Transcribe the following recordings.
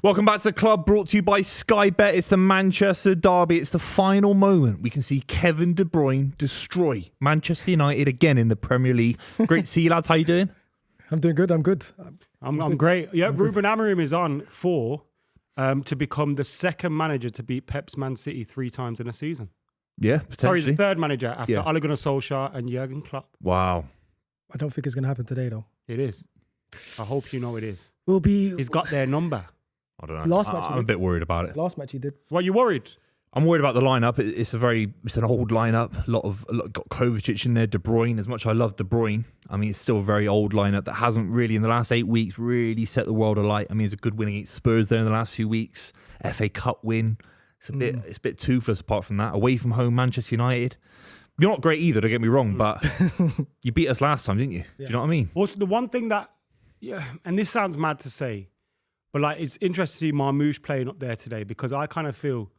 Welcome back to the club, brought to you by Sky Bet. It's the Manchester derby. It's the final moment. We can see Kevin De Bruyne destroy Manchester United again in the Premier League. Great to see you, lads. How you doing? I'm doing good. I'm good. I'm great. Yeah, Ruben Amorim is on to become the second manager to beat Pep's Man City 3 times in a season. Yeah, potentially. Sorry, the third manager after Ole Gunnar Solskjaer and Jurgen Klopp. Wow. I don't think it's going to happen today, though. It is. I hope you know it is. He's got their number. I don't know. I'm a bit worried about it. Last match he did. What, you worried? I'm worried about the lineup. It's an old lineup. Got Kovacic in there, De Bruyne. As much as I love De Bruyne, I mean, it's still a very old lineup that hasn't really, in the last 8 weeks, really set the world alight. I mean, it's a good win against Spurs there in the last few weeks. FA Cup win. It's a bit toothless apart from that. Away from home, Manchester United. You're not great either, don't get me wrong, but you beat us last time, didn't you? Yeah. Do you know what I mean? Also, the one thing that, and this sounds mad to say, but like it's interesting to see Marmoush playing up there today, because I kind of feel,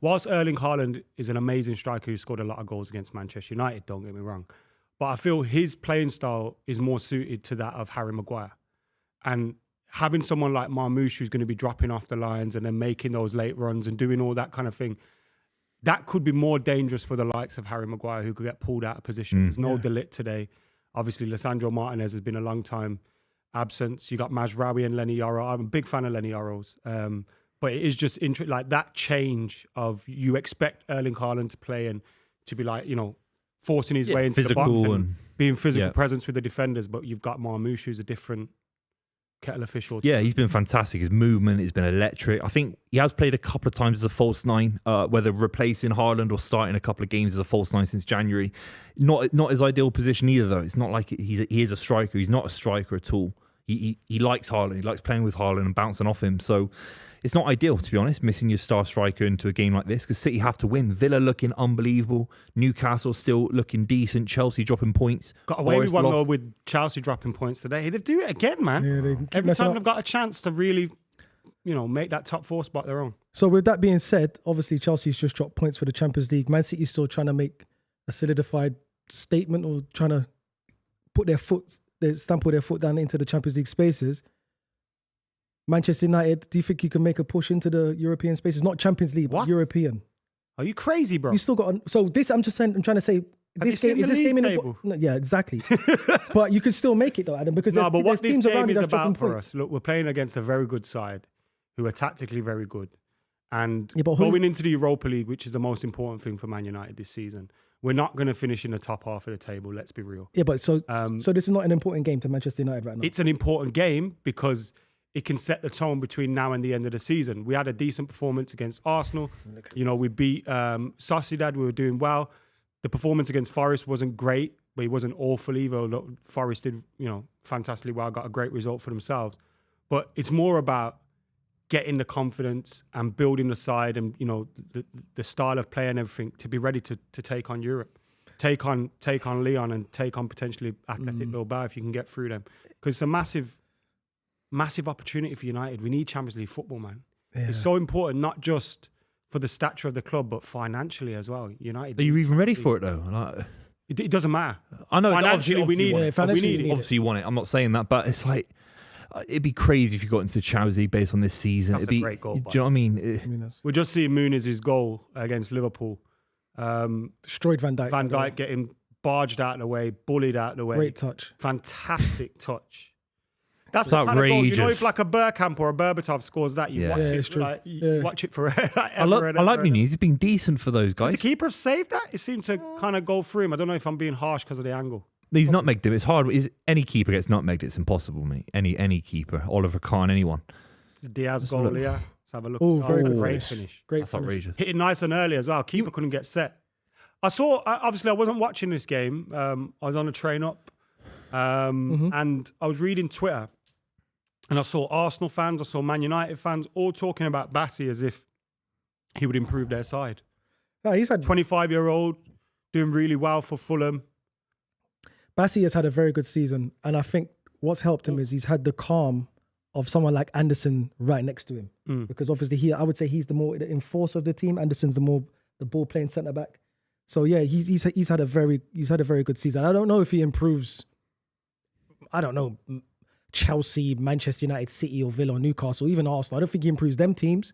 whilst Erling Haaland is an amazing striker who scored a lot of goals against Manchester United, don't get me wrong, but I feel his playing style is more suited to that of Harry Maguire. And having someone like Marmoush who's going to be dropping off the lines and then making those late runs and doing all that kind of thing, that could be more dangerous for the likes of Harry Maguire, who could get pulled out of position. There's no Delit today. Obviously, Lisandro Martinez has been a long time absence. You got Mazraoui and Lenny Yoro. I'm a big fan of Lenny Yoro's. But it is just like that change of, you expect Erling Haaland to play and to be like, forcing his way into the box and being physical presence with the defenders. But you've got Marmoush, who's a different kettle of fish. Yeah, he's been fantastic. His movement has been electric. I think he has played a couple of times as a false nine, whether replacing Haaland or starting a couple of games as a false nine since January. Not his ideal position either, though. It's not like he is a striker. He's not a striker at all. He likes Haaland. He likes playing with Haaland and bouncing off him. So it's not ideal, to be honest, missing your star striker into a game like this, because City have to win. Villa looking unbelievable. Newcastle still looking decent. Chelsea dropping points. Got away with one goal with Chelsea dropping points today. They do it again, man. Yeah, every time they've got a chance to really, make that top 4 spot their own. So with that being said, obviously Chelsea's just dropped points for the Champions League. Man City's still trying to make a solidified statement, or trying to put their stamp their foot down into the Champions League spaces. Manchester United, do you think you can make a push into the European spaces? Not Champions League, but European. Are you crazy, bro? You still got so this. I'm trying to say, this game is this game in the no, yeah, exactly. But you could still make it though, Adam, because there's what this teams game around is you about for us. Look, we're playing against a very good side, who are tactically very good, and going into the Europa League, which is the most important thing for Man United this season. We're not going to finish in the top half of the table. Let's be real. Yeah, but so this is not an important game to Manchester United right now. It's an important game because it can set the tone between now and the end of the season. We had a decent performance against Arsenal. We beat Sociedad. We were doing well. The performance against Forest wasn't great, but it wasn't awful either. Look, Forest did, fantastically well, got a great result for themselves. But it's more about getting the confidence and building the side and, the style of play and everything to be ready to take on Europe. Take on Lyon and take on potentially Athletic Bilbao if you can get through them. Because it's a massive opportunity for United. We need Champions League football, man. Yeah. It's so important, not just for the stature of the club, but financially as well. United. Are you even ready for it though? It doesn't matter. I know financially we need it. Obviously you want it. I'm not saying that, but it's like, it'd be crazy if you got into the Champions League based on this season. That's a great goal. Do you know what I mean? We're just seeing Muniz' goal against Liverpool. Destroyed Van Dijk. Van Dijk getting barged out of the way, bullied out of the way. Great touch. Fantastic touch. That's the kind of goal. If like a Bergkamp or a Berbatov scores that, you watch it. It's true. You watch it forever. I like Muniz. He's been decent for those guys. Did the keeper have saved that? It seemed to kind of go through him. I don't know if I'm being harsh because of the angle. He's nutmegged him. It's hard. Any keeper gets nutmegged. It's impossible, mate. Any keeper. Oliver Kahn, anyone. The Diaz goal, Let's have a look. Oh, very good great finish. That's outrageous. Hitting nice and early as well. Keeper couldn't get set. Obviously, I wasn't watching this game. I was on a train up. And I was reading Twitter. And I saw Arsenal fans, I saw Man United fans all talking about Bassi as if he would improve their side. No, he's had 25-year-old, doing really well for Fulham. Bassi has had a very good season. And I think what's helped him is he's had the calm of someone like Anderson right next to him. Because obviously I would say he's the enforcer of the team. Anderson's the ball playing centre back. So yeah, he's had a very good season. I don't know if he improves, Chelsea, Manchester United, City or Villa or Newcastle, even Arsenal. I don't think he improves them teams.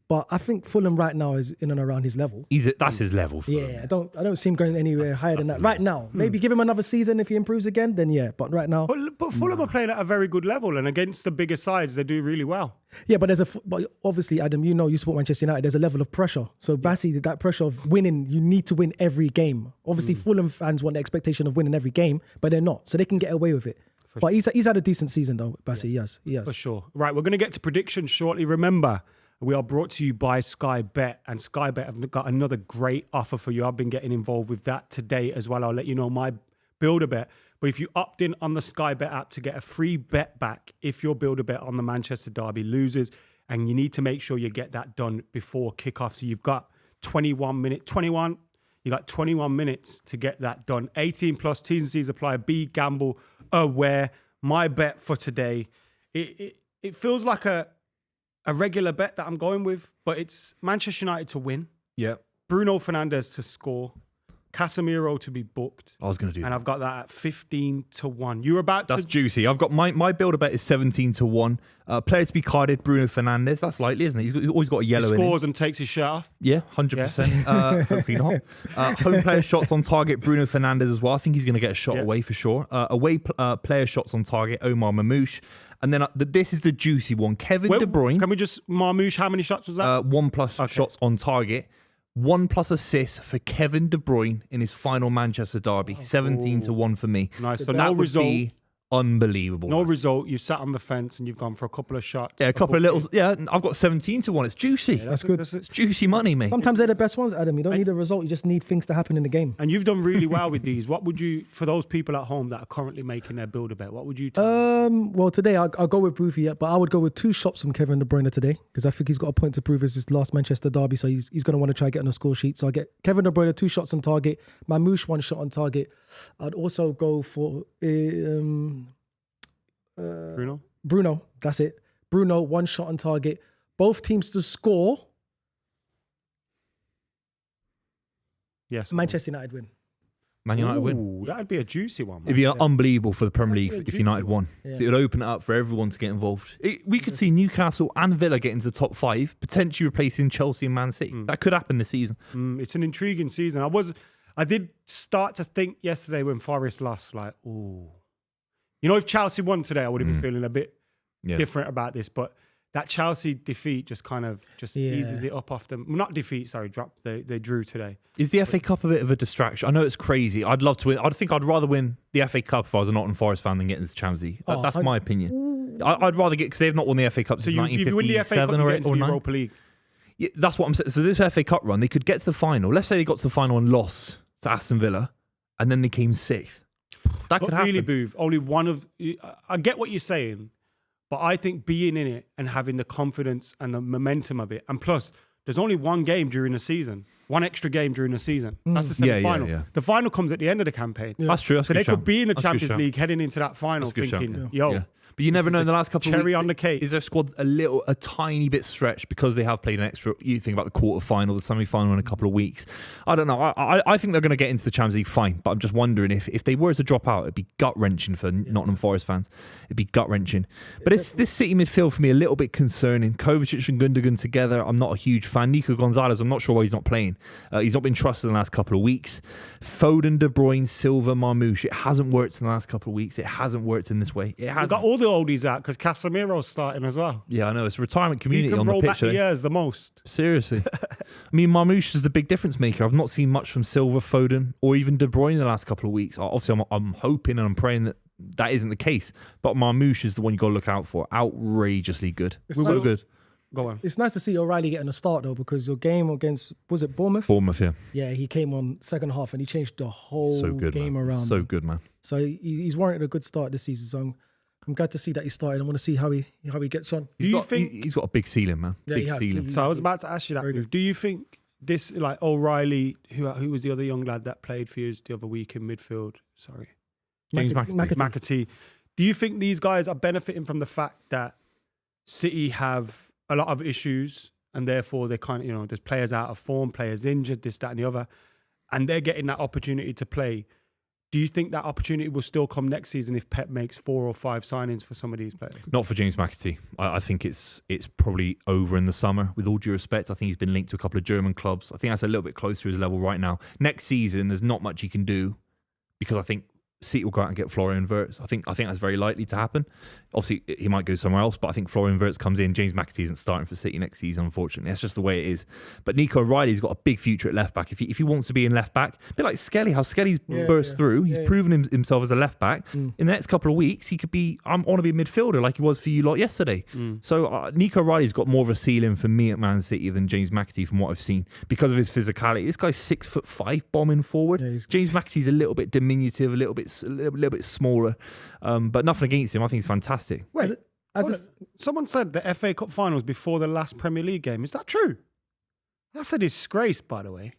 But I think Fulham right now is in and around his level. That's his level. For him. I don't see him going anywhere higher than that right now. Maybe give him another season if he improves again. Then yeah, but right now. But Fulham are playing at a very good level, and against the bigger sides, they do really well. Yeah, but but obviously, Adam, you support Manchester United. There's a level of pressure. So Bassi, that pressure of winning, you need to win every game. Obviously, Fulham fans want the expectation of winning every game, but they're not, so they can get away with it. But he's had a decent season though, Bassi. Yes, he has. For sure. Right, we're going to get to predictions shortly. Remember, we are brought to you by Sky Bet, and Sky Bet have got another great offer for you. I've been getting involved with that today as well. I'll let you know my build-a-bet. But if you opt in on the Sky Bet app to get a free bet back if your build-a-bet on the Manchester derby loses, and you need to make sure you get that done before kickoff. So you've got 21 minutes to get that done. 18 plus, T's and C's apply. Be gamble aware. My bet for today, it feels like a regular bet that I'm going with, but it's Manchester United to win. Yeah. Bruno Fernandes to score. Casemiro to be booked. I was going to do and that. I've got that at 15-1. You're about That's to... juicy. I've got my builder bet is 17-1. Player to be carded, Bruno Fernandes. That's likely, isn't it? He's always got a yellow in him. Scores and takes his shirt off. Yeah, 100%. Hopefully not. Home player shots on target, Bruno Fernandes as well. I think he's going to get a shot away for sure. Away player shots on target, Omar Mamouche. And then this is the juicy one. Kevin De Bruyne. Can we just... Marmouche, how many shots was that? 1+ shots on target. 1+ assists for Kevin De Bruyne in his final Manchester derby. 17-1 for me. Nice. So that no would result. be unbelievable. No result. You sat on the fence and you've gone for a couple of shots. Yeah, a couple of little. Yeah, I've got 17-1. It's juicy. That's good. It's juicy money, mate. Sometimes they're the best ones, Adam. You don't need a result. You just need things to happen in the game. And you've done really well with these. What would you, for those people at home that are currently making their build-a-bet, what would you tell them? Well, today I'll go with Buvey, but I would go with 2 shots from Kevin De Bruyne today because I think he's got a point to prove as his last Manchester derby, so he's going to want to try and get on the score sheet. So I get Kevin De Bruyne 2 shots on target, Mamouche 1 shot on target. I'd also go for Bruno, that's it. Bruno 1 shot on target. Both teams to score. Yes. Manchester United win. Man United win. Ooh, that'd be a juicy one. It'd be unbelievable for the Premier League if United won. Yeah. So it would open it up for everyone to get involved. We could see Newcastle and Villa get into the top 5, potentially replacing Chelsea and Man City. That could happen this season. It's an intriguing season. I did start to think yesterday when Forest lost, like, ooh. You know, if Chelsea won today, I would have been feeling a bit different about this. But that Chelsea defeat just kind of eases it up off them. Well, not defeat, sorry, they drew today. Is the FA Cup a bit of a distraction? I know it's crazy. I'd love to win. I think I'd rather win the FA Cup if I was a Nottingham Forest fan than get into the Champions League. That's my opinion. I'd rather get, because they've not won the FA Cup since 1957 if you win the FA Cup, you get into the Europa League. Yeah, that's what I'm saying. So this FA Cup run, they could get to the final. Let's say they got to the final and lost to Aston Villa, and then they came 6th. That could happen. Really, Booth, only one of... I get what you're saying, but I think being in it and having the confidence and the momentum of it, and plus, there's only one game during the season, one extra game during the season. That's the semi-final. Yeah. The final comes at the end of the campaign. That's true. That's so they could be in the Champions League heading into that final thinking, yo... But you never know in the last couple of weeks. Cherry on the cake. Is their squad a tiny bit stretched because they have played an extra? You think about the quarter-final, the semi-final in a couple of weeks. I don't know. I think they're going to get into the Champions League fine, but I'm just wondering if they were to drop out, it'd be gut-wrenching for Nottingham Forest fans. It'd be gut-wrenching. But it's this City midfield for me a little bit concerning. Kovacic and Gundogan together, I'm not a huge fan. Nico Gonzalez, I'm not sure why he's not playing. He's not been trusted in the last couple of weeks. Foden, De Bruyne, Silva, Marmouche. It hasn't worked in the last couple of weeks. It hasn't worked in this way. It hasn't. We've got all the oldies out because Casemiro's starting as well. Yeah, I know. It's a retirement community on the pitch. You can roll back the years the most. Seriously. I mean, Marmouche is the big difference maker. I've not seen much from Silva, Foden, or even De Bruyne in the last couple of weeks. Obviously, I'm hoping and I'm praying that isn't the case. But Marmouche is the one you got to look out for. Outrageously good. So good. Go on. It's nice to see O'Reilly getting a start though, because your game against, was it Bournemouth? Bournemouth, yeah. Yeah, he came on second half and he changed the whole game around. So good, man. So he's warranted a good start this season. So I'm glad to see that he started. I want to see how he gets on. Do you think he's got a big ceiling, man? Yeah, big ceiling. So I was about to ask you that. Do you think this, like O'Reilly, who was the other young lad that played for you the other week in midfield? Sorry, James McAtee. Do you think these guys are benefiting from the fact that City have a lot of issues and therefore they can't, there's players out of form, players injured, this, that, and the other, and they're getting that opportunity to play? Do you think that opportunity will still come next season if Pep makes 4 or 5 signings for some of these players? Not for James McAtee. I think it's probably over in the summer, with all due respect. I think he's been linked to a couple of German clubs. I think that's a little bit close to his level right now. Next season, there's not much he can do because I think City will go out and get Florian Wirtz. I think that's very likely to happen. Obviously, he might go somewhere else, but I think Florian Wirtz comes in. James McAtee isn't starting for City next season, unfortunately. That's just the way it is. But Nico O'Reilly's got a big future at left back. If he wants to be in left back, a bit like Skelly, how Skelly's burst through. He's proven himself as a left back. In the next couple of weeks, he could be. I want to be a midfielder like he was for you lot yesterday. So Nico O'Reilly's got more of a ceiling for me at Man City than James McAtee from what I've seen because of his physicality. This guy's 6'5", bombing forward. Yeah, James McAtee's a little bit diminutive, a little bit smaller, but nothing against him. I think he's fantastic. Wait, someone said the FA Cup final was before the last Premier League game. Is that true? That's a disgrace, by the way.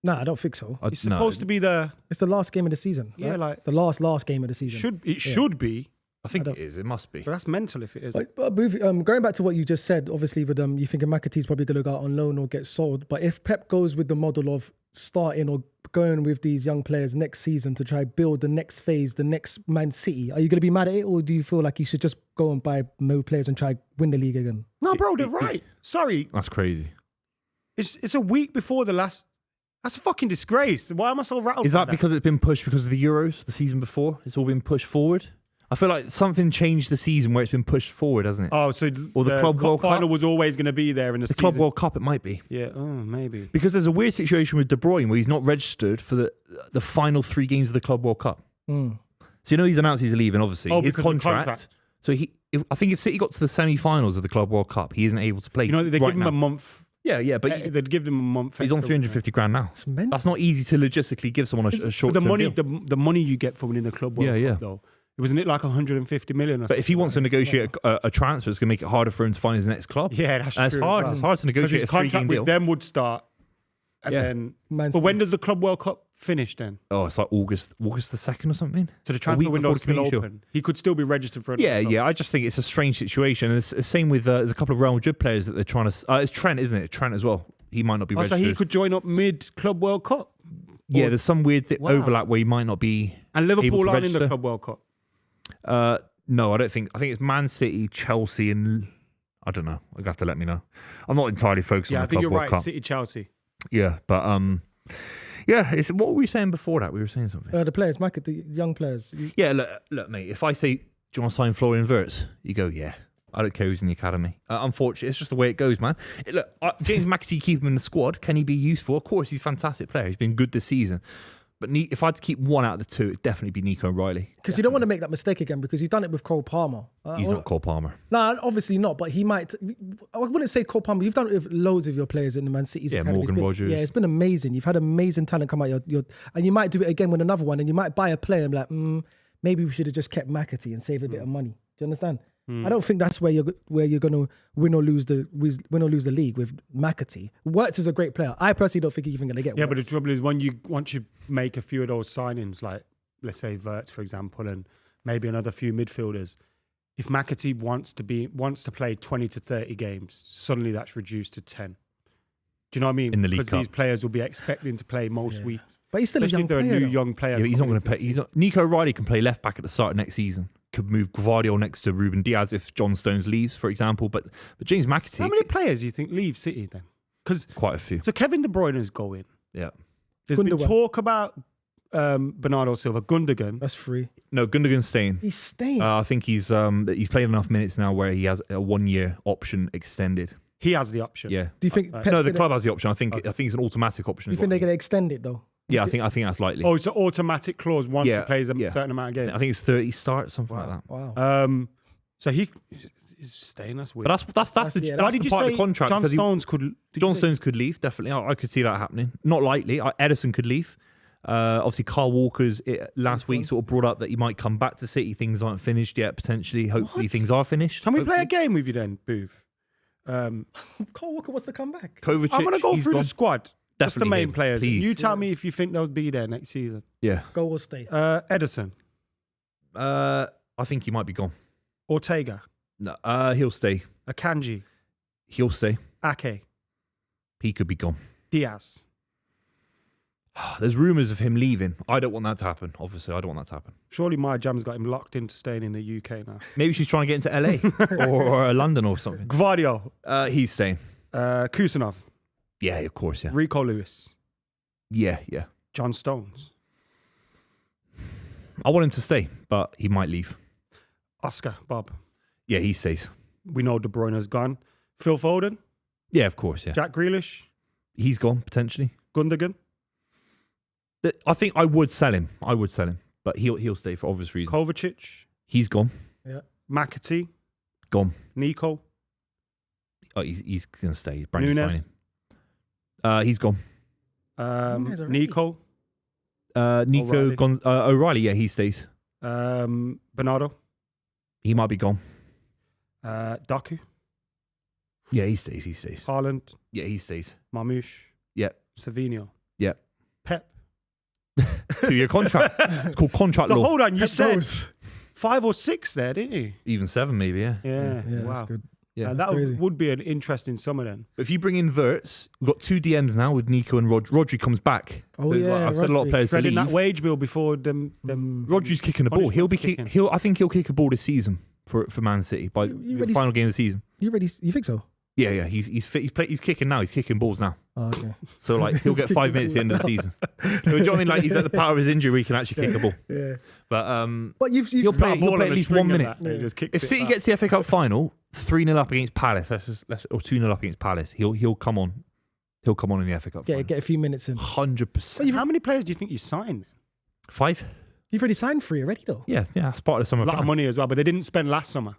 No, I don't think so. It's supposed to be It's the last game of the season. Yeah, right? like the last game of the season. Should be. I think it is. It must be. But that's mental if it is. But Buvey, going back to what you just said, obviously with you think McAtee's probably going to go out on loan or get sold. But if Pep goes with the model of starting or going with these young players next season to try build the next phase, the next Man City, are you going to be mad at it, or do you feel like you should just go and buy more players and try win the league again? No, bro, they're right. Sorry, That's crazy. it's a week before the last. That's a fucking disgrace. Why am I so rattled? Is by that because it's been pushed because of the Euros the season before? It's all been pushed forward. I feel like something changed the season where it's been pushed forward, hasn't it? Oh, so Or the Club World final Cup? was always going to be there in the season. Club World Cup, it might be. Yeah, maybe. Because there's a weird situation with De Bruyne where he's not registered for the final 3 games of the Club World Cup. So he's announced he's leaving, obviously. Oh, his because of the contract. So I think if City got to the semi-finals of the Club World Cup, he isn't able to play. You know, they give him a month. Yeah, but they'd give him a month. he's on 350 grand now. That's not easy to logistically give someone a short But term the money, deal. the money you get from winning the Club World Cup, though. Wasn't it like 150 million? Or But if he wants to negotiate a transfer, it's going to make it harder for him to find his next club. Yeah, that's true. It's hard. It's hard to negotiate his a 3-game contract deal. with them would start, and then. Man But when does the Club World Cup finish then? Oh, it's like August the 2nd or something. So the transfer week window before is still the community open. He could still be registered for. Another club. Yeah. I just think it's a strange situation. And it's the same with there's a couple of Real Madrid players that they're trying to. It's Trent, isn't it? Trent as well. He might not be So registered. he could join up mid Club World Cup. Yeah, there's some weird Wow. overlap where he might not be. And able Liverpool to aren't in the register. Club World Cup. No, I don't think. I think it's Man City, Chelsea, and I don't know. You'll have to let me know. I'm not entirely focused Yeah, on I the think Club you're World right. Cup. City, Chelsea. Yeah, but yeah. What were we saying before that? We were saying something. The players, the young players. Yeah, look, mate. If I say, do you want to sign Florian Wirtz? You go, yeah. I don't care who's in the academy. Unfortunately, it's just the way it goes, man. Look, James McAtee, keep him in the squad. Can he be useful? Of course, he's a fantastic player. He's been good this season. But if I had to keep one out of the two, it'd definitely be Nico O'Reilly. Because you don't want to make that mistake again, because you've done it with Cole Palmer. He's not Cole Palmer. No, obviously not, but he might. I wouldn't say Cole Palmer. You've done it with loads of your players in the Man City's academy. Morgan Rogers. Yeah, it's been amazing. You've had amazing talent come out. And you might do it again with another one, and you might buy a player and be like, maybe we should have just kept McAtee and saved a bit of money. Do you understand? I don't think that's where you're going to win or lose the league with McAtee. Wirtz is a great player. I personally don't think he's even going to get. Yeah, but Wirtz. the trouble is once you make a few of those signings, like let's say Wirtz, for example, and maybe another few midfielders, if McAtee wants to play 20 to 30 games, suddenly that's reduced to 10. Do you know what I mean? In the League because Cup. these players will be expecting to play most weeks. But he's still Especially a if they're young a player. new though. young player. Yeah, but he's not coming going to into play. the team. Nico O'Reilly can play left back at the start of next season. Could move Gvardiol next to Ruben Diaz if John Stones leaves, for example. But James McAtee, How many players do you think leave City then? Because quite a few. so Kevin De Bruyne is going. Yeah. There's been Gundogan. talk about Bernardo Silva, Gundogan. That's free. No, Gundogan's staying. He's staying. I think he's played enough minutes now where he has a 1-year option extended. He has the option. Yeah. do you think? Pep's No, the gonna- club has the option. I think it's an automatic option. Do you think they're going to extend it though? Yeah, I think that's likely. Oh, it's an automatic clause once he plays a yeah. certain amount of games. I think it's 30 starts, something like that. Wow. So he's staying. That's weird. But that's the Why that's did the you part of say the contract John because Stones could? John Stones could leave definitely. I could see that happening. Not likely. Edison could leave. Obviously, Carl Walker's last week sort of brought up that he might come back to City. Things aren't finished yet. Potentially, hopefully, things are finished. Can we play a hopefully. game with you then, Booth? Carl Walker wants to come back. Kovacic, I'm going to go he's through gone. the squad. Just the Definitely main him, players. please. You tell me if you think they'll be there next season. Yeah. Go or stay. Edison, I think he might be gone. Ortega, No, he'll stay. Akanji, He'll stay. Ake, He could be gone. Diaz. There's rumours of him leaving. I don't want that to happen. Obviously, I don't want that to happen. Surely Maya Jam's got him locked into staying in the UK now. Maybe she's trying to get into LA or London or something. Gvardio, He's staying. Kusanov, Yeah, of course, yeah. Rico Lewis, Yeah. John Stones, I want him to stay, but he might leave. Oscar, Bob. Yeah, he stays. We know De Bruyne's gone. Phil Foden, Yeah, of course, yeah. Jack Grealish, He's gone, potentially. Gundogan, I think I would sell him. But he'll stay for obvious reasons. Kovacic, He's gone. McAtee, Gone. Nico, Oh, he's going to stay. Brand new Nunes. signing. He's gone. Nunes already? Nico, Nico O'Reilly. O'Reilly, yeah, he stays. Bernardo, He might be gone. Doku, Yeah, he stays. Haaland, Yeah, he stays. Marmoush, Yeah. Savinho, Yeah. Pep. 2-year contract. It's called contract So law. hold on, you Pep said goes. 5 or 6 there, didn't you? Even 7 maybe, yeah. Yeah, Yeah, wow. that's good. Yeah. That crazy. would be an interesting summer then. But if you bring in Verts, we've got 2 DMs now with Nico and Rodri comes back. Oh, So, yeah, I've said a lot of Rodri. players to Treading leave. that wage bill before them. Rodri's kicking the ball. punishment's I think he'll kick a ball this season for Man City by You the really final game of the season. You think so? Yeah. He's fit. He's kicking now. He's kicking balls now. Oh, okay. So like he'll get 5 minutes at the end of the season. Do you know what I mean? Like he's at the power of his injury where he can actually kick a ball. Yeah. But But you've He'll play Ball at on a least string 1 and minute. that, and he just kicks If it City back. gets the FA Cup final, 3-0 up against Palace, or 2-0 up against Palace, he'll come on. He'll come on in the FA Cup final. get a few minutes in. 100%. How many players do you think you signed? 5? You've already signed 3 already though. Yeah. That's part of the summer A lot of plan. money as well, but they didn't spend last summer.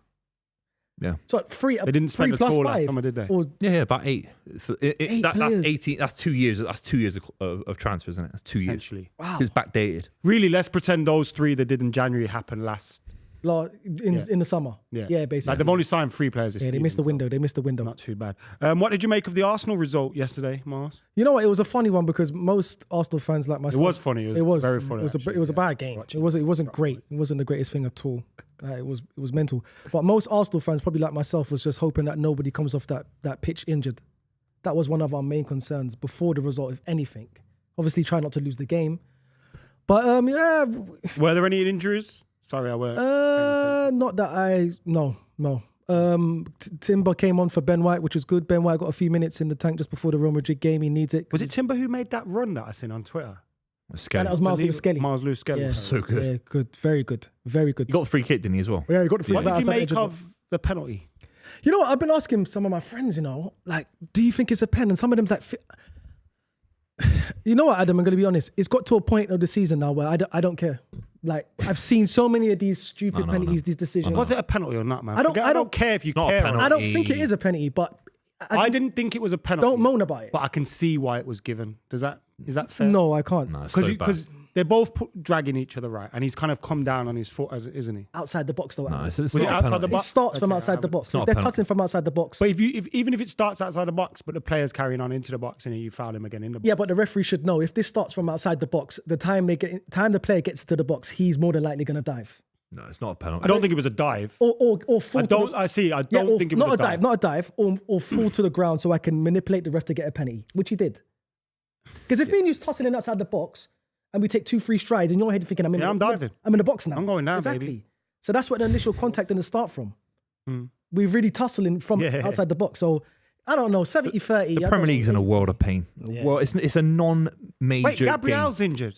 So 3. They didn't spend 3 at plus all 5. last summer, did they? Or Yeah, about 8. That's players. 18. That's 2 years. That's 2 years of transfers, isn't it? That's 2 years. Essentially. wow. It's backdated. Really, let's pretend those 3 they did in January happened last. In the summer. Yeah, basically. Like they've only signed 3 players this yeah, season. they missed the so window. They missed the window. Not too bad. What did you make of the Arsenal result yesterday, Mars? You know what? It was a funny one because most Arsenal fans like It myself. was funny. It was very funny. It was a bad game. It wasn't great. It wasn't the greatest thing at all. It was mental. But most Arsenal fans, probably like myself, was just hoping that nobody comes off that pitch injured. That was one of our main concerns before the result, if anything. Obviously, try not to lose the game. But yeah, Were there any injuries? Sorry, I weren't. not that no. Timber came on for Ben White, which was good. Ben White got a few minutes in the tank just before the Real Madrid game. He needs it. Was it Timber who made that run that I seen on Twitter? And that was Miles Lewis Skelly. Miles Lewis Skelly. Yeah, So good. Yeah, good. Very good. Very good. He got the free kick, didn't he, as well? Yeah, he got the free. What did you outside make edge of of the penalty? You know what? I've been asking some of my friends, like, do you think it's a pen? And some of them's like, you know what, Adam? I'm going to be honest. It's got to a point of the season now where I don't care. Like, I've seen so many of these stupid penalties, these decisions. Was it a penalty or not, man? I don't care if you Not a care. penalty. I don't think it is a penalty, but I didn't think it was a penalty. don't moan about it. But I can see why it was given. Is that fair? No, I can't. No, it's so bad. Because they're both dragging each other right, and he's kind of come down on his foot, isn't he? Outside the box, though. No, it's Was not it a outside the penalty. It box? starts from Okay, outside the box. not a They're penalty. touching from outside the box. But even if it starts outside the box, but the player's carrying on into the box, and you foul him again in the box. Yeah, but the referee should know if this starts from outside the box, the time the player gets to the box, he's more than likely going to dive. No, it's not a penalty. I don't think it was a dive. Or fall I to don't. the- I see. I Yeah, don't or think it was not a dive, not a dive, or fall to the ground so I can manipulate the ref to get a penalty, which he did. Because if me and you's tussling outside the box and we take 2-3 strides, in your head you're thinking, I'm diving. I'm in the box now. I'm going down, exactly. baby. So that's where the initial contact didn't start from. We're really tussling from Yeah. outside the box. So I don't know, 70-30. The Premier League's in a world of pain. Yeah. Well, it's a non-major Wait, Gabriel's injured.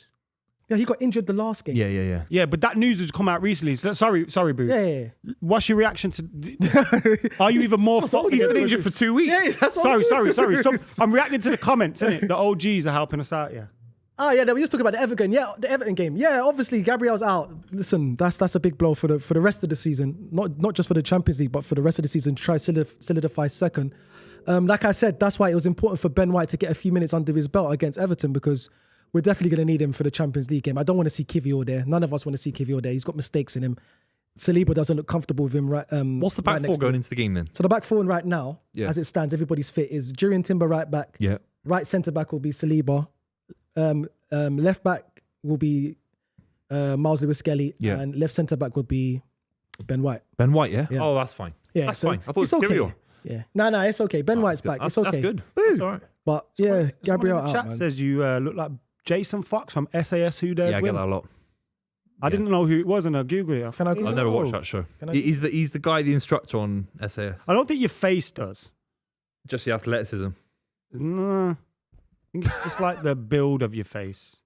Yeah, he got injured the last game. game. Yeah. Yeah, but that news has come out recently. So, sorry, Boo. Yeah. What's your reaction to? Are you even more? all fucked? good. He's been injured for 2 weeks. Yeah, that's all Sorry. good. So, I'm reacting to the comments, innit? The OGs are helping us out, yeah. Ah, yeah, we just talking about the Everton. Yeah, the Everton game. Yeah, obviously Gabriel's out. Listen, that's a big blow for the rest of the season. Not just for the Champions League, but for the rest of the season to try solidify second. Like I said, that's why it was important for Ben White to get a few minutes under his belt against Everton, because we're definitely going to need him for the Champions League game. I don't want to see Kivior there. None of us want to see Kivior there. He's got mistakes in him. Saliba doesn't look comfortable with him. Right. What's the back right four next to going him. into the game then? So the back four right now, Yeah. as it stands, everybody's fit, is Jurriën Timber right back. Yeah. Right centre back will be Saliba. Left back will be Miles Lewis Skelly. Yeah. And left centre back would be Ben White. Ben White, yeah? Yeah. Oh, that's fine. Yeah, That's so fine. I thought it was it's okay. Kivior. Yeah. No, it's okay. Ben White's back. It's okay. That's good. Woo. That's all right. But yeah, Someone Gabriel in the out, chat man. says you look like Jason Fox from SAS Who Dares Yeah, I Win. get that a lot. I didn't know who it was, and I googled it. Can I Google I've never watched that show. He's the guy, the instructor on SAS. I don't think your face does. Just the athleticism. No, I think it's like the build of your face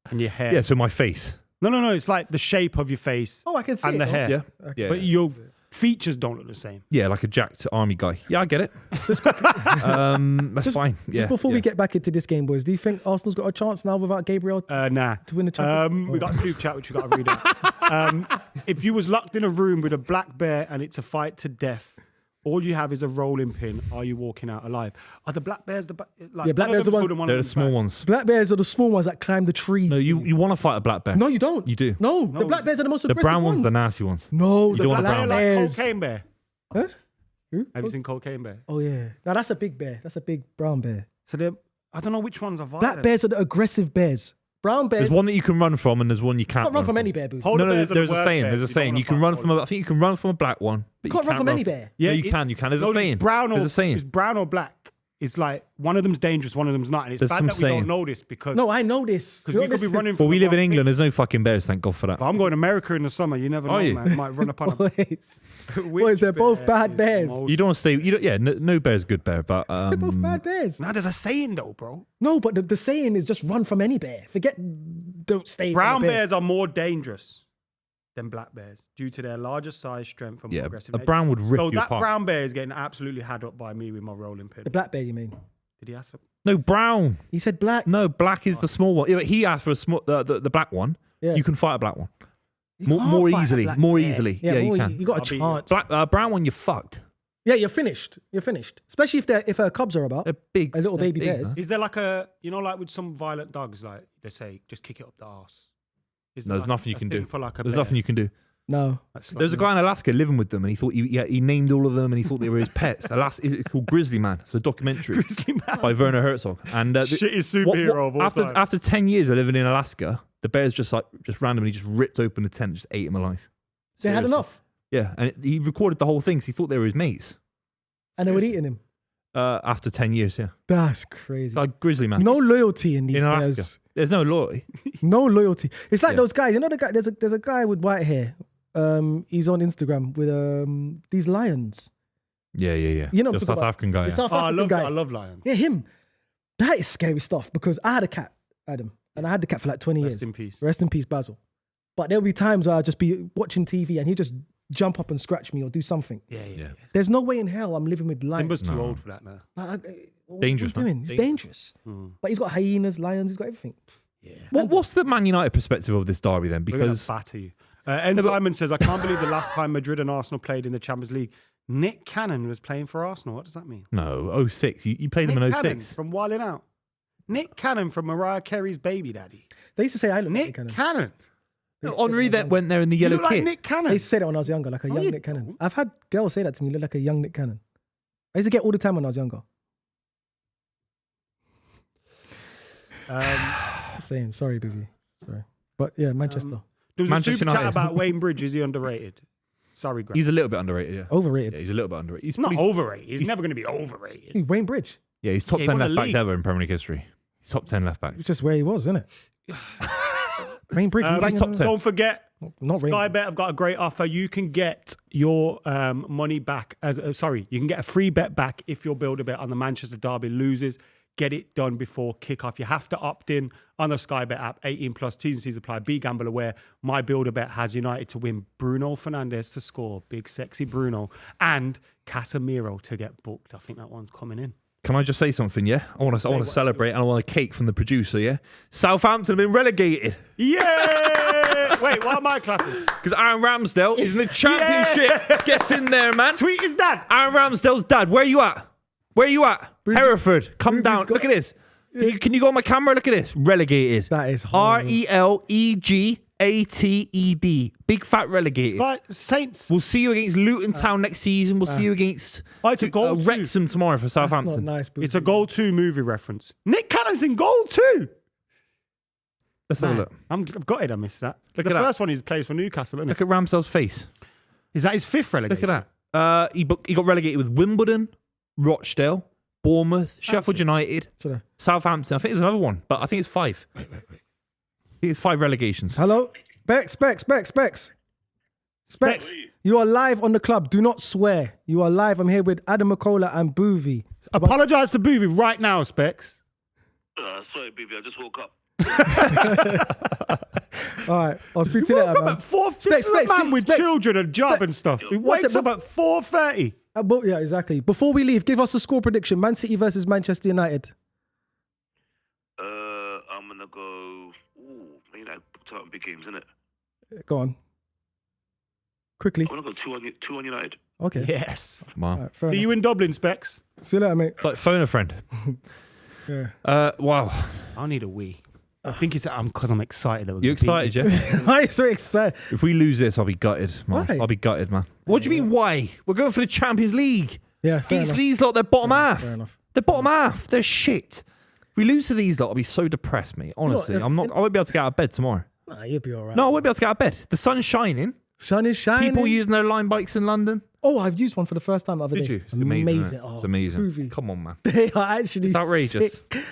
and your hair. Yeah, so my face. No. It's like the shape of your face Oh, I can see and it. the though. hair. Yeah. Yeah. But your features don't look the same. Yeah, like a jacked army guy. Yeah, I get it. That's fine. Yeah. Just before yeah. we get back into this game, boys, do you think Arsenal's got a chance now without Gabriel Nah. to win the Champions League? We got a soup chat which we got to read out. If you was locked in a room with a black bear and it's a fight to death, all you have is a rolling pin. Are you walking out alive? Are the black bears like? Yeah, black bears are the ones. They're the small ones. Black bears are the small ones that climb the trees. No, you want to fight a black bear. No, you don't. You do. No, the black bears are the most The aggressive brown ones. one's the nasty ones. No, You the don't want black the brown Like bears. cocaine bear. Huh? Who? Have you seen cocaine bear? Oh yeah. Now that's a big bear. That's a big brown bear. So I don't know which ones are violent. Black bears are the aggressive bears. Brown bears. There's one that you can run from, and there's one you can't can't run from any bear, boo. Polar No, bears are the there's a worst saying. bears. There's a don't saying. wanna You can fight run polar from. I think you can run from a black one. But You can't run from any from- bear. Yeah, Yeah, you can. You can. There's a no, it's saying. brown or There's a saying. It's brown or black. It's like one of them's dangerous, one of them's not, and it's There's bad some that we saying. don't know this because No, I know this. we could be running. Well, from we the live in wrong England. thing. There's no fucking bears. Thank God for that. But I'm going to America in the summer. You never know, you? man. Might run upon a Boys, boys, they're both bad bears. You don't want to stay. You don't. Yeah, no bear's good bear, but They're both bad bears. Now there's a saying though, bro. No, but the saying is just run from any bear. Forget, don't stay. Brown from a bear. bears are more dangerous than black bears due to their larger size, strength, and more yeah, aggressive a nature. brown would rip So you that apart. brown bear is getting absolutely had up by me with my rolling pin. The black bear, you mean? Did he ask for? No, brown. He said black. No, black is the small one. Yeah, but he asked for a small, the black one. Yeah. You can fight a black one You more, can't more fight a easily. black More bear. easily. Yeah, Yeah, more, you can. You got I'll a beat you. chance. Black, brown one, you're fucked. Yeah, you're finished. You're finished. Especially if her cubs are about. They're big. A little they're baby big, bears. man. Is there like a, like with some violent dogs, like they say, just kick it up the arse? Is there There's like nothing you a can thing do. For like a There's bear? nothing you can do. No. That's There's a like- guy in Alaska living with them, and he thought he named all of them, and he thought they were his pets. It's called Grizzly Man. It's a documentary Grizzly man. by Werner Herzog. And Shittest superhero of all time. after 10 years of living in Alaska, the bears just randomly just ripped open the tent, just ate him alive. They had Seriously. enough. Yeah, and he recorded the whole thing. So he thought they were his mates. And they were eating him. After 10 years, yeah. That's crazy. Like Grizzly Man. No loyalty in these in Alaska. bears. There's no loyalty. No loyalty. It's like Yeah. those guys. You know the guy. There's a guy with white hair. He's on Instagram with these lions. Yeah. You know, the talk South about- African guy. The Yeah. South Oh, I African guy. love lions. Yeah, him. That is scary stuff because I had a cat, Adam, and I had the cat for like 20 years. Rest in peace. Rest in peace, Basil. But there'll be times where I'll just be watching TV and he'll just jump up and scratch me or do something. Yeah. There's no way in hell I'm living with lions. Simba's too No. old for that now. What Dangerous, are you man. doing? It's dangerous. But he's got hyenas, lions, he's got everything. Yeah. What's the Man United perspective of this derby then? We're going Because to batter you. N. Simon says, I can't believe the last time Madrid and Arsenal played in the Champions League, Nick Cannon was playing for Arsenal. What does that mean? no, 06. You played him Nick in Cannon 06. from Wildin' Out. Nick Cannon from Mariah Carey's Baby Daddy. They used to say I look like Nick Nick Cannon. Cannon. They used to say Henri that that went there in the You yellow look like kit. Nick They Cannon. used to say that when I was younger, like a young you Nick Cannon. don't. I've had girls say that to me, look like a young Nick Cannon. I used to get all the time when I was younger. Just saying, sorry, Buvey. Sorry. But yeah, Manchester. There was Manchester a super chat United. about Wayne Bridge. Is he underrated? Sorry, Greg. He's a little bit underrated, yeah. Overrated. Yeah, he's a little bit underrated. He's not probably- overrated. He's never going to be overrated. Hey, Wayne Bridge. Yeah, he's top Yeah, he 10 won a left backs league. ever in Premier League history. He's top 10 left backs. It's just where he was, isn't it? Wayne Bridge. He's banging top on- 10. Don't forget, Not Wayne. Sky Bet have got a great offer. You can get your money back you can get a free bet back if your builder bet on the Manchester derby loses. Get it done before kickoff. You have to opt in on the Sky Bet app. 18 plus T's and C's apply. Be gamble aware. My builder bet has United to win. Bruno Fernandes to score. Big sexy Bruno and Casemiro to get booked. I think that one's coming in. Can I just say something, yeah? I want to what- celebrate and I want a cake from the producer, yeah? Southampton have been relegated Yeah! Wait, why am I clapping? because Aaron Ramsdale is in the championship. Get in there, man. Tweet his dad. Aaron Ramsdale's dad, where you at? Where you at? Hereford, come Ruby's down. got- Look at this. Can you go on my camera? Look at this. Relegated. That is horrible. Relegated. Big fat relegated. Sky, Saints. We'll see you against Luton Town next season. We'll see you against It's a goal too. Wrexham tomorrow for That's not Southampton. nice. It's a goal 2 movie reference. Nick Cannon's in goal 2. Let's have a look. I'm gutted I missed that. Look the at that. first one he plays for Newcastle, isn't Look it? at Ramsdale's face. Is that his 5th relegation? Look at that. He got relegated with Wimbledon, Rochdale, Bournemouth, Sheffield United, Should I? Southampton. I think there's another one, but I think it's 5. I think it's 5 relegations. Hello? Specs. You are live on the club. Do not swear. You are live. I'm here with Adam McKola and Buvey. Apologise to Buvey right now, Specs. Sorry, Buvey, I just woke up. All right. I'll speak to you later, Woke up man. at 4. Specs, This is a man with Specs. children, a job and stuff. He What's wakes it- up at 4:30. Yeah, exactly. Before we leave, give us a score prediction. Man City versus Manchester United. I'm gonna go. You know, talking big games, isn't it? Go on. Quickly. I'm gonna go 2 on United. Okay. Yes. Wow. All right, fair See enough. you in Dublin, Specs. See you later, mate. It's like phone a friend. Yeah. Wow. I need a wee. I think it's because I'm excited. That we're You gonna beat excited, you. Jeff? I'm so excited. If we lose this, I'll be gutted, man. Why? I'll be gutted, man. What do you mean, why? We're going for the Champions League. Yeah, fair These enough. Leeds lot, they're bottom half. Fair enough. They're bottom half. They're shit. If we lose to these lot, I'll be so depressed, mate. Honestly, if- I won't be able to get out of bed tomorrow. Nah, you'll be all right. No, I won't be able to get out of bed. The sun's shining. Sun is shining. People using their line bikes in London. Oh, I've used one for the first time the other Did day. you? It's amazing. isn't it? Oh, It's amazing. Buvey. Come on, man. They are actually It's outrageous. sick.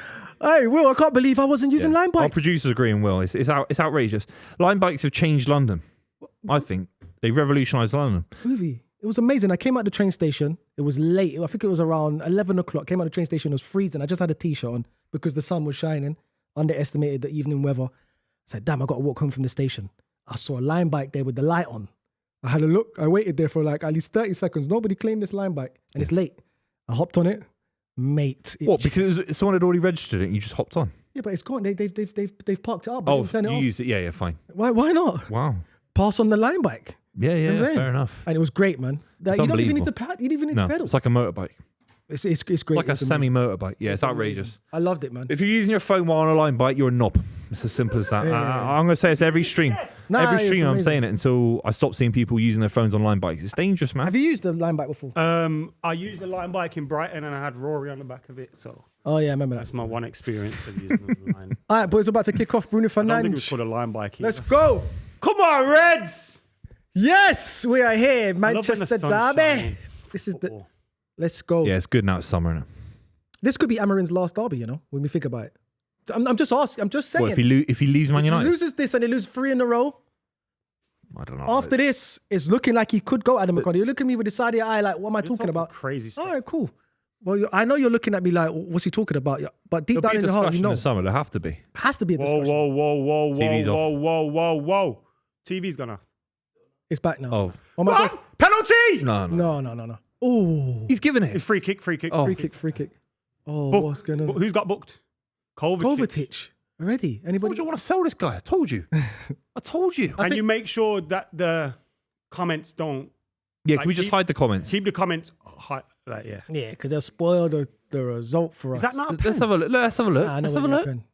Hey, Will, I can't believe I wasn't using line Our bikes. producers agree and will. It's outrageous. Line bikes have changed London. I think they revolutionised London. Movie. It was amazing. I came out the train station. It was late. I think it was around 11 o'clock. Came out the train station. It was freezing. I just had a t-shirt on because the sun was shining. Underestimated the evening weather. I said, damn, I got to walk home from the station. I saw a line bike there with the light on. I had a look. I waited there for like at least 30 seconds. Nobody claimed this line bike. And it's late. I hopped on it. Mate. What? Because someone had already registered it and you just hopped on? Yeah, but it's gone. They've parked it up. They Oh, didn't turn it you off. used it. Yeah, fine. Why not? Wow. Pass on the line bike. Yeah, You know what I'm saying? fair enough. And it was great, man. That, It's you don't even need unbelievable. to pad. You don't even need No, to pedal. it's like a motorbike. It's great. Like a It's amazing. semi-motorbike. Yeah, it's outrageous. Amazing. I loved it, man. If you're using your phone while on a line bike, you're a knob. It's as simple as that. Yeah. I'm going to say it's every stream. Nah, every it's stream I'm amazing. saying it until I stop seeing people using their phones on line bikes. It's dangerous, man. Have you used the line bike before? I used the line bike in Brighton and I had Rory on the back of it. So Oh yeah, I remember that. that's my one experience of using the line. All right, boys, we're about to kick off. Bruno I don't think it was Fernandes. called a line bike. Let's go. Come on, Reds! Yes, we are here, I love when the Manchester sun's Derby. shining. This is the. Football. Let's go. Yeah, it's good now. It's summer, innit? This could be Amarin's last derby. You know, when we think about it. I'm just asking. I'm just saying. What, if he leaves Man If he United? loses this and he loses 3 in a row, I don't know. after this, it's looking like he could go. Adam McKola, you look at me with the side of your eye, like, what am I You're talking about? Crazy stuff. All right, cool. Well, I know you're looking at me like, what's he talking about? Yeah, but deep There'll down be a in the heart, discussion you know, in the summer. There'll have to be. has to be a Whoa, discussion. whoa, whoa, whoa, whoa, TV's whoa, off. whoa, whoa, whoa. TV's gonna. It's back now. Oh. Oh my What? god. Penalty! No. Oh, He's giving it. It's free kick. Oh. free kick. Oh, Book. what's going on? Who's got booked? Kovacic. Kovacic already? Why Anybody? would you want to sell this guy? I told you. I told you. Can you make sure that the comments don't Yeah, like, can we just keep- hide the comments? keep the comments high? Like, yeah. Yeah, because they'll spoil the result for us. Is that not a Let's pen? have a look. Let's have a look. Nah, I know Let's what have a you look. reckon.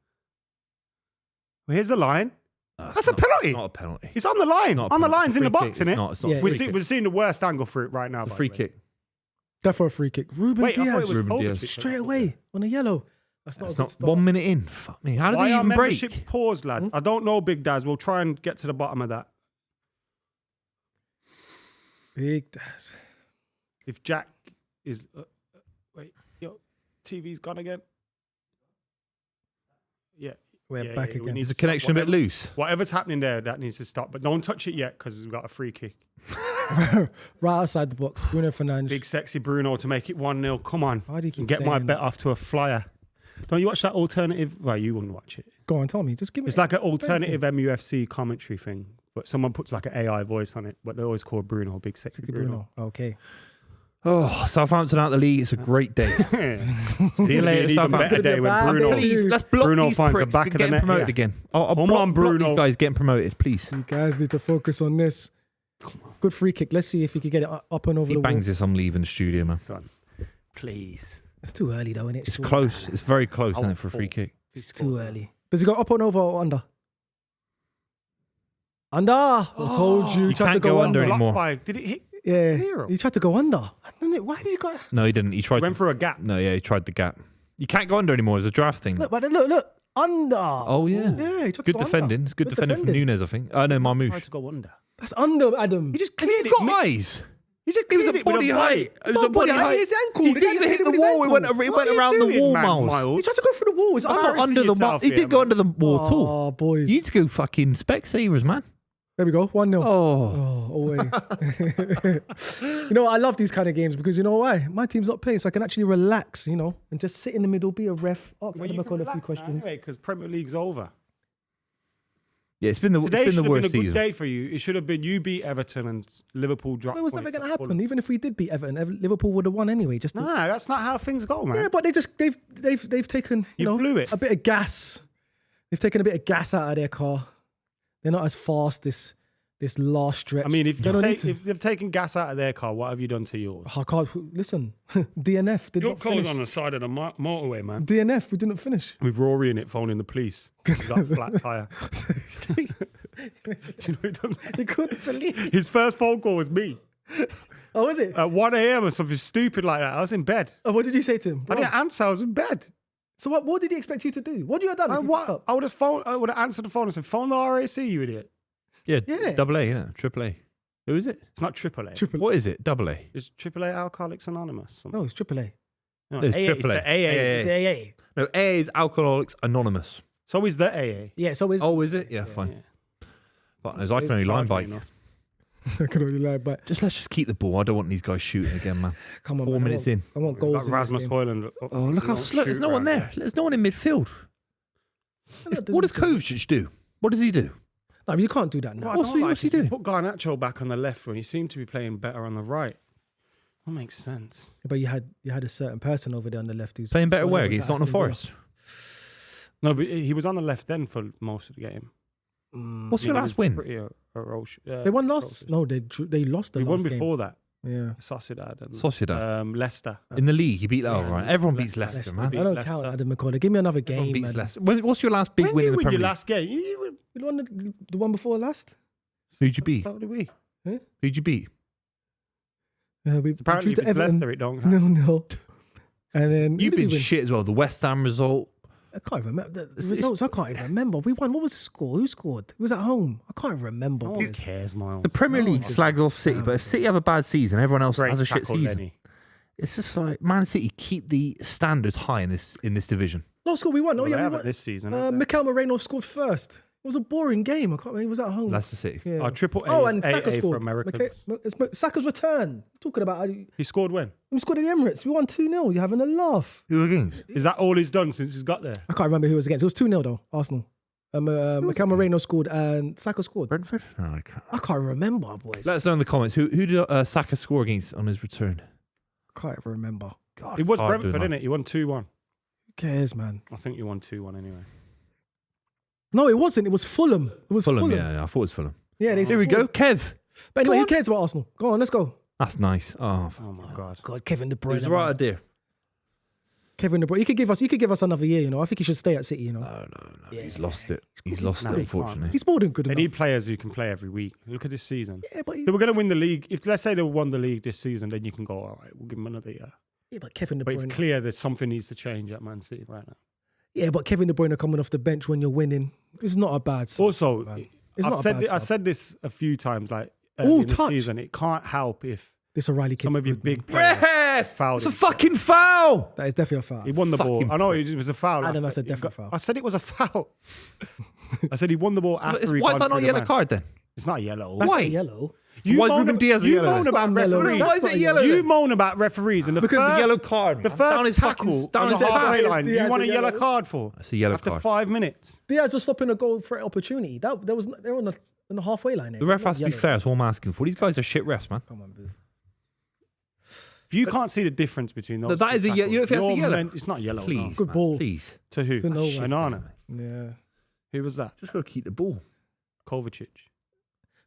Well, here's the line. No, That's it's a penalty. It's not a penalty. It's on the line. Not a On the penalty. lines It's a in the free box, kick. isn't it? It's not. It's not. Yeah, a We're, free see, kick. we're seeing the worst angle for it right now. It's a by free the way. kick. Therefore, a free kick. Ruben Wait, I thought Diaz it was Ruben Kovacic. Diaz. straight away on a yellow. That's not It's a good not start. 1 minute in. Fuck me. How did Why they are even memberships break? paused, lads? I don't know, Big Daz. We'll try and get to the bottom of that. Big Daz. If Jack is... wait, yo, TV's gone again. Yeah. We're Yeah, back yeah, we again. need Is the to stop. connection a bit loose? Whatever's happening there, that needs to stop. But don't touch it yet because we've got a free kick. Right outside the box. Bruno Fernandes. Big sexy Bruno to make it 1-0. Come on. Why do you keep And get my saying bet that? off to a flyer. Don't you watch that alternative? Well, you wouldn't watch it. Go on, tell me. Just give me. It's like an explain to me. alternative MUFC commentary thing, but someone puts like an AI voice on it, but they always call Bruno Big Sexy Bruno. Bruno. Okay. Oh, Southampton out the league. It's a great day. See See you later, Even Southampton. better day when Bad Bruno. day. Please, let's block Bruno these finds the pricks back from of the getting net promoted here. again. I'll Come block on, these Bruno. guys getting promoted, please. You guys need to focus on this. Good free kick. Let's see if he can get it up and over He the bangs wall. this, I'm leaving the studio, man. Son, please. It's too early though, isn't it? It's close. It's very close, I isn't it, want for a free four. kick? It's too early. Does he go up and over or under? Under. I told you. You He tried to can't go go under. under anymore. Did it hit? Yeah. Zero. He tried to go under. I don't know. Why did he go? No, he didn't. He tried Went to. for a gap. No, yeah, he tried the gap. You can't go under anymore. It's a draft thing. Look, but look. Under. Oh, yeah. Yeah. He tried to Good go defending. Under. It's good defending from Nunes, I think. No, Tried Marmouche. to go under. That's under, Adam. He just cleared You've it. got eyes. He just It was a cleared it with body volley. height. It was a body height. His ankle. He The didn't guy even hit hit the his wall. It ankle. went What are you around the doing, wall, man, Miles. He tried to go through the wall. It's Not Embarrassing under the wall. yourself He here, did go man. under the wall at all. Oh, boys. You need to go fucking Specsavers, man. There we go. 1-0. Oh. Away. You know what? I love these kind of games because you know why? My team's not playing, so I can actually relax, you know, and just sit in the middle, be a ref, ask Well, Adam you can McKola a few relax now questions. anyway, because Premier League's over. Yeah, it's been the Today it's should been the have been a worst good season. day for you. It should have been you beat Everton and Liverpool dropped. It was never points going to to happen. Fulham. Even if we did beat Everton, Liverpool would have won anyway. Just to, Nah, that's not how things go, man. yeah, but they've taken You know blew it. a bit of gas. They've taken a bit of gas out of their car. They're not as fast this last stretch. I mean, if, They you don't take, need if they've taken gas out of their car, what have you done to yours? I can't listen. DNF did Your not car's finish. on the side of the motorway, man. DNF, we didn't finish. With Rory in it, phoning the police. He's got a flat tyre. Do you know he done that? You couldn't believe it. His first phone call was me. Oh, was it? At 1 a.m. or something stupid like that. I was in bed. Oh, what did you say to him? I didn't answer. I was in bed. So what did he expect you to do? What would you have done? if you picked up? I would have answered the phone and said, phone the RAC, you idiot. Yeah, Yeah. double A, yeah, triple A. Who is it? It's not AAA. What is it? Double A. It's AAA Alcoholics Anonymous. No, it's AAA. No, It's AA. It's AAA. the AA. It's AA. No, A is Alcoholics Anonymous. So is the AA. Yeah, so is. Oh, is it? Yeah, fine. Yeah. But as I can only line bike. Enough. I can only lie, but Let's just keep the ball. I don't want these guys shooting again, man. come on, 4 man, minutes I in. want We've goals got in this Rasmus game. Højlund. Oh, look how Don't slow. There's shoot no one around there. There's no one in midfield. They're not doing What does anything. Kovacic do? What does he do? No, you can't do that now. What I What's don't he- like what's he is you doing? put Garnacho back on the left when he seemed to be playing better on the right. That makes sense. But you had a certain person over there on the left who's Playing better gone where? over to Against Nottingham Aston Villa. Forest. No, but he was on the left then for most of the game. What's your It last was win? pretty They won last. No, they lost the He last won before game. that. Yeah. Sociedad. And, Sociedad. Leicester. In the league, you beat that, Leicester. right? Everyone beats Leicester. Leicester, Leicester. man. I don't Leicester. count Adam McKola. Give me another Everyone game, beats man. Leicester. What's your last big When win in you the win Premier your League? last game, You won the one before last. Who'd you beat? so did we. Who'd you beat? We Apparently, if drew it's to Everton. Leicester, it don't No, count. no. And then You've who did we been win? shit as well. The West Ham result. I can't even remember the results. I can't even remember. We won. What was the score? Who scored? It was at home. I can't even remember. No one boys. cares, Miles. The Premier No, League it's- slags off City, but if City have a bad season, everyone else Great has a shit tackle, season. Lenny. It's just like Man City keep the standards high in this division. No score. We won. Oh Well, they yeah, we have won. it this season. haven't they? Mikel Moreno scored first. It was a boring game. I can't remember. He was at home. Leicester City. Yeah. Triple A Oh, is and AA Saka for scored. Americans. It's Saka's return. Talking about He scored when? we scored at the Emirates. We won 2-0. You're having a laugh. Who against? Is that all he's done since he's got there? I can't remember who it was against. It was 2-0 though. Arsenal. Mikel Moreno scored and Saka scored. Brentford? No, I can't. I can't remember, boys. Let us know in the comments. Who did Saka score against on his return? Can't even remember. God, It was it's hard, Brentford, isn't innit? He won 2-1. Who cares, man? I think you won 2-1 anyway. No, it wasn't. It was Fulham. It was Fulham, Fulham. yeah, I thought it was Fulham. Yeah, they Here we go, scored. Kev. But anyway, Go who on. cares about Arsenal? Go on, let's go. That's nice. Oh, Oh my God. God, Kevin De it Bruyne. was the right man. idea. Kevin De Bruyne. He could give us another year. You know, I think he should stay at City. You know, No. Yeah. He's lost it. He's good. lost No, it, he can't. unfortunately. he's more than good They enough. need players who can play every week. Look at this season. Yeah, but If they were going to win the league, if let's say they won the league this season, then you can go, all right, we'll give them another year. Kevin De But it's Bruyne. clear that something needs to change at Man City right now. Yeah, but Kevin De Bruyne coming off the bench when you're winning is not a bad sign. Also, man. It's I've not a said bad I sub. said this a few times, like Ooh, in the touch. season, it can't help if This O'Reilly kid's some of your good, man. big players Yes! fouled It's a him. fucking foul! That is definitely a foul. He won the ball. Fucking I know it was a foul. Adam, that's a He definite foul. I said it was a foul. I said he won the ball after he Why is gone that not a through the yellow man. card then? It's not yellow. That's Why? not yellow. Why is Ruben Diaz a you yellow? moan That's about not yellow. referees. Why is it yellow You then? moan about referees and the Because first, it's a yellow card. the man. first down his tackle fucking, down on the his halfway Diaz line. is You want a yellow. yellow card for? That's a yellow After card. 5 minutes. Diaz was stopping a goal threat opportunity. They were on the halfway line. The ref has to be fair. That's all I'm asking for. These guys are shit refs, man. Come on, boo. If you can't see the difference between those, that two is a ye- tackles, you don't think that's a you're yellow? It's not yellow. Please, Good man, ball. Please. To who? To no one. Banana. Yeah. Who was that? Just got to keep the ball. Kovacic.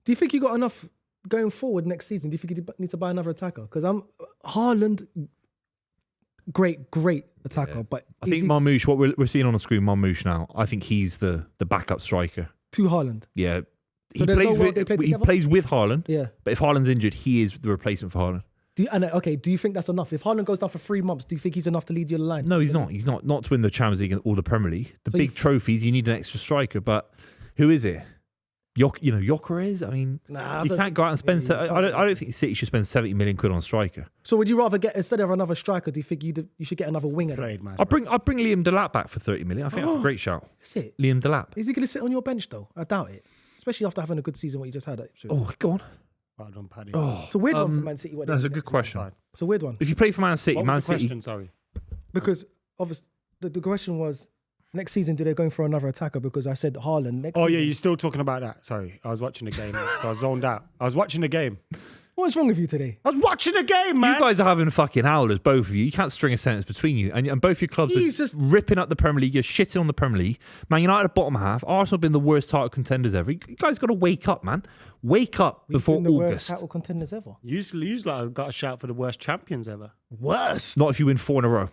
Do you think you got enough going forward next season? Do you think you need to buy another attacker? Because Haaland, great attacker, but I think Marmoush, what we're seeing on the screen, Marmoush now, I think he's the backup striker. to Haaland. Yeah. So there's no way with, they play he together? plays with Haaland, Yeah. but if Haaland's injured, he is the replacement for Haaland. Do you think that's enough? If Haaland goes down for 3 months, do you think he's enough to lead your line? No, he's not. He's not to win the Champions League or the Premier League. The So big trophies, you need an extra striker, but who is it? Gyökeres. I mean, Nah, you can't go out and spend. yeah, I don't think City should spend 70 million quid on a striker. So would you rather get, instead of another striker, do you think you should get another winger? Played, man. I'd bring Liam Delap back for 30 million. I think that's a great shout. That's it. Liam Delap. Is he going to sit on your bench though? I doubt it. Especially after having a good season what you just had at Ipswich. Oh, go on. Well done, Paddy. Oh, It's a weird one for Man City. What they that's a did good next question. season. It's a weird one. If you play for Man City, What Man was the City. question? Sorry. Because obviously the question was, next season, do they going for another attacker? Because I said Haaland next Oh, season. yeah, you're still talking about that. Sorry, I was watching the game, so I was zoned out. I was watching the game. What's wrong with you today? I was watching the game, man. You guys are having fucking howlers, both of you. You can't string a sentence between you. And both your clubs He's are just- ripping up the Premier League. You're shitting on the Premier League. Man United are bottom half. Arsenal have been the worst title contenders ever. You guys got to wake up, man. Wake up We've before been the worst August. title contenders ever. You like got a shout for the worst champions ever. Worst. Not if you win 4 in a row.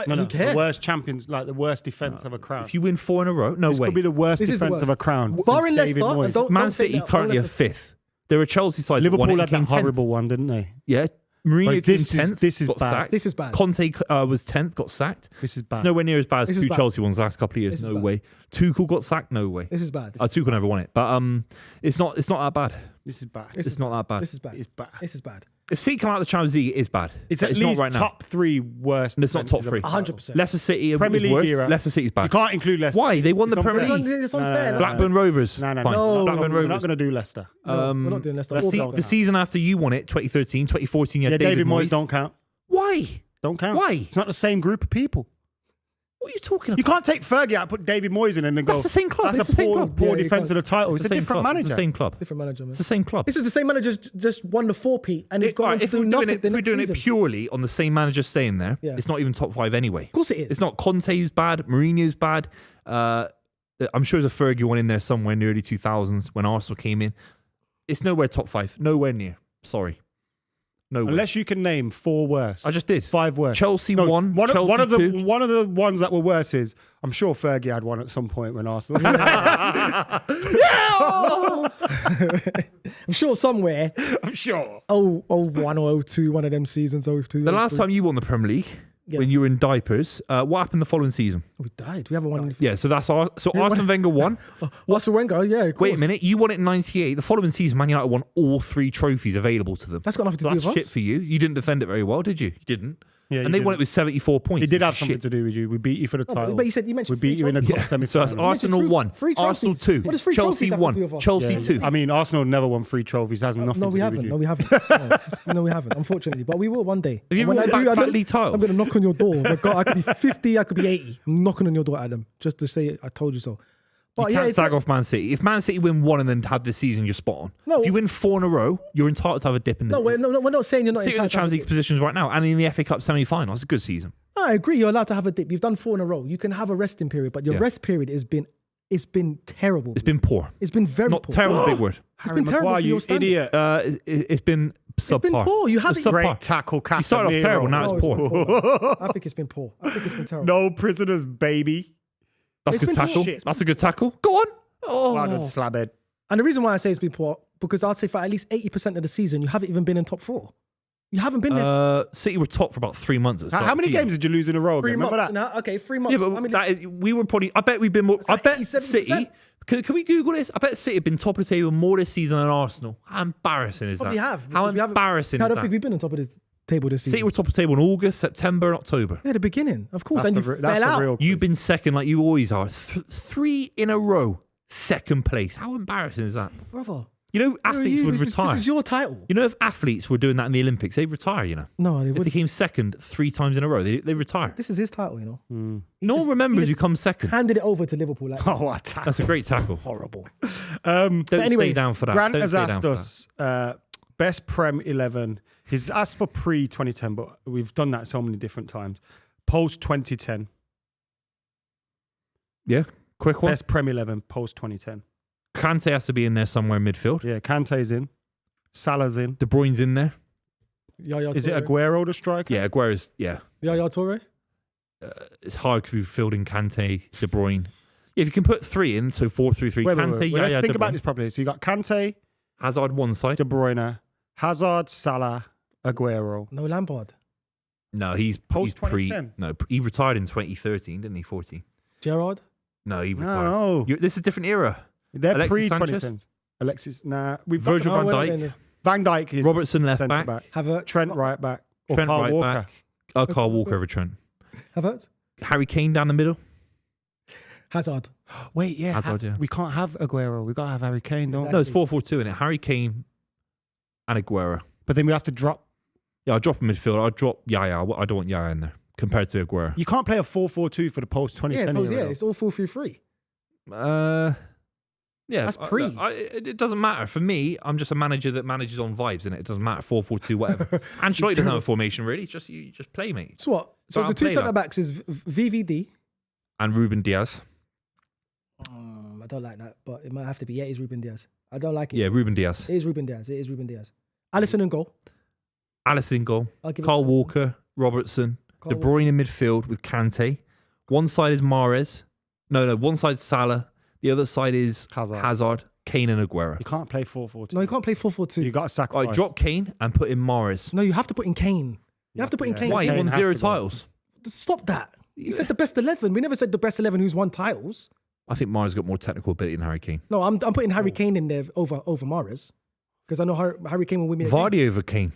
No, Who cares? the worst champions, like the worst defense of a crown. If you win 4 in a row, no This way. could be the worst This is the defense of worst. a crown. Barring since David Leicester, Moyes. and don't- Man say City that, currently are unless 5th. They're a Chelsea side. that won Liverpool it, had came that horrible 10th. one, didn't they? Yeah. Mourinho Like, came this is- 10th. this is got bad. sacked. This is bad. Conte was 10th, got sacked. This is bad. Nowhere near as bad as This is 2 bad. Chelsea ones the last couple of years. This is No bad. way. Tuchel got sacked. No way. This is bad. Tuchel never won it. But it's not that bad. This is bad. This It's is not that bad. This is bad. It's bad. This is bad. If City come out of the Champions League, it is bad. It's But at least not right now. top 3 worst. And it's not top defenses of 3. a title. 100%. Leicester City Premier is League worse. era. Leicester City's You bad. can't include Leicester. Why? They won the It's Premier unfair. League. It's unfair. no, Blackburn Rovers. No, Fine. No. Blackburn We're Rovers. not going to do Leicester. No, we're not doing Leicester. The, Or se- Blackburn. the season after you won it, 2013, 2014, you Yeah, had David Moyes don't count. Why? Don't count. Why? It's not the same group of people. What are you talking about? You can't take Fergie out and put David Moyes in and then go, That's the same club. that's It's a the same poor, club. poor Yeah, you defense of can't. the title. It's a the same different club. manager. It's the same club. Different manager, man. It's the same club. This is the same manager just won the 4-peat and he's All gone right, on to if do we're doing nothing it, the if we're next doing season. it purely on the same manager staying there, Yeah. it's not even top 5 anyway. Of course it is. It's not Conte who's bad. Mourinho's bad. I'm sure there's a Fergie one in there somewhere in the early 2000s when Arsenal came in. It's nowhere top 5. Nowhere near. Sorry. Nowhere. Unless you can name 4 worse. I just did. 5 worse. Chelsea No, won. One Chelsea of the 2. one of the ones that were worse is I'm sure Fergie had one at some point when Arsenal. I'm sure somewhere. I'm sure. 01 or 02, one of them seasons. 02. The last time you won the Premier League, Yeah. when you were in diapers, what happened the following season? we died. We haven't won. Yeah, so that's Arsene Wenger won. Arsene Wenger, yeah. Of Wait a course. minute, you won it in '98. The following season, Man United won all 3 trophies available to them. That's got nothing to So do that's with shit us. for you. You didn't defend it very well, did you? You didn't. Yeah, and they won it with 74 points. It did which have is something shit. to do with you. We beat you for the No, title. but you mentioned we beat you in the three cup semi So that's final. Arsenal three- 1, three Arsenal trophies. 2, What does three Chelsea trophies have to 1, do with us? Chelsea Yeah, 2. I mean, Arsenal never won 3 trophies. It has nothing No, to we do haven't. with you. No, we haven't. No, we haven't. Unfortunately, but we will one day. Have you And when won I do, back-to-back Adam, league title? I'm going to knock on your door. My God, I could be 50, I could be 80. I'm knocking on your door, Adam, just to say I told you so. But You yeah, can't it's slag like- off Man City. If Man City win 1 and then have this season, you're spot on. No. If you win 4 in a row, you're entitled to have a dip in the no, we're not saying you're not City in the entitled to have Champions a League dip. positions right now and in the FA Cup semi-final. It's a good season. No, I agree. You're allowed to have a dip. You've done 4 in a row. You can have a resting period, but your Yeah. rest period has been terrible. It's been poor. It's been very Not poor. terrible, is a big word. It's been terrible for you your standards. idiot. It's been subpar. It's been poor. You haven't. It's subpar. Great tackle, Casemiro. You started off terrible, now No, it's poor. I think it's been poor. I think it's been terrible. No prisoners, baby. That's a It's good been tackle. shit. That's a good tackle. Go on. Oh, Well done, slabhead. And the reason why I say it's been poor, because I'd say for at least 80% of the season, you haven't even been in top 4. You haven't been there City were top for about 3 months. At the start How of many the season. games did you lose in a row? for 3 Again? months. Remember that? Now, okay, 3 months. Yeah, but I mean, that is, we were probably. I bet we've been more. I like bet 87%. City. Can we Google this? I bet City have been top of the table more this season than Arsenal. How embarrassing is probably that? have. How because we haven't- embarrassing I is don't that? think we've been on top of the table this season. City were top of the table in August, September, and October. Yeah, the beginning, of course. That's And the you re- that's fell the out. real- You've been second like you always are. 3 in a row, second place. How embarrassing is that? Brother. You know, where are athletes you? would This retire. is your title. You know, if athletes were doing that in the Olympics, they'd retire, you know. No, they If they would. came second 3 times in a row, they retire. This is his title, you know. He No just- one remembers he you come second. handed it over to Liverpool. Like, Oh, what a tackle. That's a great tackle. horrible. Don't anyway, stay down for that. Grant Don't has stay asked down for us best Prem 11. He's asked for pre-2010, but we've done that so many different times. Post-2010. that. Yeah, quick one. Best Prem 11 post-2010. Kante has to be in there somewhere in midfield. Yeah, Kante's in. Salah's in. De Bruyne's in there. Yaya Is it Toure. Aguero the striker? Yeah, Aguero's. Yeah, Yaya Toure? it's hard because we've filled in Kante, De Bruyne. Yeah, if you can put 3 in, so 4-3-3. Wait, Kante, Let's Yaya, think De about Bruyne. this properly. So you got Kante, Hazard one side. De Bruyne, Hazard, Salah, Aguero. No, Lampard. No, he's Post pre. 2010. No, he retired in 2013, didn't he? 14. Gerard? No, he retired. No, This is a different era. they're Alexis pre-2010. Sanchez? Alexis, nah. We've Virgil got van we're not Dijk. getting this. Van Dijk is Robertson left centre back. Havertz. Trent right back. Or Trent Kyle right Walker. back. Carl Walker over Trent. Havertz. Harry Kane down the middle. Hazard. Wait, yeah. Hazard, yeah. We can't have Aguero. We've got to have Harry Kane, don't we? No, it's 4-4-2 in it. Harry Kane and Aguero. But then we have to drop. Yeah, I'll drop a midfield. I'll drop Yaya. I don't want Yaya in there compared to Aguero. You can't play a 4-4-2 for the post-20 Yeah, century. it's all 4-3-3. Yeah, That's pre. It doesn't matter for me. I'm just a manager that manages on vibes, and it doesn't matter 4-4-2 whatever. Ancelotti doesn't have a formation really. It's just you just play, mate. So what? So But the I'll two play centre that. backs is VVD. And Ruben Diaz. I don't like that, but it might have to be. Yeah, it is Ruben Diaz. I don't like it. Yeah, Ruben Diaz. It is Ruben Diaz. It is Ruben Diaz. Alisson in goal. Alisson in goal. I'll give it Carl to Alisson. Walker, Robertson, Carl De Bruyne in midfield with Kante. One side is Mahrez. No. One side's Salah. The other side is Hazard, Kane, and Aguero. You can't play 4-4-2. No, you can't play 4-4-2. You got to All sacrifice. right, drop Kane and put in Mahrez. No, you have to put in Kane. You have to put in Kane. Why? He Kane won has 0 to go. titles. Stop that. You said the best 11. We never said the best 11 who's won titles. I think Mahrez got more technical ability than Harry Kane. No, I'm putting Harry Kane in there over Mahrez because I know Harry Kane will win me. Vardy over Kane.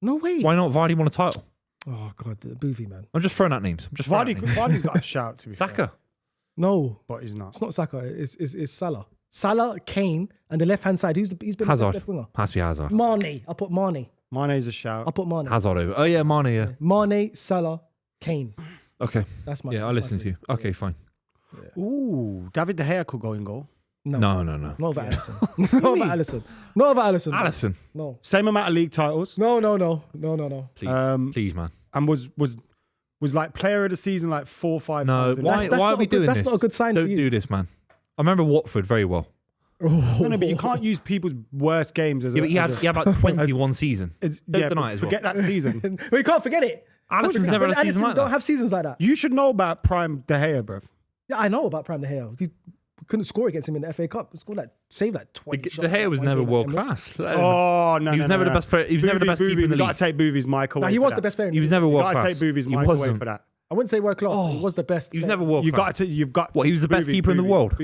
No way. Why not Vardy won a title? Oh God, the Buvey man. I'm just throwing out names. I'm just throwing out names. Vardy's got a shout, to be fair. Saka. No, But he's not. it's not Saka. It's Salah. Salah, Kane, and the left hand side. He's been the Hazard. best left winger. Has to be Hazard. Mane. I'll put Mane. Mane's a shout. I'll put Mane. Hazard over. Oh yeah, Mane. Yeah. Mane, Salah, Kane. Okay. That's my. Yeah, I'll that's my listen to you. three. Okay, fine. Ooh, David De Gea could go in goal. No, No. not over Alisson. Not over Alisson. Not over Alisson. man. Alisson, No. Same amount of league titles. No. please, please, man. And was like player of the season like 4 or 5 No, times. in why? that. That's Why are not we a good- doing that's this? not a good sign Don't for you. do this, man. I remember Watford very well. No, but you can't use people's worst games as Yeah, a... but he had about 20 one season. It's, Don't deny it as well. forget that season. We can't forget it. Alisson's never had a season Alisson like don't that. have seasons like that. You should know about Prime De Gea, bruv. Yeah, I know about Prime De Gea. He couldn't score against him in the FA Cup. He scored saved 20 De shots. Gea was One never game at world Emirates. class. Oh, no, He was never the best player. He was never the best keeper in the You got league. to take Buvey's mic away. No, he for was that. the best player. He was never You world got to class. take Buvey's He mic away wasn't. for that. I wouldn't say world class. But he was the best. He was never world You class. got to. You've got. What, he was the best keeper in the world?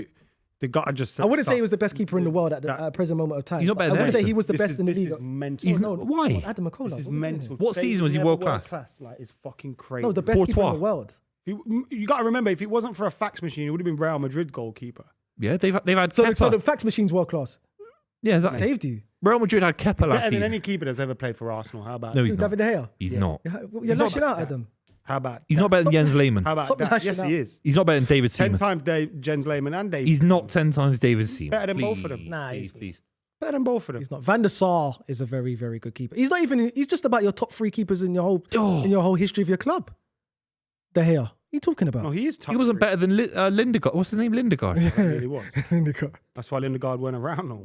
They got to just. I wouldn't say he was the best keeper in the world at the present moment of time. He's not but better I than wouldn't say Alisson. he was the best in the This league. is mental. He's no, not- why? Adam McKola. This is what are you doing? mental. What Say season was he never world class? Like, it's fucking crazy. No, the best keeper in Courtois. the world. You got to remember, if it wasn't for a fax machine, it would have been Real Madrid goalkeeper. Yeah, they've had So Kepa. the fax machine's world class. Yeah, exactly. Saved you. Real Madrid had Kepa last Better than season. any keeper that's ever played for Arsenal. How about? No, he's not. David De Gea. He's not. You're lashing out, Adam. How about? He's not better than Jens Lehmann. How about Stop that? lashing Yes, out. he is. He's not better than David 10 Seaman. times Jens Lehmann and David. He's not 10 times David Seaman. Better than both of them. Nah, please, he's- please. Better than both of them. He's not. Van der Sar is a very, very good keeper. He's not even. He's just about your top 3 keepers in your whole history of your club. De Gea. What are you talking about? No, he is tough. He wasn't better than Lindegaard. What's his name? Lindegaard. He really was. That's why Lindegaard went around. No.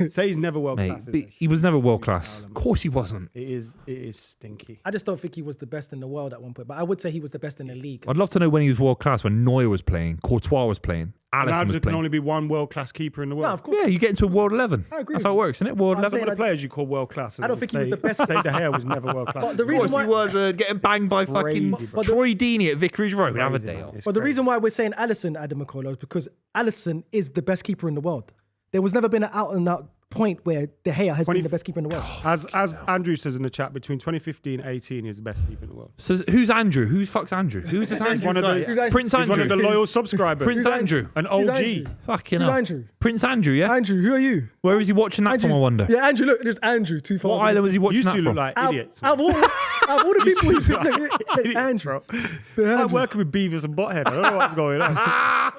Say he's never world Mate, class. but he was never world class. Of course he wasn't. It is stinky. I just don't think he was the best in the world at one point, but I would say he was the best in the league. I'd love to know when he was world class, when Neuer was playing, Courtois was playing, Now Alisson was there can playing. only be one world class keeper in the world. No, of course. Yeah, you get into a world 11. I agree That's with how it you. world 11. World I'm 11. saying Some of the players you call world class. I don't think he was the best. Say De Gea was never world class. But the Of reason course why, he was getting banged by fucking Crazy, bro. Troy Deeney at Vicarage Road. Have a Crazy, day man. off. It's but the crazy. reason why we're saying Alisson, Adam McKola, is because Alisson is the best keeper in the world. There was never been an out and out point where De Gea has been the best keeper in the world. As Andrew says in the chat, between 2015 and 18, he's the best keeper in the world. So who's Andrew? Who fuck's Andrew? Who's this Andrew? one of the- guy? Who's Andrew? Prince He's Andrew. one of the loyal subscribers. Prince Andrew. An Who's OG. Andrew? Fucking Who's hell. Andrew? Prince Andrew, yeah? Andrew, who are you? Where was he watching that from, I wonder? Yeah, Andrew, look, just Andrew, 2000. What island was he watching Used that to look from? like Out idiots. of all the people who picked Idiots, Andrew. bro. I'm working with Beavis and Butthead. I don't know what's going on.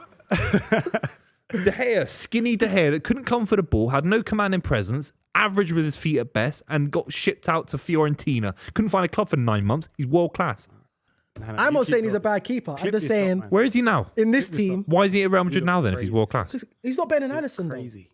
De Gea, skinny De Gea that couldn't come for the ball, had no commanding presence, average with his feet at best, and got shipped out to Fiorentina. Couldn't find a club for 9 months. He's world class. I'm not saying he's a bad keeper. I'm Clip just this saying, up, man. Where is he now? in this team, Why is he at Real Madrid now then if he's world class? he's not better than Alisson, though. Crazy.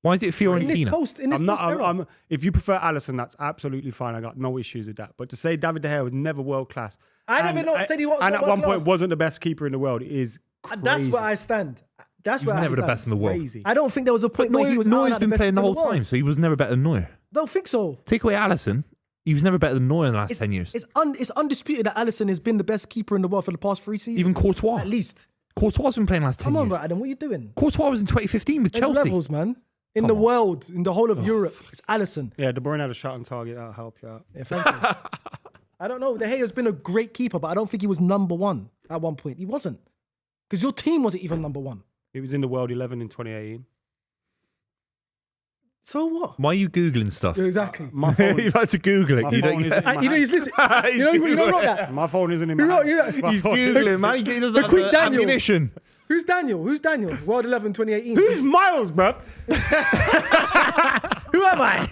Why is he at In this Fiorentina? post, in this I'm not. post era. I'm, if you prefer Alisson, that's absolutely fine. I got no issues with that. But to say David De Gea was never world class, I never not said he was and at world one point class. wasn't the best keeper in the world, is crazy. That's where I stand. That's He where was I never stand. the best in the world. Crazy. I don't think there was a point But where he was Neuer's out and been out playing the best whole keeper in world. time, so he was never better than Neuer. Don't think so. Take away Alisson, he was never better than Neuer in the last 10 years. It's undisputed that Alisson has been the best keeper in the world for the past 3 seasons. Even Courtois. At least. Courtois has been playing the last 10 Come on, years. bro, Adam. What are you doing? Courtois was in 2015 with There's Chelsea. levels, man. In the world, in the whole of Europe, it's Alisson. Yeah, De Bruyne had a shot on target. That'll help you out. Yeah, thank you. I don't know. De Gea's been a great keeper, but I don't think he was number one at one point. He wasn't. Because your team wasn't even number one. He was in the World 11 in 2018. So what? Why are you Googling stuff? Yeah, exactly. My phone, You like to Google it. my You phone don't isn't in my You know, he's hand. listening. You know wrote that? My phone isn't in You my know, hand. you know, My He's phone- Googling, man. He doesn't The have quick Daniel. ammunition. Who's Daniel? Who's Daniel? World 11 2018. Who's Miles, bruv? Who am I?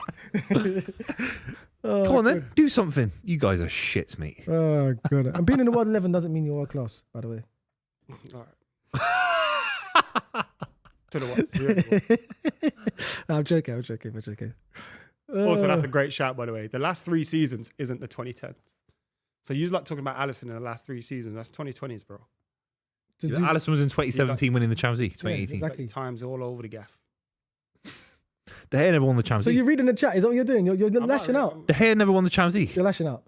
Come on then, do something. You guys are shits, mate. Oh, God. And being in the World 11 doesn't mean you're world class, by the way. All right. To the what? I'm joking. Also, that's a great shout, by the way. The last 3 seasons isn't the 2010s. So you're like talking about Alisson in the last 3 seasons. That's 2020s, bro. Alisson was in 2017 winning the Champions League. 2018. exactly. Times all over the gaff. De Gea never won the Champions So League. you're reading the chat. Is that what you're doing? You're lashing out. De Gea never won the Champions League. You're lashing out.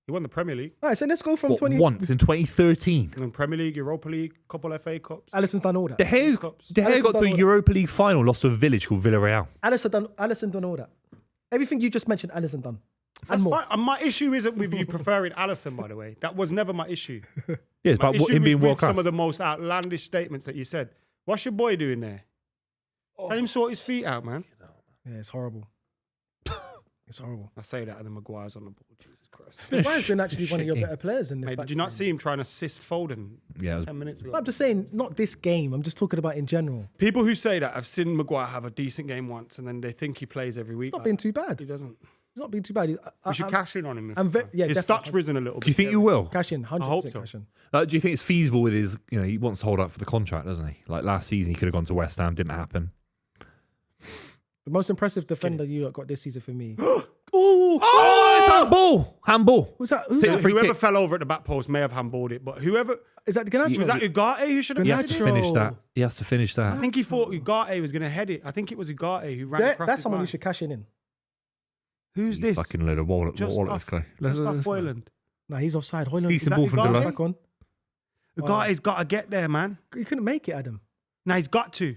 He won the Premier League. All right, so let's go from What, 20. once in 2013. And then Premier League, Europa League, couple FA Cups. Alisson's done all that. De Gea Alisson got to done a all that. Europa League final, lost to a village called Villarreal. Alisson done all that. Everything you just mentioned, Alisson done. And more. And my issue isn't with you preferring Alisson, by the way. That was never my issue. Yeah, it's My about issue him being was world with class. some of the most outlandish statements that you said. What's your boy doing there? Let him sort his feet out, man. Yeah, it's horrible. It's horrible. I say that and then Maguire's on the ball. Jesus Christ. Maguire's been actually one of your Shit. better players in this. Mate, back did you not three. see him trying to assist Foden Yeah, it was 10 minutes ago? I'm just saying, not this game. I'm just talking about in general. People who say that have seen Maguire have a decent game once and then they think he plays every week. It's not been too bad. He doesn't. It's not been too bad. We should cash in on him. yeah, his definitely. stock's risen a little bit. Do you think you will? Cash in, 100% hope so. cash in. Do you think it's feasible with his, he wants to hold out for the contract, doesn't he? Like last season, he could have gone to West Ham, didn't happen. The most impressive defender you lot got this season for me. Oh, it's handball! Handball. Who's that? Who's Take that? the free Whoever kick. fell over at the back post may have handballed it, but whoever Is that Garnacho? was that Ugarte who should have He headed has to it? finish that. He has to finish that. I think he thought Ugarte was going to head it. I think it was Ugarte who ran across That's his someone line. you should cash in. Who's You this? fucking little wallet, Just wallet off- this guy. Just off Boyland. Nah, he's offside. Hoyland, Decent that ball from Ugarte? Dela. back on. Ugarte's got to get there, man. He couldn't make it, Adam. Now he's got to.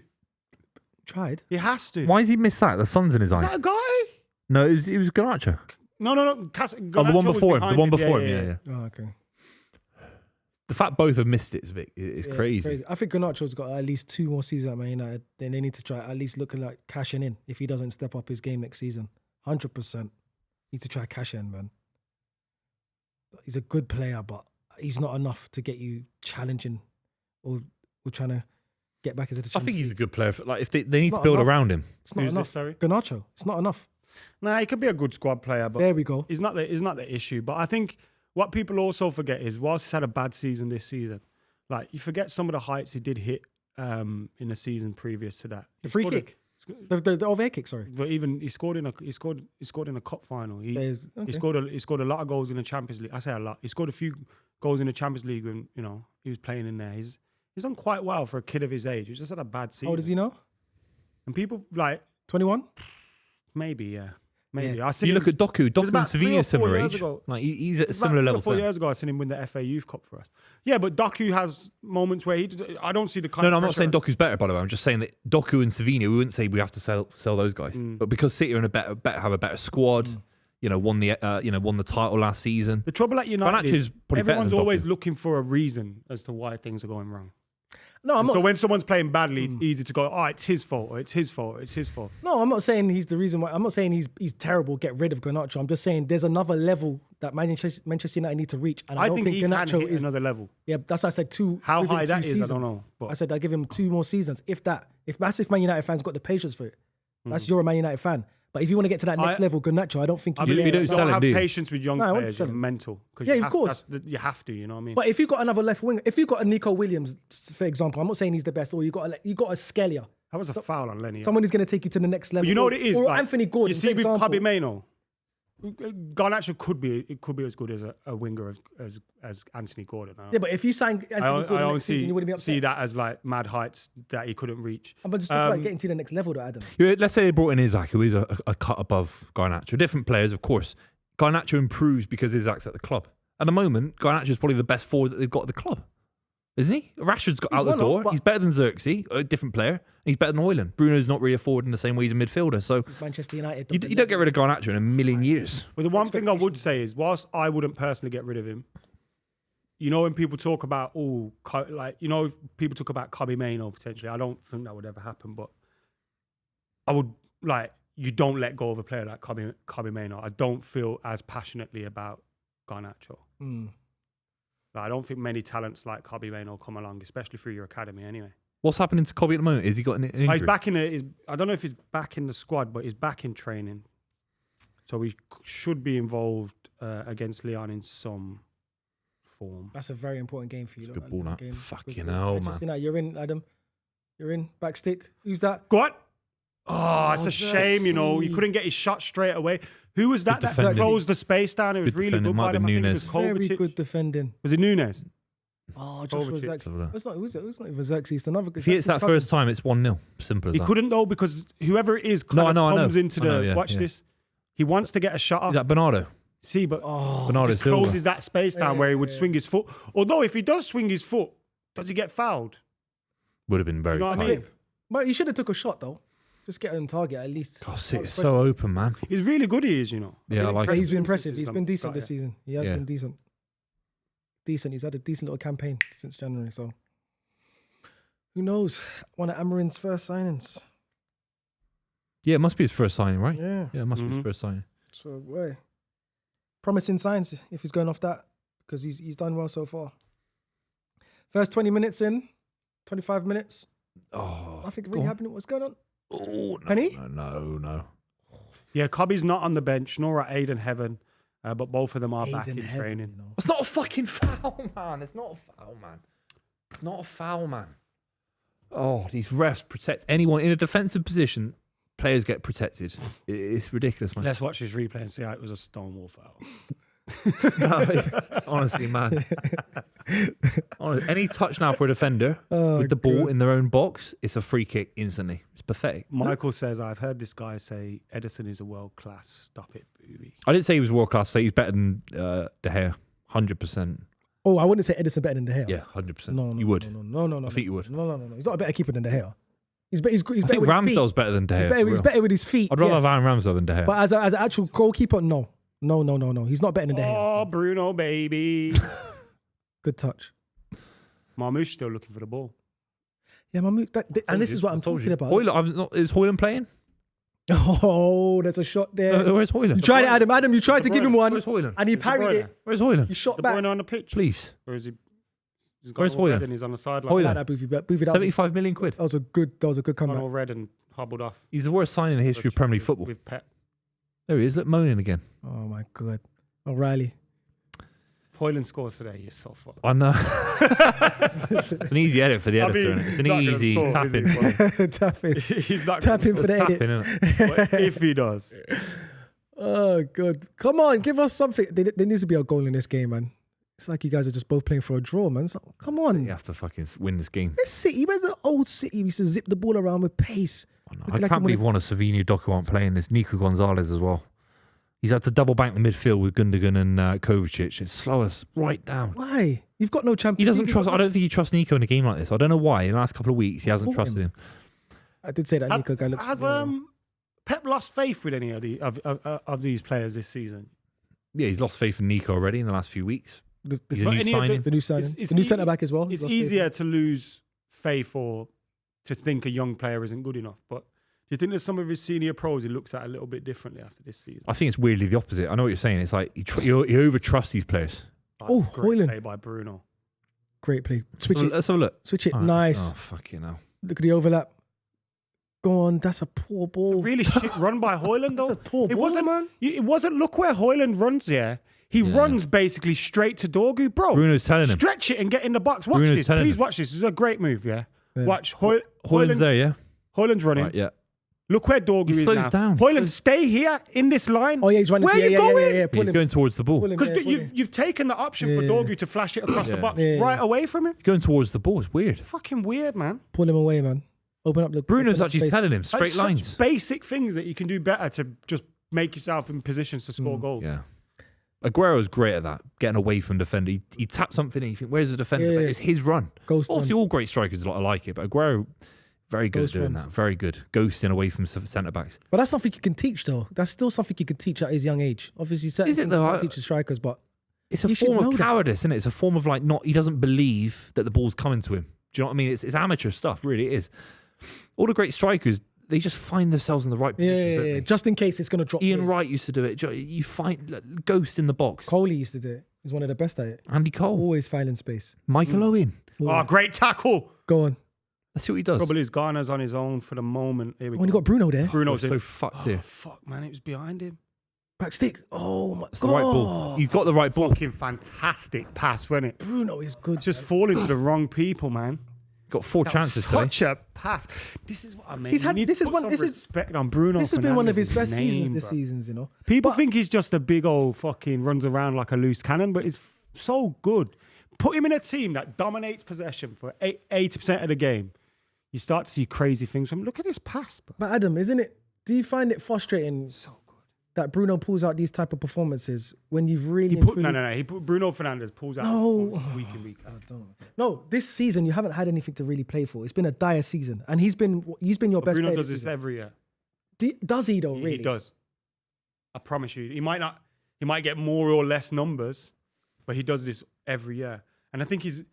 Tried. He has to. Why has he missed that? The sun's in his Is eyes. that Ugarte? No, it was Garnacho. No. Oh, the one before him. The one before him. Yeah. Oh, okay. The fact both have missed it is big. It's Yeah, crazy. I think Garnacho's got at least 2 more seasons at Man United. Then they need to try at least looking like cashing in if he doesn't step up his game next season. 100%. Need to try cash in, man. He's a good player, but he's not enough to get you challenging or trying to get back into the I Champions think he's a League. good player. Like if they need to not build enough. around him. It's not Who's enough. this, sorry? Garnacho. It's not enough. Nah, he could be a good squad player, but There we go. it's not the issue. But I think what people also forget is whilst he's had a bad season this season, like you forget some of the heights he did hit in the season previous to that. The He free scored a- kick. The overhead kick, sorry. But even he scored in a cup final. He Okay. scored a lot of goals in the Champions League. I say a lot. He scored a few goals in the Champions League when he was playing in there. He's done quite well for a kid of his age. He's just had a bad season. How old is he now? And people like 21? maybe maybe. Yeah. I seen You look him- at Doku. Doku and about 3 or Savino 4 similar years age. ago. Like he's at a It was about similar 3 or level. 4 to them. years ago, I seen him win the FA Youth Cup for us. Yeah, but Doku has moments where I don't see the kind No, of I'm not pressure- saying Doku's better, by the way. I'm just saying that Doku and Savino, we wouldn't say we have to sell those guys, but because City are in have a better squad, won the title last season. The trouble at United Garnacho's is probably better everyone's than always Doku. looking for a reason as to why things are going wrong. No, I'm So not. when someone's playing badly, it's easy to go, oh, it's his fault, or it's his fault, or it's his fault. No, I'm not saying he's the reason why. I'm not saying he's terrible. Get rid of Garnacho. I'm just saying there's another level that Manchester United need to reach, and I, I don't think he can Garnacho hit is. another level. Yeah, that's why I said two. How within high 2 that is, I seasons. don't know, but- I said I give him 2 more seasons. If Man United fans got the patience for it, that's you're a Man United fan. But if you want to get to that next level, Garnacho, I don't think I he's believe you there. don't don't sell him, have do you? patience with young No, I won't players. sell You're him. mental. 'Cause Yeah, you of have- course. you have to, you know what I mean? But if you got another left winger, if you got a Nico Williams, for example, I'm not saying he's the best, or you got a Scalia, that was a foul on Lenny. someone who's going to take you to the next level. But you know what it is? Or like, Anthony Gordon. You see for with example. Kobe Mainoo, Garnacho could be as good as a winger as Anthony Gordon. Yeah, but if you sign Anthony I Gordon don't next season, you wouldn't be see upset. that as like mad heights that he couldn't reach. I'm just talking about getting to the next level, though, Adam. Let's say they brought in Isaac, who is a cut above Garnacho. Different players, of course. Garnacho improves because Isaac's at the club. At the moment, Garnacho is probably the best forward that they've got at the club. Isn't he? Rashford's got He's out the one door. off, but- He's better than Xerxes, a different player. He's better than Højlund. Bruno's not really a forward in the same way he's a midfielder. So This is Manchester United. you don't get rid of Garnacho in a million years. Well, the one thing I would say is, whilst I wouldn't personally get rid of him, you know, when people talk about, people talk about Kobe Mainoo potentially, I don't think that would ever happen, but I would, you don't let go of a player like Kobe Mainoo. I don't feel as passionately about Garnacho. I don't think many talents like Kobe Mainoo come along, especially through your academy anyway. What's happening to Kobe at the moment? Has he got an injury? He's back I don't know if he's back in the squad, but he's back in training. So he should be involved against Lyon in some form. That's a very important game for you. Good look, ball, that that. game. Fucking hell, man. Manchester United, you're in, Adam. You're in. Back stick. Who's that? Go on. Oh, it's a shame, you know. You Xerxes. couldn't get his shot straight away. Who was that Good that defending. closed the space down? It was Good really defending. good by Might have them. I been think it was Nunes. Very Kovacic. good defending. Was it Nunes? Oh, Joshua Kovacic. Xerxes. Have a look. It's not even Xerxes. It's another. If he hits that first time, it's 1-0. Simple as He that. couldn't though, because whoever it is No, I know. comes into I know, the... yeah, watch yeah. this. He wants to get a shot Is off. that Bernardo? See, but Bernardo just Silva. closes that space down where he would swing his foot. Although if he does swing his foot, does he get fouled? Would have been very You know what I tight. mean? But he should have took a shot though. Just get on target at least. God, That was it's so open, man. He's really good, he is, you know. Yeah, I like But it. he's been Since impressive. this He's season. been decent Got this it. season. He has Yeah. been decent. Decent. He's had a decent little campaign since January. So who knows? One of Amarin's first signings. Yeah, it must be his first signing, right? Yeah. Yeah, it must be Mhm. his first signing. So promising signs if he's going off that, because he's done well so far. First 20 minutes in, 25 minutes. Oh, Nothing go really on. happening. What's going on? Oh, no, Penny? No. Yeah, Cobby's not on the bench, nor at Aiden Heaven, but both of them are back Aiden in Heaven, training. you know. It's not a fucking foul, man. It's not a foul, man. It's not a foul, man. Oh, these refs protect anyone in a defensive position. Players get protected. It's ridiculous, man. Let's watch this replay and see how it was a Stonewall foul. Honestly, man. Honestly, any touch now for a defender Oh, with the ball God. in their own box, it's a free kick instantly. It's pathetic. Michael says, I've heard this guy say Edison is a world class. Stop it, Buvey. I didn't say he was world class. I say he's better than De Gea. 100%. Oh, I wouldn't say Edison better than De Gea. Yeah, 100%. No, you would. No. I think you would. No. He's not a better keeper than De Gea. He's better I with think his feet. Ramsdale's better than De Gea. He's for better real. with his feet. I'd rather yes. have Aaron Ramsdale than De Gea. But as an actual goalkeeper, no. He's not better than De Gea. Oh, Bruno, baby. Good touch. Marmouche still looking for the ball. Yeah, and this is what I'm talking about. Is Højlund playing? Oh, there's a shot there. Where's Højlund? You tried it, Adam. Adam, you tried to give him one, Where's Højlund? and he It's De parried Bruyne. it. Where's Højlund? You shot The back. boy on the pitch. Please. Or is he? He's got Where's all red Højlund? and he's on the sideline. Højlund. Like that, Buvey. That was 75 million quid. a good Gone comeback. all red and hobbled off. He's the worst signing in the history of Premier League football. With Pep. There he is. Look, moaning again. Oh my God. O'Reilly. Højlund scores today. You're so fucked. I know. It's an easy edit for the I editor. mean, It's an he's not gonna easy score, tap is he? in. Tap in. He's not Tap in gonna for the Tap in, edit. innit? But if he does. Oh, good. Come on, give us something. There needs to be a goal in this game, man. It's like you guys are just both playing for a draw, man. So, come on. You have to fucking win this game. This City, where's the old City? We used to zip the ball around with pace. Oh, no, Looking I like can't he believe one of Savinho Doku aren't playing this. Nico Gonzalez as well. He's had to double bank the midfield with Gundogan and Kovacic. It's slow us right down. Why? You've got no Champions He doesn't League. trust. I don't think he trusts Nico in a game like this. I don't know why. In the last couple of weeks, he hasn't bought trusted him. him. I did say that Nico guy looks. Has Pep lost faith with any of these players this season? Yeah, he's lost faith in Nico already in the last few weeks. He's a But new any of signing. the new signing, It's the new easy- centre back as well. It's He's lost faith. easier to lose faith or to think a young player isn't good enough. But do you think there's some of his senior pros he looks at a little bit differently after this season? I think it's weirdly the opposite. I know what you're saying. It's like he over trusts these players. Like, Oh, great Højlund. play by Bruno. Great play. Switch it. Let's have a look. Switch it. All right. Nice. Oh, fucking hell. Look at the overlap. Go on. That's a poor ball. Really shit run by Højlund though. That's a poor it ball, wasn't, man. It wasn't. Look where Højlund runs. Yeah, he runs basically straight to Dorgu, bro. Bruno's telling him. Stretch it and get in the box. Watch Bruno's this, telling please. him. Watch this. This is a great move. Yeah, Yeah. watch Højlund's Højlund. there, yeah? Højlund's running. Right, yeah. Look where Dorgu He is slows now. down. Højlund, stay here in this line. Oh yeah, he's running. Where yeah, you yeah, going? Yeah. Pull He's him. going towards the ball. Pull him. Because Yeah, pull him. you've taken the option for Yeah. Dorgu to flash it across the Yeah. box Yeah. right away from him. He's going towards the ball. It's weird. Fucking weird, man. Pull him away, man. Open up the. Bruno's open up actually space. telling him Like, straight such lines. basic things that you can do better to just make yourself in positions to score goals. Yeah. Aguero's great at that, getting away from defender. He taps something and you think, where's the defender? Yeah. But it's his run. Ghost Obviously, runs. all great strikers are like it, but Aguero, very good Ghost at doing runs. that. Very good. Ghosting away from centre-backs. But that's something you can teach, though. That's still something you can teach at his young age. Obviously, certain Is it things though? you can't teach the strikers, but It's a You should form know of that. cowardice, isn't it? It's a form of he doesn't believe that the ball's coming to him. Do you know what I mean? It's amateur stuff, really, it is. All the great strikers, they just find themselves in the right positions, don't yeah. they? Just in case it's going to drop. Ian in. Wright used to do it. You find ghost in the box. Coley used to do it. He's one of the best at it. Andy Cole. Always finding space. Michael Owen. Oh, great tackle. Go on. Let's see what he does. Trouble is, Garner's on his own for the moment. Here we When you go. got Bruno there. Bruno's so in. fucked Oh, here. fuck, man. It was behind him. Back stick. Oh, my It's God. the right ball. You've got the right ball. Fucking fantastic pass, wasn't it? Bruno is good. Just falling to the wrong people, man. Got 4 That was chances today. such a pass. This is what I mean. He's You had- need this to is put one- some this is- respect on Bruno. This has been one of his Fernandez's best seasons name, this bro. season, you know. People But- think he's just a big old fucking runs around like a loose cannon, but he's so good. Put him in a team that dominates possession for 80% of the game. You start to see crazy things from him. Look at this pass, bro. But Adam, isn't it? Do you find it frustrating that Bruno pulls out these type of performances when you've really He put Bruno Fernandes pulls out week in week. No, this season you haven't had anything to really play for. It's been a dire season, and he's been your best Bruno player does this this season. every year. Does he though? Really? He does. I promise you. He might not. He might get more or less numbers, but he does this every year. And I think he's.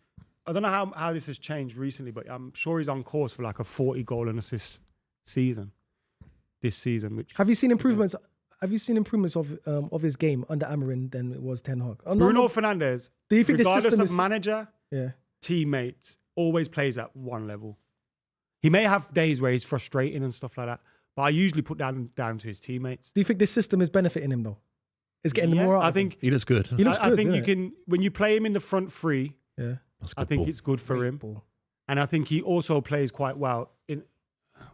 I don't know how this has changed recently, but I'm sure he's on course for like a 40 goal and assist season this season. Which Have you seen improvements? Have you seen improvements of his game under Amarin than it was Ten Hag? Oh, no, Bruno no. Fernandes, Do you think the regardless system of is? manager, Yeah. teammates, always plays at one level. He may have days where he's frustrating and stuff like that, but I usually put down to his teammates. Do you think this system is benefiting him though? It's getting more out. I of think. He looks good. He looks I good, think you doesn't can when you play him in the front three. him. That's a I good think ball. it's good for Great him, ball. and I think he also plays quite well in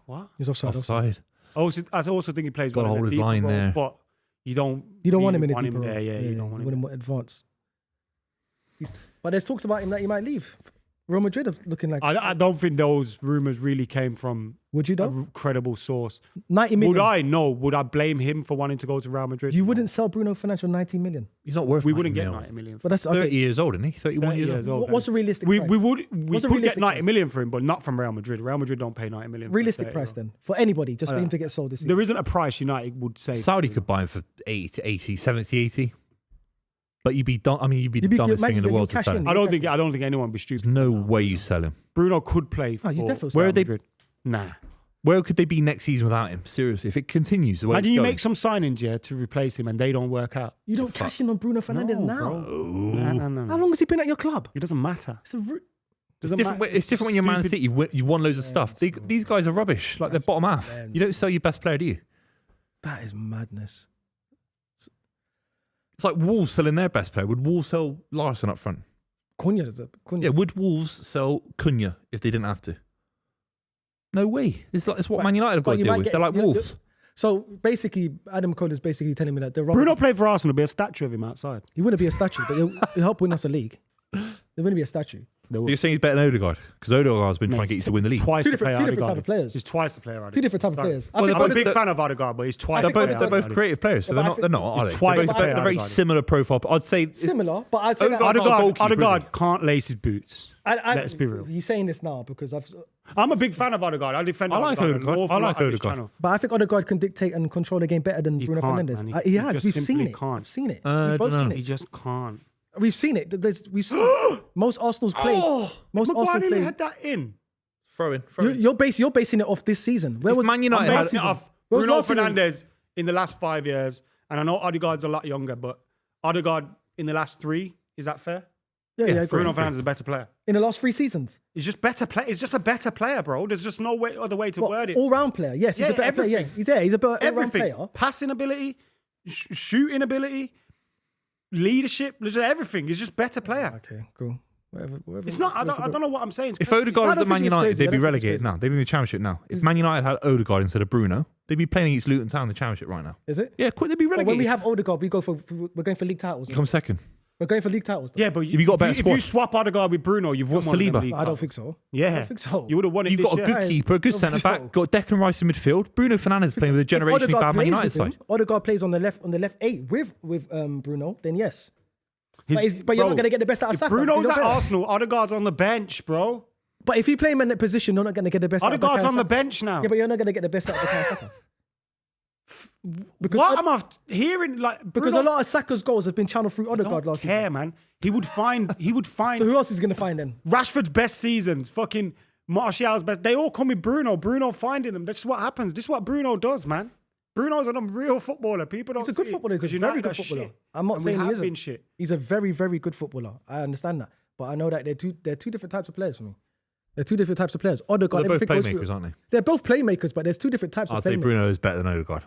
what. He's offside. Offside. I also think he plays Gotta well in hold the his deeper line role, there. but you don't Want him in a want deeper him there. role. Yeah, you don't want him. more advanced. But there's talks about him that he might leave. Real Madrid are looking like. I don't think those rumors really came from Would you a though? credible source. 90 million. Would I? No. Would I blame him for wanting to go to Real Madrid? You wouldn't sell Bruno Fernandes for 90 million. He's not worth We 90 wouldn't get mil. 90 million. But that's 30 okay. years old, isn't he? 31 30 years years old. old. What's a realistic We price? we What's could a get realistic 90 price? million for him, but not from Real Madrid. Real Madrid don't pay 90 million. for a Realistic 30-year-old. price then for anybody, just for him to get sold this season. There isn't a price United would say. Saudi could buy him for 80 to 80, 70, 80. But you'd be done. I mean, you'd be the You'd be- dumbest mate, thing in the you'd world to cash sell in. him. I don't think anyone would be stupid. There's no for that. way you sell him. Bruno could play for Oh, you definitely Where Real are they- Madrid. Nah. Where could they be next season without him? Seriously, if it continues the way Imagine it's you going. make some signings here to replace him and they don't work out. You don't cash in on Bruno Fernandes No, now. bro. No. How long has he been at your club? It doesn't matter. It's a Doesn't Different, matter. it's different when you're Man Stupid- City. You've won loads of stuff. These guys are rubbish. Like they're bottom half. mental. You don't sell your best player, do you? That is madness. It's like Wolves selling their best player. Would Wolves sell Larson up front? Cunha is a Cunha. Yeah. Would Wolves sell Cunha if they didn't have to? No way. It's what But- Man United have got but to you deal might with. get- They're like you- Wolves. So basically, Adam Cole is basically telling me that the Bruno Roberts, played for Arsenal. There'll be a statue of him outside. he wouldn't be a statue, but he'll help win us a league. There wouldn't be a statue. There So will- you're saying he's better than Odegaard? Because Odegaard's been Mate, trying to get you to win the league. Twice Two the different player type of Odegaard. players. He's twice the player. Odegaard. Two different type of Sorry. players. Well, I think I'm a big Odegaard- fan of Odegaard, but he's twice They're the both, player they're both Odegaard. creative players, so Yeah, they're but I not. They're not. Are He's they? twice They're, the both, player they're very Odegaard. similar profile. I'd say it's- Similar, but I say that. Odegaard's not a goalkeeper, is he? Odegaard can't lace his boots. Let's be real. You're saying this now because I'm a big fan of Odegaard. I defend I like Odegaard. an Odegaard. awful I lot like on this Odegaard. channel. but I think Odegaard can dictate and control the game better than He Bruno can't, Fernandes. man. He He has. just We've seen simply it. can't. We've seen it. I We've both dunno. seen He it. just can't. We've seen it. We've seen most Arsenal's play. Most Arsenal Maguire play. had that in. throw in. You're basing it off this season. Where If was Man United I'm had- basing it off Where was Bruno last season? Fernandes in the last 5 years, and I know Odegaard's a lot younger, but Odegaard in the last 3, is that fair? Yeah, I agree. Bruno Fernandes is a better player. In the last 3 seasons. He's just better play. He's just a better player, bro. There's just no other way to word it. All round player. Yes, he's Yeah, a better player. Yeah, everything. he's a better all round Everything. player. Passing ability, shooting ability, leadership, just everything. He's just better player. Okay, cool. Whatever. It's not. I don't know what I'm saying. It's If perfectly- Odegaard I was don't at Man think it's United, crazy. they'd I be don't think it's relegated crazy. now. They'd be in the Championship now. If Man United had Odegaard instead of Bruno, they'd be playing against Luton Town in the Championship right now. Is it? Yeah, quick, they'd be But relegated. when we have Odegaard, we're going for league titles. Come second. We're going for league titles. Though. Yeah, but You got a better if squad. you swap Odegaard with Bruno, you've won Got one of them Saliba. league I don't titles. think so. Yeah, I don't think so. You would have won it. You've this got a year. good keeper, a good I don't centre think back. so. Got Declan Rice in midfield. Bruno Fernandes playing with a If generationally Odegaard bad Man plays United with him, side. Odegaard plays on the left 8 with Bruno, then yes. His- But you're bro, not going to get the best out of if Saka. Bruno's You're at not better. Arsenal, Odegaard's on the bench, bro. But if you play him in that position, you're not going to get the best out of Odegaard's Bukayo on the Saka. bench now. Yeah, but you're not going to get the best out of Bukayo Saka. Because What am I hearing? Like because Bruno, a lot of Saka's goals have been channeled through I Odegaard don't last care, season. man. He would find. So who else is going to find then? Rashford's best seasons, fucking Martial's best. They all come with Bruno. Bruno finding them. That's what happens. This is what Bruno does, man. Bruno's an unreal footballer. People don't. He's a good see it, footballer. He's a 'cause very United good are footballer. shit. I'm not And saying we he have isn't. been shit. He's a very, very good footballer. I understand that. But I know that they're two different types of players for me. They're two different types of players. Odegaard, They're both everything goes through- playmakers, aren't they? They're both playmakers, but there's two different types I'd of say playmakers. Bruno is better than Odegaard.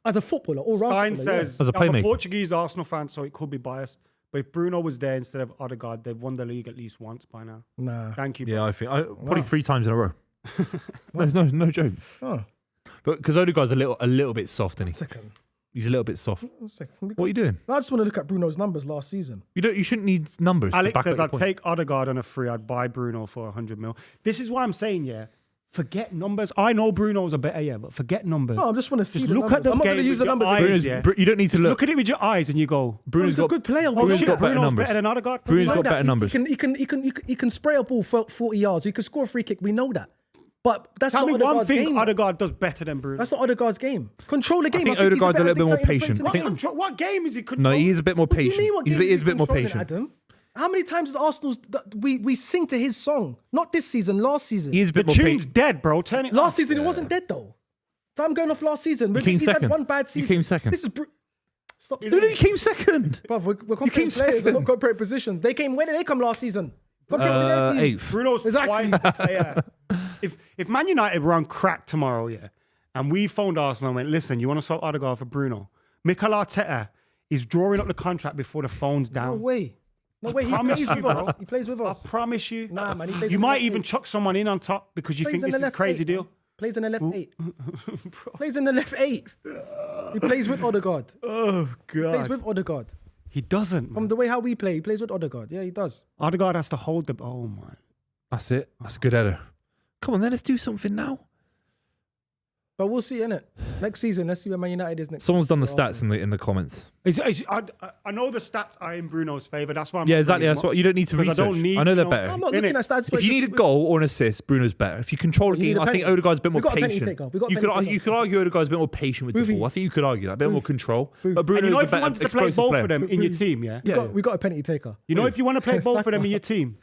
As a footballer, all round. Stein footballer, says, As a I'm a playmaker. Portuguese Arsenal fan, so it could be biased. But if Bruno was there instead of Odegaard, they've won the league at least once by now. yeah. Nah. Thank you. Yeah, bro. I think probably Wow. 3 times in a row. no joke. Oh, But because Odegaard's a little bit soft, isn't he? second. He's a little bit soft. Second. What are you doing? I just want to look at Bruno's numbers last season. You shouldn't need numbers. to Alex back says, up I'd your point. take Odegaard on a free. I'd buy Bruno for 100 mil. This is why I'm saying, yeah, forget numbers. I know Bruno's a better, yeah, but forget numbers. No, I just want to see Just the look numbers. at the I'm not going to game use the with your numbers. eyes. against- Yeah. You don't need to Look look. at it with your eyes and you go, Bruno's he's a got good player. oh Bruno's shit, got better Bruno's numbers. better than Odegaard. Bruno's know got that. better numbers. He can spray a ball 40 yards. He can score a free kick. We know that. But that's Tell not me one Odegaard's thing game. Odegaard does better than Bruno. That's not Odegaard's game. Control the game. think he's Odegaard's a better little bit more dictator than patient. Prince I think- William. What game is he No, controlling? he is a bit more What do you patient. mean, what He's game he is a bit more controlling, patient. Adam? How many times has Arsenal's we sing to his song? Not this season, last season. He is a The bit more tune's patient. dead, bro. Turn it Last off. season, it wasn't dead though. So I'm going off last season. came He's had second. one bad He season. came second. This is stop. No, he came second. Bruv, we're comparing came players and not second. comparing positions. They came. Where did they come last season? Compared to their team. 8th. Bruno's Exactly. twice the player. If Man United were on crack tomorrow, yeah, and we phoned Arsenal and went, listen, you want to swap Odegaard for Bruno? McKola Arteta is drawing up the contract before the phone's No down. way. No way. He promise plays you, with bro. us. He plays with I us. promise you. Nah, man, he plays You in might the even left chuck someone in on top because you Plays think in this the is a left crazy 8, deal. man. Plays in the left 8. Plays in the left 8. He plays with Odegaard. Oh, Plays God. with Odegaard. He doesn't. From Man. the way how we play, he plays with Odegaard. Yeah, he does. Odegaard has to hold the... Oh, my. That's it. That's a good header. Come on, then let's do something now. But we'll see, innit? Next season, let's see where Man United is next. Someone's done the Arsenal. stats in the comments. I know the stats are in Bruno's favour. That's why I'm Yeah, not exactly. bringing That's him what up. you don't need to 'Cause I research. don't need, I know they're you know- better. I'm not Innit? looking at stats. If you need a goal or an assist, Bruno's better. If you control a You need game, a I think penalty. Odegaard's a bit more We got a penalty patient. taker. We got a You could penalty you could argue Odegaard's a bit more patient with the Buvey. ball. I think you could argue that. A bit more control. But And Bruno's you know, a if you better wanted to play explosive both player. of them in your team, yeah? Yeah. we got a penalty taker. You know, if you want to play both of them in your team,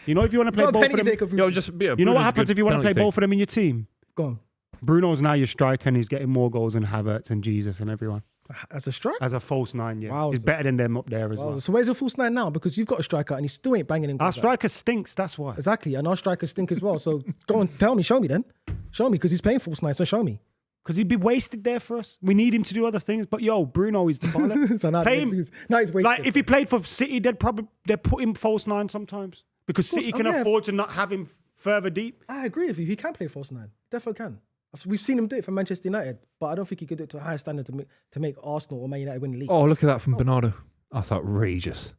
you know, if you want to play Got a both of penalty them, taker. Yo, just yeah, you know what Bruno's a happens good if you want to play penalty both of them in your team? Go on. Bruno's now your striker and he's getting more goals than Havertz and Jesus and everyone. As a strike? As a false 9, yeah. Wowzers. He's better than them up there as well. So where's your false 9 now? Because you've got a striker and he still ain't banging in Our goals. striker stinks, that's why. Exactly. And our strikers stink as well. So go on, tell me, show me then. Show me, because he's playing false 9, so show me. Because he'd be wasted there for us. We need him to do other things. But yo, Bruno is the baller. So now Play him. he's wasted. Like if he played for City, they'd put him false 9 sometimes. Because course, City can yeah. afford to not have him further deep. I agree with you. He can play false 9. Definitely can. We've seen him do it for Manchester United, but I don't think he could do it to a higher standard to make Arsenal or Man United win the league. Oh, look at that from Bernardo. That's outrageous.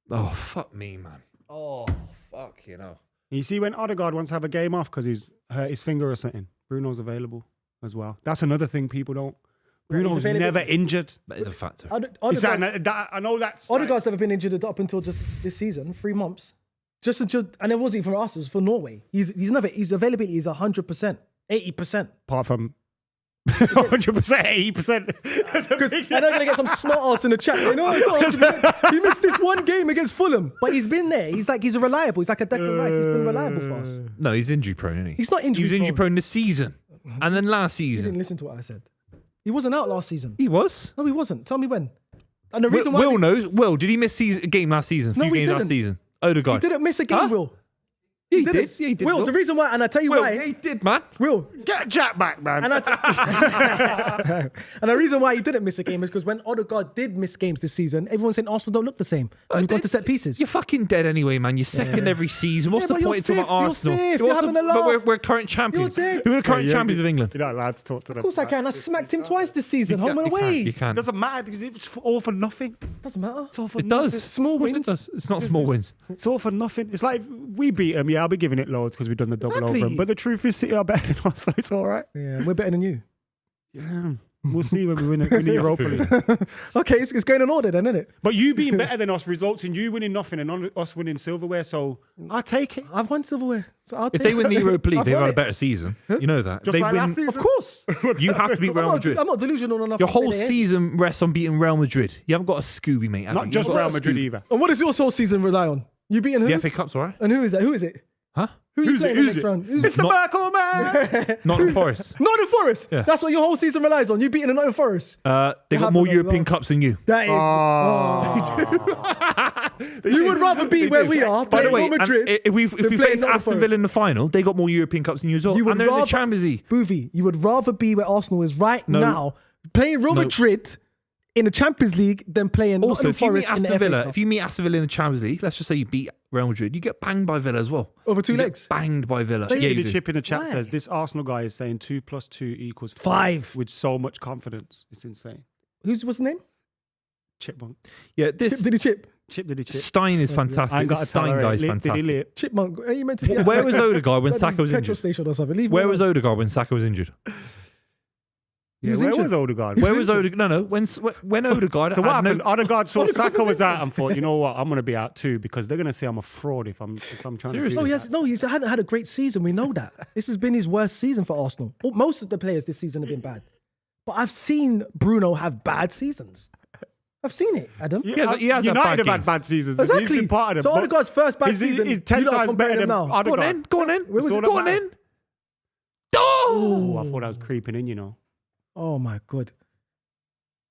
Oh, fuck me, man. Oh, fuck, you know. You see when Odegaard wants to have a game off because he's hurt his finger or something, Bruno's available as well. That's another thing people don't. Well, he's Bruno's available. never injured. That is a factor. Is that- Odegaard, I know that's... like- Odegaard's never been injured up until just this season, 3 months. Just until, and it wasn't even for us, it was for Norway. His availability is 100%, 80%. apart from 100%, 80%. That's a Because big- I'm going to get some smart ass in the chat saying, no, it's not 100%. He missed this one game against Fulham, but he's been there. He's a reliable. He's like a Declan Rice. He's been reliable for us. No, he's injury prone, isn't he? He's not He injury was injury prone. prone this season. And then last You season. didn't listen to what I said. He wasn't out last season. He was. No, he wasn't. Tell me when. And the Will, reason why Will knows. Will, did he miss a game last season? No, Few he games last didn't. season. he Odegaard. didn't miss a game, Huh? Will. Yeah, he didn't. did. Yeah, he did. Will, the reason why, and I tell you Will, why. yeah, he did, man. Will, Get Jack back, man. and and the reason why he didn't miss a game is because when Odegaard did miss games this season, everyone's saying Arsenal don't look the same. And we've gone to set pieces. You're fucking dead anyway, man. You're second every season. What's Yeah, the but you're point of talking about fifth, you're Arsenal? fifth, What's you're having a but laugh. we're current champions. You're dead. Who are the current Yeah, champions of England? You're not allowed to talk to them. Of course I can. I smacked him twice this season. You Home and can, away. You can. Doesn't matter because it's all for nothing. Doesn't matter. It's all for It nothing. does. Small Of course wins. It does. It's not small wins. It's all for nothing. It's like we beat them. Yeah, I'll be giving it loads because we've done the double Exactly. over 'em. But the truth is, City are better than us, so it's all right. Yeah, we're better than you. Yeah, we'll see when we win the Europa League. Okay, it's going in order then, isn't it? But you being better than us results in you winning nothing and us winning silverware. So I'll take it. I've won silverware. So I'll If take they win the Europa League, I've they've won had a it. better season. You know that. Just They like win. last season. Of course. You have to beat Real Madrid. I'm not delusional enough. Your to say whole they ain't. season rests on beating Real Madrid. You haven't got a Scooby, mate. have Not you? just You've got Real a Madrid Scooby. either. And what does your whole season rely on? You beating who? The FA Cup's all right. And who is that? Who is it? Huh? Who are you Who's playing it? in Who's the next it? round? Who's It's it? the Merkel man. Nottingham Forest. Nottingham Forest. Yeah. That's what your whole season relies on. You beating the Nottingham Forest. They got happened more on European last- Cups than you. That is. You would rather be where we are, By the playing way, Real Madrid. and if we than playing face Nottingham Aston Forest. Villa in the final, they got more European Cups than you as well. You would And they're in the rather- Champions League. Buvey, you would rather be where Arsenal is right No. now, playing Real No. Madrid in the Champions League than playing Also, Nottingham if you meet Forest in the Aston FA Villa, Cup. if you meet Aston Villa in the Champions League, let's just say you beat Real Madrid, you get banged by Villa as well. Over two You get legs. banged by Villa. Yeah, you the do. chip in the chat Why? says this Arsenal guy is saying 2 + 2 = 5. with so much confidence. It's insane. What's the name? Chipmunk. Yeah, this Chip, did he chip? Chip did he chip? Stein is I fantastic. ain't got This a Stein tolerate. guy's Lip, did he fantastic. lip? Chipmunk. Are you meant to be at Where was Odegaard when bloody Saka was petrol injured? station or something? Leave Where me was alone. Odegaard when Saka was injured? Yeah, was where injured. was Odegaard? Where was Odegaard? No. When Odegaard. So what had no- happened? Odegaard saw Odegaard Saka was was out and thought, you know what, I'm going to be out too because they're going to say I'm a fraud if I'm trying Seriously? to do He hadn't had a great season. We know that. This has been his worst season for Arsenal. Most of the players this season have been bad. But I've seen Bruno have bad seasons. I've seen it, Adam. Yeah, He has United had bad have had games. bad seasons. and Exactly. He's been part of them. So but Odegaard's first bad he's season, 10 you lot are times comparing better him than now. Go on Odegaard. in. Go on in. Where was It's it? all Go on that in. Oh, I thought that was creeping in, you know. Oh my God.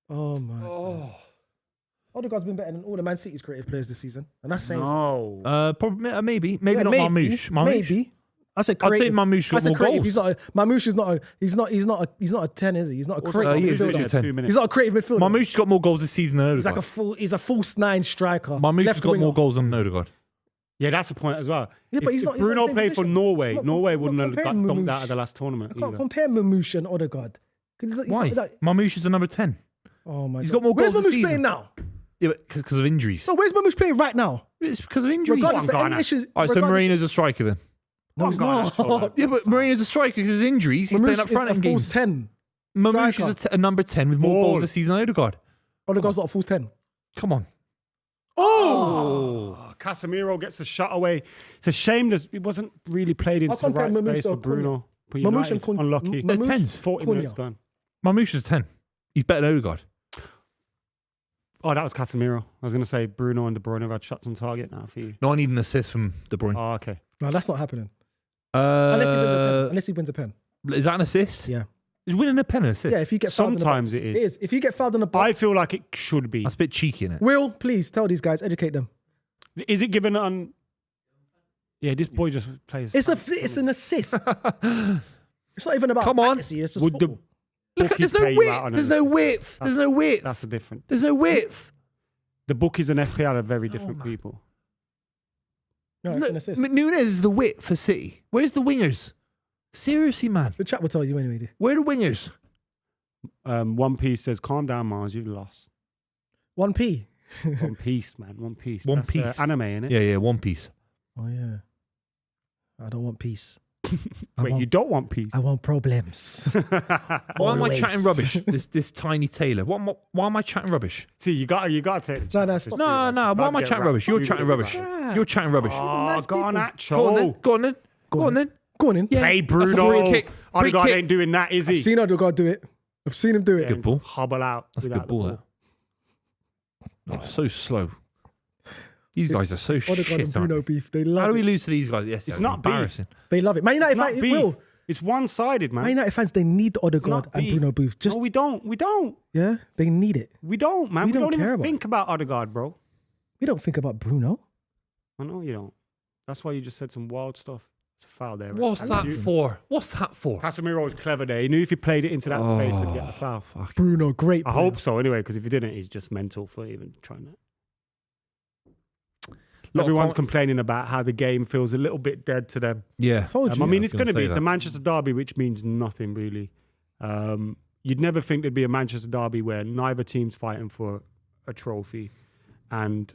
Oh my. Odegaard's been better than all the Man City's creative players this season, and that's saying something. No. Probably, maybe Yeah, not Marmoush. Marmoush. Maybe. I said I'd say creative. Marmoush I got said more creative. goals. He's not. Marmoush is not. He's not a 10, is he? He's not a Also, creative he is midfielder. literally a 10. 2 minutes. He's not a creative midfielder. Marmoush's got more goals this season than He's like Odegaard. he's a false 9 striker. Marmoush's left got winger. more goals than Odegaard. Yeah, that's the point as well. Yeah, but If- he's if not- he's not Bruno the same played for position. Norway, Not- Norway not wouldn't have got comparing dumped out Marmoush. of the last tournament I can't either. compare Marmoush and Odegaard. 'Cause he's Why? like- Marmoush is the number 10. oh my He's God. got more Where's goals this Marmoush playing season. now? Yeah, because of injuries. So where's Marmoush playing right now? It's because of injuries. Regardless Go on, for any Garnacho. issues. All right, so regardless- Marino's a striker then. No, he's Go on, not. Garnacho, Yeah, but Marino's a striker because of his injuries. He's playing Marmoush up front is in a false games. 10. Marmoush striker. is a number 10 with more Ball. goals this season than Odegaard. Odegaard's not a false 10. Come on. Oh, Casemiro gets the shot away. It's a shame that it wasn't really played into the compare right Marmoush space to for Cunha. Bruno. But Marmoush United, and Cunha. unlucky. They're Marmoush, 10s. 40 Cunha. minutes gone. Marmoush is 10. He's better than Odegaard. Oh, that was Casemiro. I was going to say Bruno and De Bruyne have had shots on target now for you. No, I need an assist from De Bruyne. Oh, okay. No, that's not happening. Unless he wins a pen. Uh, Unless he wins a pen. is that an assist? Yeah. Is winning a pen an assist? Yeah, if you get fouled Sometimes in the it box. is. It is. If you get fouled in the box. I feel like it should be. That's a bit cheeky, isn't it? Will, please tell these guys, educate them. Is it given on? Yeah, this boy just plays. It's an assist. It's not even about Come on. fantasy, it's just Would the football. Look, bookies there's no pay you width. out on There's an no assist? width. There's no width. That's a different. There's no width. The bookies and FPL are very different people. No, it's an assist. Nunez is the width for City. Where's the wingers? Seriously, man. The chat will tell you anyway. Where are the wingers? One Piece says, "Calm down, Mars. You've lost." 1p. One Piece, man. One Piece. One That's, Piece. anime, innit? Yeah, One Piece. Oh, yeah. I don't want peace. Wait, you don't want peace? I want problems. Why am I Always. chatting rubbish? This tiny Taylor. Why am I chatting rubbish? See, you got to take. The No, no, chance. stop. No. Why am I chatting rubbish? You're chatting rubbish. You're chatting rubbish. Oh, nice people. Garnacho. Go on then. Go on then. Go on then. Go on in. Yeah. Hey, That's a free Bruno. kick. Free Odegaard kick. ain't doing that, is he? I've seen Odegaard do it. I've seen him do it. Good ball. Hobble out. That's a without good the ball. That. Oh, so slow. These guys are so It's Odegaard shit. and aren't Bruno they? beef. They How love do we it. lose to these guys? Yes, It's not beef. embarrassing. They love it. Man It's United, not beef. Will. It's one-sided, man. Man United fans, they need Odegaard not and beef. Bruno Booth. Just No, we don't. We don't. yeah, they need it. We don't, man. We We don't don't care even about think about Odegaard, bro. We don't think about Bruno. I know you don't. That's why you just said some wild stuff. It's a foul there. right? What's that for? What's that for? Casemiro was clever there. He knew if he played it into that space, we'd get the foul. Fuck. Bruno, great. I player. hope so, anyway, because if he didn't, he's just mental for even trying that. Lot of Everyone's com- complaining about how the game feels a little bit dead to them. Yeah. Told you. I mean, I it's was going to gonna be. say It's a that. Manchester derby, which means nothing really. You'd never think there'd be a Manchester derby where neither team's fighting for a trophy, and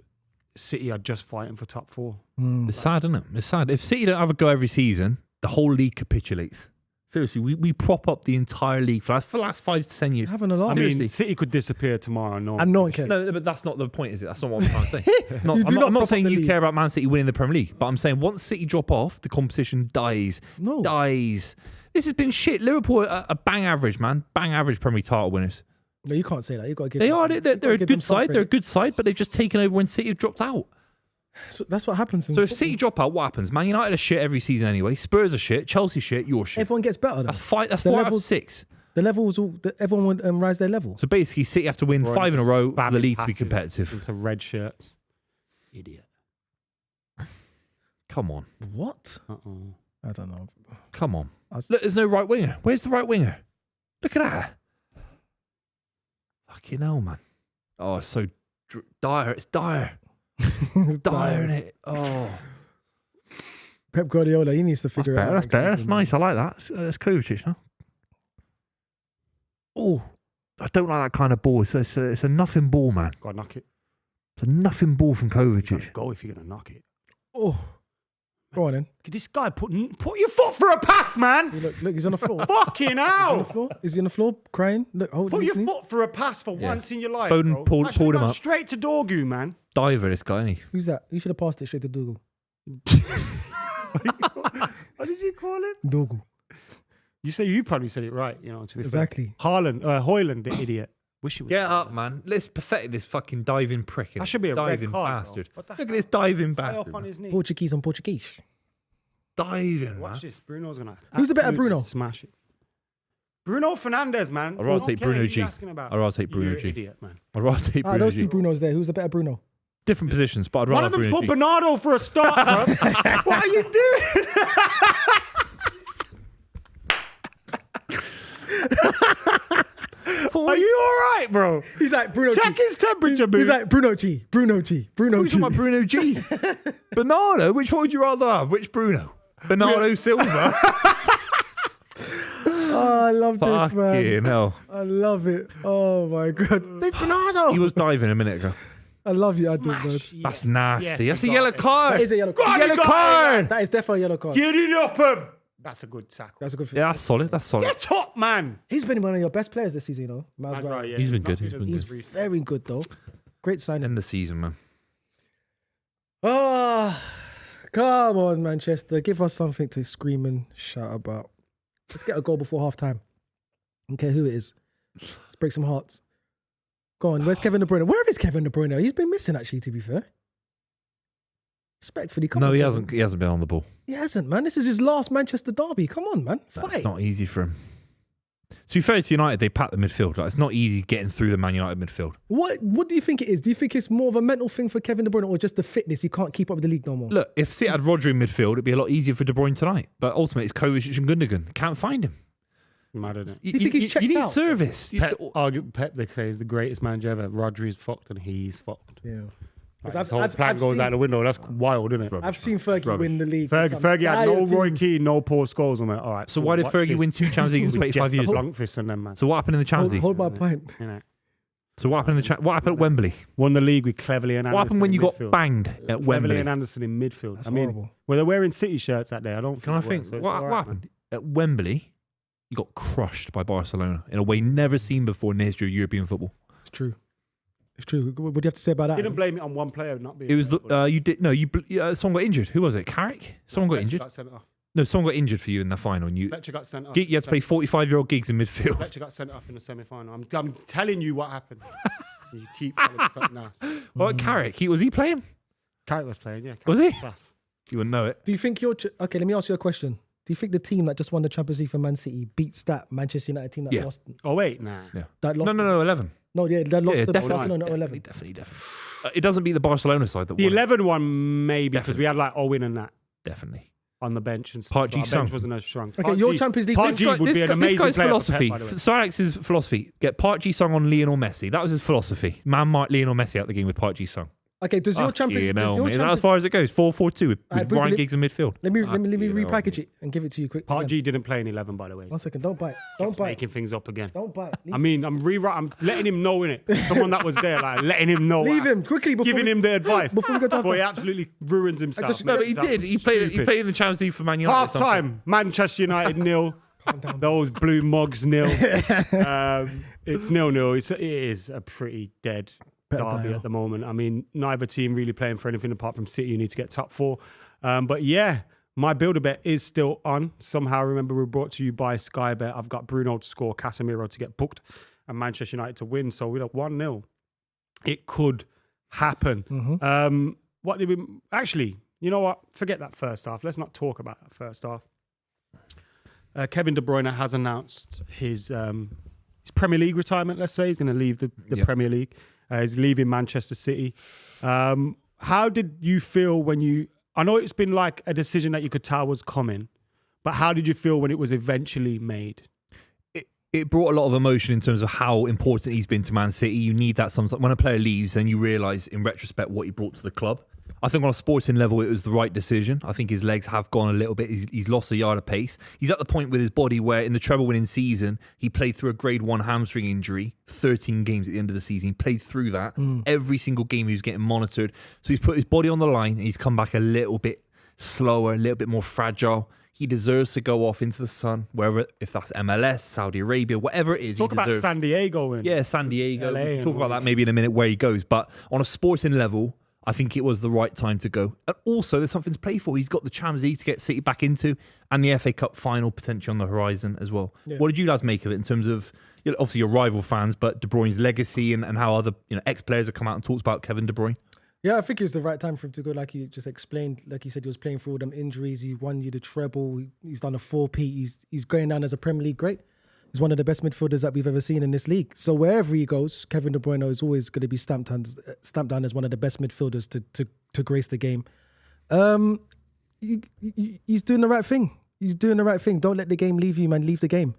City are just fighting for top 4. It's sad, isn't it? It's sad. If City don't have a go every season, the whole league capitulates. Seriously, we prop up the entire league for the last 5 to 10 years. Having a laugh. I Seriously. mean, City could disappear tomorrow. And no one cares. No, but that's not the point, is it? That's not what I'm trying to say. You do I'm not not prop up saying the you league. care about Man City winning the Premier League, but I'm saying once City drop off, the competition dies. No. Dies. This has been shit. Liverpool are a bang average, man. Bang average Premier League title winners. No, you can't say that. You got to give. They them are. some- They're you gotta a give them good some side. They're a credit. good side, but they've just taken over when City have dropped out. So that's what happens. in So if football. City drop out, what happens? Man United are shit every season anyway. Spurs are shit. Chelsea shit. You're shit. everyone gets better. Though. That's 5. That's The 4 out of levels- 6. The levels, everyone would rise their level. So basically, City have to win 5 in a row for the league to be Passes competitive. Into red shirts. Idiot. Come on. What? Uh-oh. I don't know. Come on. was- Look, there's no right winger. Where's the right winger? Look at that. Fucking hell, man. Oh, it's so dire. It's dire. It's Dire, isn't it? Oh. Pep Guardiola, he needs to figure it out. That's next better. That's season. nice. I like that. That's Kovacic, huh? Oh, I don't like that kind of ball. It's a nothing ball, man. Got to knock it. It's a nothing ball from You gotta Kovacic. go if you're going to knock it. Oh, go on then. Look at this guy put your foot for a pass, man. See, look, he's on the floor. Fucking He's on the hell. floor. Is he on the floor crying? Look, hold Put his your knee. foot for a pass for Yeah. once in your life. Foden bro. pulled That should've him gone up. straight to Dorgu, man. Diver, this guy, isn't he? Who's that? You should have passed it straight to Dougal. What did you call him? Dougal. You probably said it right, you know, to be Exactly. fair. Hoyland, the idiot. Wish he was. Get up, man. It's pathetic, this fucking diving prick. That should be a red diving card, bro. bastard. What the Look at hell? this diving High bastard. up on man. his knee. Portuguese on Portuguese. Diving, Watch man. this. Bruno's going to Who's the better Bruno? Smash it. Bruno Fernandes, man. I'd rather Don't take care Bruno who G. you're asking about. I'd rather take Bruno You're an G. idiot, man. I'd rather take Bruno Those G. two Brunos there. Who's the better Bruno? Different positions, but I'd One rather of them's Bruno put G. Bernardo for a start, bro. What are you doing? Are you all right, bro? He's like Bruno Check G. his temperature, He's dude. like Bruno G. Bruno G. Bruno Who's G. talking about Bruno G? Bernardo? Which one would you rather have? Which Bruno? Bernardo Silva? Oh, I love this, man. Fucking hell. I love it. Oh my god. There's Bernardo. He was diving a minute ago. I love you. I do, man. That's nasty. Yes, That's a we yellow got it. card. That is a yellow Go on, card. you Yellow got it, card. That is definitely a yellow card. Get it up him. That's a good tackle. That's a good. Yeah, that's solid. That's solid. Get up, man. He's been one of your best players this season, you know. Miles That's Brown. right, yeah. He's been Not good, good he's as been He's good. recent. very good though. Great signing. End the season, man. Oh, come on, Manchester. Give us something to scream and shout about. Let's get a goal before half time. Don't care who it is. Let's break some hearts. Go on. Where's Kevin De Bruyne? Where is Kevin De Bruyne? He's been missing, actually, to be fair. Respectfully, come No, on. he Kevin. hasn't. He hasn't been on the ball. He hasn't, man. This is his last Manchester derby. Come on, man. That's Fight. not easy for him. To be fair to United, they packed the midfield. Like, it's not easy getting through the Man United midfield. What do you think it is? Do you think it's more of a mental thing for Kevin De Bruyne or just the fitness? He can't keep up with the league no more. Look, if City had Rodri in midfield, it'd be a lot easier for De Bruyne tonight. But ultimately, it's Kovacic and Gundogan. Can't find him. Mad, isn't it? Do you think he's checked you need out? service. Pep, they say, is the greatest manager ever. Rodri's fucked and he's fucked. Yeah. Like, I've- his whole I've- plan I've goes seen- out the window. That's wild, isn't it? Rubbish. I've seen Fergie Rubbish. win the league. Fergie had no Dire Roy teams. Keane, no Paul Scholes. I'm like, all right. So why did watch Fergie this. win 2 Champions Leagues in 25 years? Blunkfist and them, man. So what happened in the Champions League? Hold my point. You know, So what happened in the what happened at Wembley? won the league with Cleverley and Anderson. What happened when in you got midfield. banged at Cleverley Wembley? and Anderson in midfield. That's I mean, horrible. well, they're wearing City shirts that day. I don't. Can I think? What happened at Wembley? You got crushed by Barcelona in a way never seen before in the history of European football. It's true. It's true. What do you have to say about that? Didn't blame it on one player not being. It was available. you did no you someone got injured. Who was it? Carrick? Someone got Fletcher injured. Got sent off. No, someone got injured for you in the final. And you Fletcher got sent off. you had to play 45-year-old gigs in midfield. Fletcher got sent off in the semi-final. I'm telling you what happened. You keep telling me something else. What Carrick? Was he playing? Carrick was playing, yeah. Was Carrick he? Class. You wouldn't know it. Do you think okay? Let me ask you a question. Do you think the team that just won the Champions League for Man City beats that Manchester United team that Yeah. lost? Oh wait, nah. Yeah. That lost. No, 11. No, yeah, that lost Yeah, to definitely, Barcelona 11. definitely. It doesn't beat the Barcelona side that The won. 11 one maybe because Definitely. we had like Owen and that Definitely. on the bench and Park so our Ji-sung. bench wasn't as strong. Okay, Park your Ji- Champions League- Park This Ji would be an amazing guy's player philosophy. for Pep, by the way. Sir Alex's philosophy. Get Park Ji-sung on Lionel Messi. That was his philosophy. Man marked Lionel Messi out the game with Park Ji-sung. Okay, does your Champions Is that League? as far as it goes? 4-4-2 with Alright, Ryan Buvey, Giggs in midfield. Let me Fucking repackage it and give it to you quick. Part again. G didn't play in 11, by the way. 1 second, don't bite. Don't Just bite. making things up again. Don't bite. I mean, I'm letting him know in it. Someone that was there, like letting him know. Leave him quickly before Giving him the advice before we go to before he halftime. absolutely ruins himself. just- No, but he That's did. He played stupid. in the Champions League for Man United. Half time, Manchester United 0. Those blue mugs 0. It's 0-0. It is a pretty dead derby at the moment. I mean, neither team really playing for anything apart from City. You need to get top 4. But yeah, my builder bet is still on. Somehow, remember, we're brought to you by Sky Bet. I've got Bruno to score, Casemiro to get booked, and Manchester United to win. So we're at 1-0. It could happen. What did we actually? You know what? Forget that first half. Let's not talk about that first half. Kevin De Bruyne has announced his Premier League retirement. Let's say he's going to leave the Premier League. He's leaving Manchester City. How did you feel when you? I know it's been like a decision that you could tell was coming, but how did you feel when it was eventually made? It brought a lot of emotion in terms of how important he's been to Man City. You need that sometimes. When a player leaves, then you realise in retrospect what he brought to the club. I think on a sporting level, it was the right decision. I think his legs have gone a little bit. He's lost a yard of pace. He's at the point with his body where in the treble-winning season, he played through a grade 1 hamstring injury, 13 games at the end of the season. He played through that. Every single game he was getting monitored. So he's put his body on the line and he's come back a little bit slower, a little bit more fragile. He deserves to go off into the sun, wherever, if that's MLS, Saudi Arabia, whatever it is. Talk about San Diego. Yeah, San Diego. LA We'll talk about that maybe in a minute where he goes. But on a sporting level, I think it was the right time to go. And also, there's something to play for. He's got the Champions League to get City back into and the FA Cup final potentially on the horizon as well. Yeah. What did you guys make of it in terms of, obviously, your rival fans, but De Bruyne's legacy and how other ex-players have come out and talked about Kevin De Bruyne? Yeah, I think it was the right time for him to go. Like you just explained, like you said, he was playing through all them injuries. He won you the treble. He's done a 4P. He's going down as a Premier League great. He's one of the best midfielders that we've ever seen in this league. So wherever he goes, Kevin De Bruyne is always going to be stamped down as one of the best midfielders to grace the game. He's doing the right thing. He's doing the right thing. Don't let the game leave you, man. Leave the game.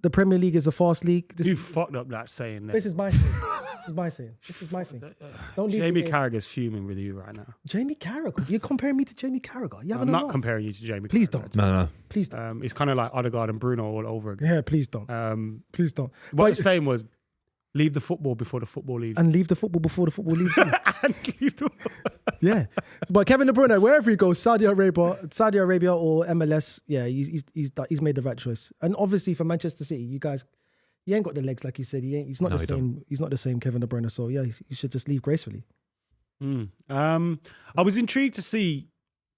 The Premier League is a fast league. You fucked up that saying. This is my thing. This is my saying. This is my thing. Don't leave Jamie Carragher's fuming with you right now. Jamie Carragher? You're comparing me to Jamie Carragher? I'm not comparing you to Jamie Please Carragher. don't. No. Please don't. It's kind of like Odegaard and Bruno all over again. Yeah, please don't. Please don't. What I'm saying was, leave the football before the football leaves. And leave the football before the football leaves you. And leave the Yeah. But Kevin De Bruyne, wherever he goes, Saudi Arabia or MLS, yeah, he's made the right choice. And obviously for Manchester City, you guys, he ain't got the legs like he said. He's not the same. He's not the same Kevin De Bruyne. So yeah, he should just leave gracefully. I was intrigued to see.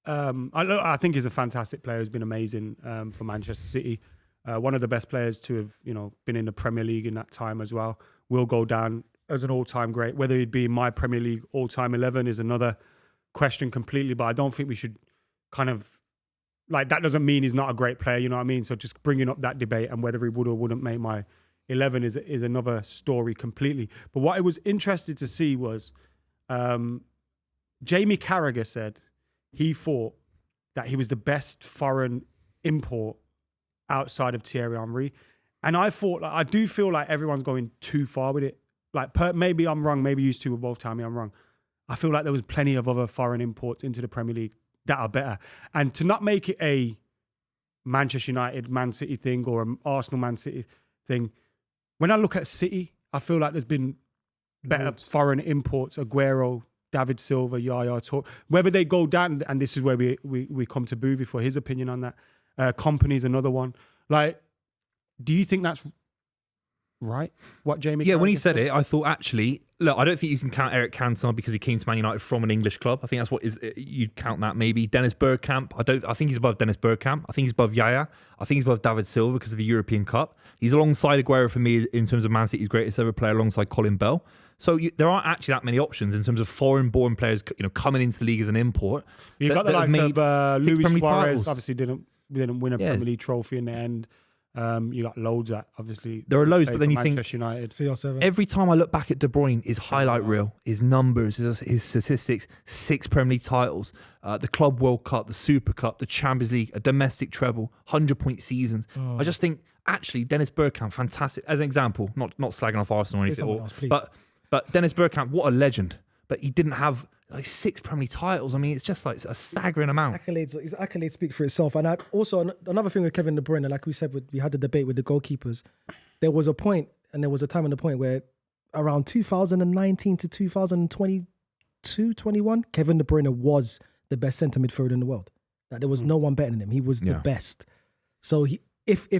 I think he's a fantastic player. He's been amazing for Manchester City. One of the best players to have been in the Premier League in that time as well. Will go down as an all-time great. Whether he'd be in my Premier League all-time 11 is another question completely. But I don't think we should kind of like that. Doesn't mean he's not a great player. You know what I mean? So just bringing up that debate and whether he would or wouldn't make my 11 is another story completely. But what I was interested to see was Jamie Carragher said he thought that he was the best foreign import outside of Thierry Henry. And I thought, I do feel like everyone's going too far with it. Like, maybe I'm wrong. Maybe you two will both tell me I'm wrong. I feel like there was plenty of other foreign imports into the Premier League that are better. And to not make it a Manchester United, Man City thing or an Arsenal, Man City thing, when I look at City, I feel like there's been better foreign imports. Aguero, David Silva, Yaya Toure. Whether they go down, and this is where we come to Buvey for his opinion on that. Company's another one. Like, do you think that's right? What Jamie? Yeah, when he said it, I thought actually, look, I don't think you can count Eric Cantona because he came to Man United from an English club. I think that's what you'd count that maybe. Dennis Bergkamp, I think he's above Dennis Bergkamp. I think he's above Yaya. I think he's above David Silva because of the European Cup. He's alongside Aguero for me in terms of Man City's greatest ever player, alongside Colin Bell. So there aren't actually that many options in terms of foreign-born players, coming into the league as an import. You've got the likes of Luis Suarez. Titles. Obviously, didn't win a Premier League trophy in the end. You got loads that obviously. There are loads, but then you think Manchester United. CR7. Every time I look back at De Bruyne, his highlight reel, his numbers, his statistics, 6 Premier League titles, the Club World Cup, the Super Cup, the Champions League, a domestic treble, 100-point seasons. I just think actually Dennis Bergkamp, fantastic as an example. Not slagging off Arsenal or anything, else, please. but Dennis Bergkamp, what a legend. but he didn't have like 6 Premier League titles. I mean, it's just like a staggering amount. His accolades speak for itself. And another thing with Kevin De Bruyne, like we said, we had the debate with the goalkeepers. There was a point, and there was a time and a point where around 2019 to 2022, 21, Kevin De Bruyne was the best centre midfielder in the world. Like, there was no one better than him. He was the best. So if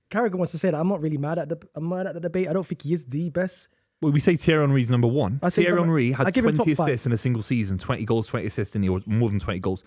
Carragher wants to say that, I'm not really mad at the debate. I don't think he is the best. Well, we say Thierry Henry's number one. Thierry Henry had 20 assists 5. in a single season, 20 goals, 20 assists, or more than 20 goals.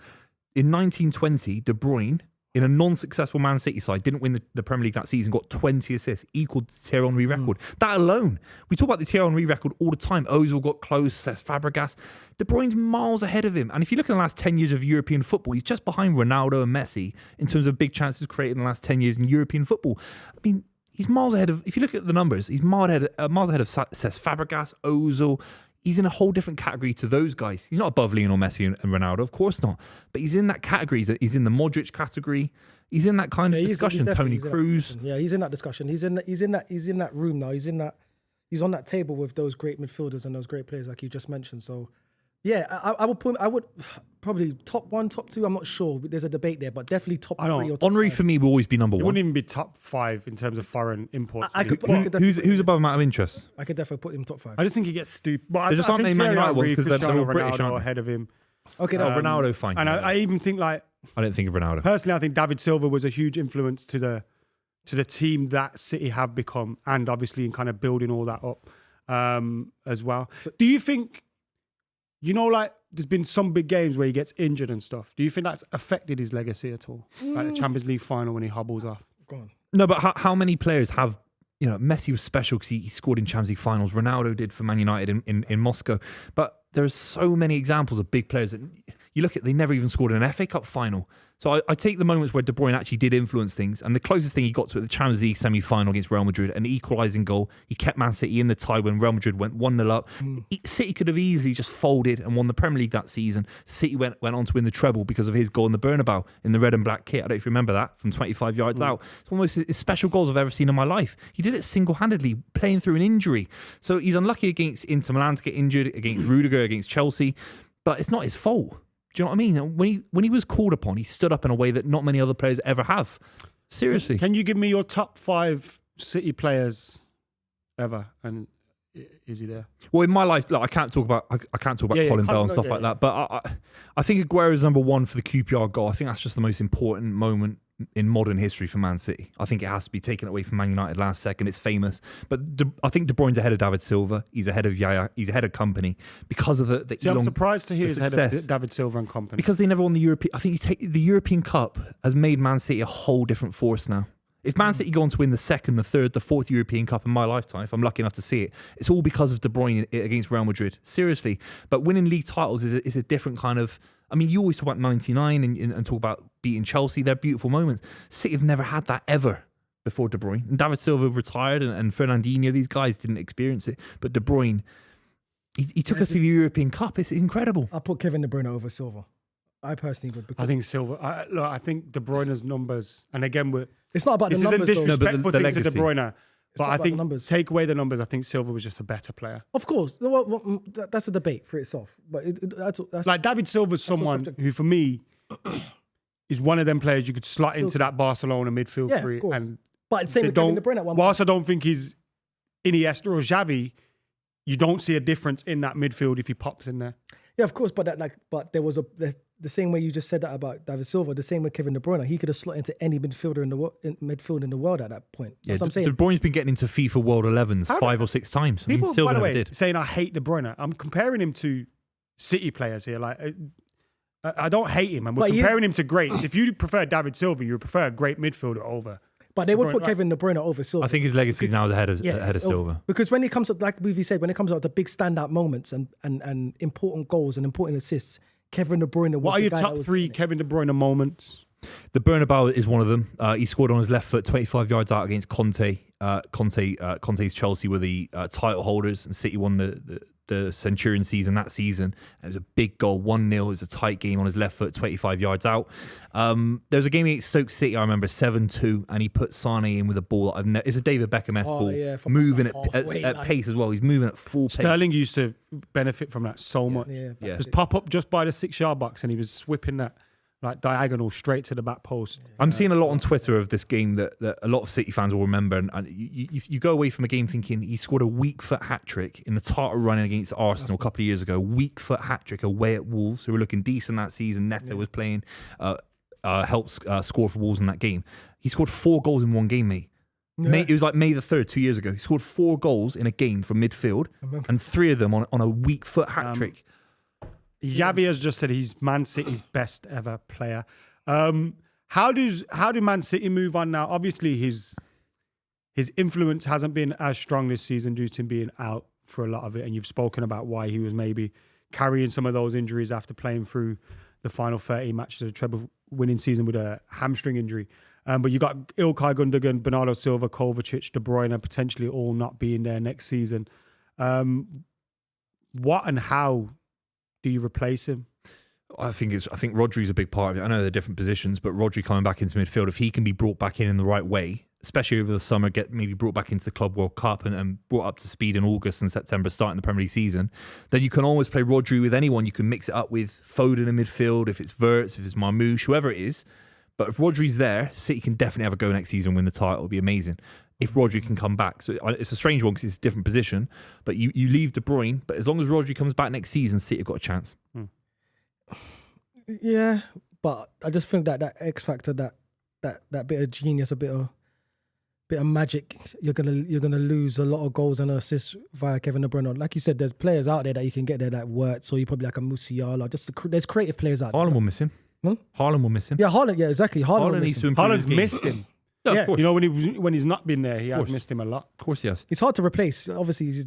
In 1920, De Bruyne, in a non-successful Man City side, didn't win the Premier League that season, got 20 assists, equaled the Thierry Henry record. That alone, we talk about the Thierry Henry record all the time. Ozil got close, Cesc Fabregas. De Bruyne's miles ahead of him. And if you look at the last 10 years of European football, he's just behind Ronaldo and Messi in terms of big chances created in the last 10 years in European football. I mean, he's miles ahead of, if you look at the numbers, he's miles ahead of Cesc Fabregas, Ozil. He's in a whole different category to those guys. He's not above Lionel Messi and Ronaldo, of course not. But he's in that category. He's in the Modric category. He's in that kind of discussion. Tony Cruz. Yeah, he's in that discussion. He's in that room now. He's on that table with those great midfielders and those great players like you just mentioned. So, yeah, I would probably top 1, top 2. I'm not sure. There's a debate there, but definitely top 3 or top Henry 5. for me will always be number It 1. wouldn't even be top 5 in terms of foreign imports. Who's above him out of interest? I could definitely put him top 5. I just think he gets stupid. But They just aren't named Man United ones because they're all British, Ronaldo aren't they? ahead of him. Okay, Ronaldo, fine. And I even think, like, I don't think of Ronaldo. personally, I think David Silva was a huge influence to the team that City have become, and obviously in kind of building all that up as well. Do you think, like, there's been some big games where he gets injured and stuff. Do you think that's affected his legacy at all? Like the Champions League final when he hobbles off. Go on. No, but how many players have, Messi was special because he scored in Champions League finals. Ronaldo did for Man United in Moscow. But there's so many examples of big players that you look at, they never even scored in an FA Cup final. So I take the moments where De Bruyne actually did influence things, and the closest thing he got to it, the Champions League semi-final against Real Madrid, an equalising goal. He kept Man City in the tie when Real Madrid went 1-0 up. City could have easily just folded and won the Premier League that season. City went on to win the treble because of his goal in the Bernabeu in the red and black kit. I don't know if you remember that, from 25 yards out. It's one of the most special goals I've ever seen in my life. He did it single-handedly, playing through an injury. So he's unlucky against Inter Milan to get injured, against Rudiger, against Chelsea, but it's not his fault. Do you know what I mean? When he was called upon, he stood up in a way that not many other players ever have. Seriously. Can you give me your top 5 City players ever? And is he there? Well, in my life, I can't talk about Colin Bell and stuff like that. But I think Aguero is number 1 for the QPR goal. I think that's just the most important moment in modern history for Man City. I think it has to be taken away from Man United last second. It's famous. But I think De Bruyne's ahead of David Silva. He's ahead of Yaya. He's ahead of Company because of the See, I'm surprised to hear he's ahead success. of David Silva and Company. Because they never won the European. I think the European Cup has made Man City a whole different force now. If Man City go on to win the 2nd, the 3rd, the 4th European Cup in my lifetime, if I'm lucky enough to see it, it's all because of De Bruyne against Real Madrid. Seriously. But winning league titles is a different kind of... I mean, you always talk about 99 and talk about beating Chelsea. They're beautiful moments. City have never had that ever before De Bruyne. And David Silva retired and Fernandinho, these guys didn't experience it. But De Bruyne, he took us to the European Cup. It's incredible. I'll put Kevin De Bruyne over Silva. I personally would. I think Silva... I think De Bruyne's numbers... And again, it's not about the numbers, this is a though. disrespectful thing to De Bruyne. But I think numbers. Take away the numbers, I think Silva was just a better player. Of course. That's a debate for itself. But that's like David Silva's someone who, for me, is one of them players you could slot into that Barcelona midfield three. Of course. And but same with Kevin De Bruyne at one whilst I don't think he's Iniesta or Xavi, you don't see a difference in that midfield if he pops in there. Yeah, of course. But there was the same way you just said that about David Silva, the same with Kevin De Bruyne. He could have slotted into any midfielder in the world at that point. That's what I'm saying. De Bruyne's been getting into FIFA World 11s 5 or 6 times. People, Silva by the way, did. saying I hate De Bruyne. I'm comparing him to City players here. Like, I don't hate him, and we're comparing him to greats. If you prefer David Silva, you would prefer a great midfielder over. But they would put Kevin De Bruyne over Silva. I think his legacy now is ahead of Silva. Because when it comes to, like Buvey said, when it comes to the big standout moments and important goals and important assists, Kevin De Bruyne was What are your top 3 Kevin De Bruyne moments? The Bernabeu is one of them. He scored on his left foot 25 yards out against Conte. Conte's Chelsea were the title holders, and City won the the Centurion season that season. It was a big goal, 1-0. It was a tight game on his left foot, 25 yards out. There was a game against Stoke City, I remember, 7-2, and he put Sane in with a ball. It's a David Beckham-esque ball, moving at pace as well. He's moving at full pace. Sterling used to benefit from that so much. Just pop up just by the 6-yard box, and he was whipping that like diagonal straight to the back post. I'm seeing a lot on Twitter of this game that a lot of City fans will remember, and you go away from a game thinking he scored a weak foot hat-trick in the Tartar run against Arsenal a couple of years ago. Weak foot hat-trick away at Wolves, who were looking decent that season. Neto was playing, helped score for Wolves in that game. He scored 4 goals in one game, mate. It was like May the 3rd, 2 years ago. He scored 4 goals in a game from midfield, and 3 of them on a weak foot hat-trick. Javi has just said he's Man City's best ever player. How do Man City move on now? Obviously, his influence hasn't been as strong this season due to him being out for a lot of it, and you've spoken about why he was maybe carrying some of those injuries after playing through the final 30 matches of the treble winning season with a hamstring injury. But you got Ilkay Gundogan, Bernardo Silva, Kovacic, De Bruyne potentially all not being there next season. What and how do you replace him? I think Rodri's a big part of it. I know they're different positions, but Rodri coming back into midfield, if he can be brought back in the right way, especially over the summer, get maybe brought back into the Club World Cup and brought up to speed in August and September, starting the Premier League season, then you can always play Rodri with anyone. You can mix it up with Foden in midfield, if it's Wirtz, if it's Marmoush, whoever it is. But if Rodri's there, City can definitely have a go next season, win the title. It'll be amazing if Rodri can come back. So it's a strange one because it's a different position. But you leave De Bruyne, but as long as Rodri comes back next season, City have got a chance. Yeah, but I just think that X factor, that bit of genius, a bit of magic, you're gonna lose a lot of goals and assists via Kevin De Bruyne. Like you said, there's players out there that you can get there that Wirtz, or you probably like a Musiala. There's creative players out there. Haaland will miss him. Haaland will miss him. Yeah, Haaland. Yeah, exactly. Haaland needs to improve his Haaland's game. missed him. Yeah, of course. You know, when he's not been there, he has missed him a lot. Of course he has. It's hard to replace. Obviously, he's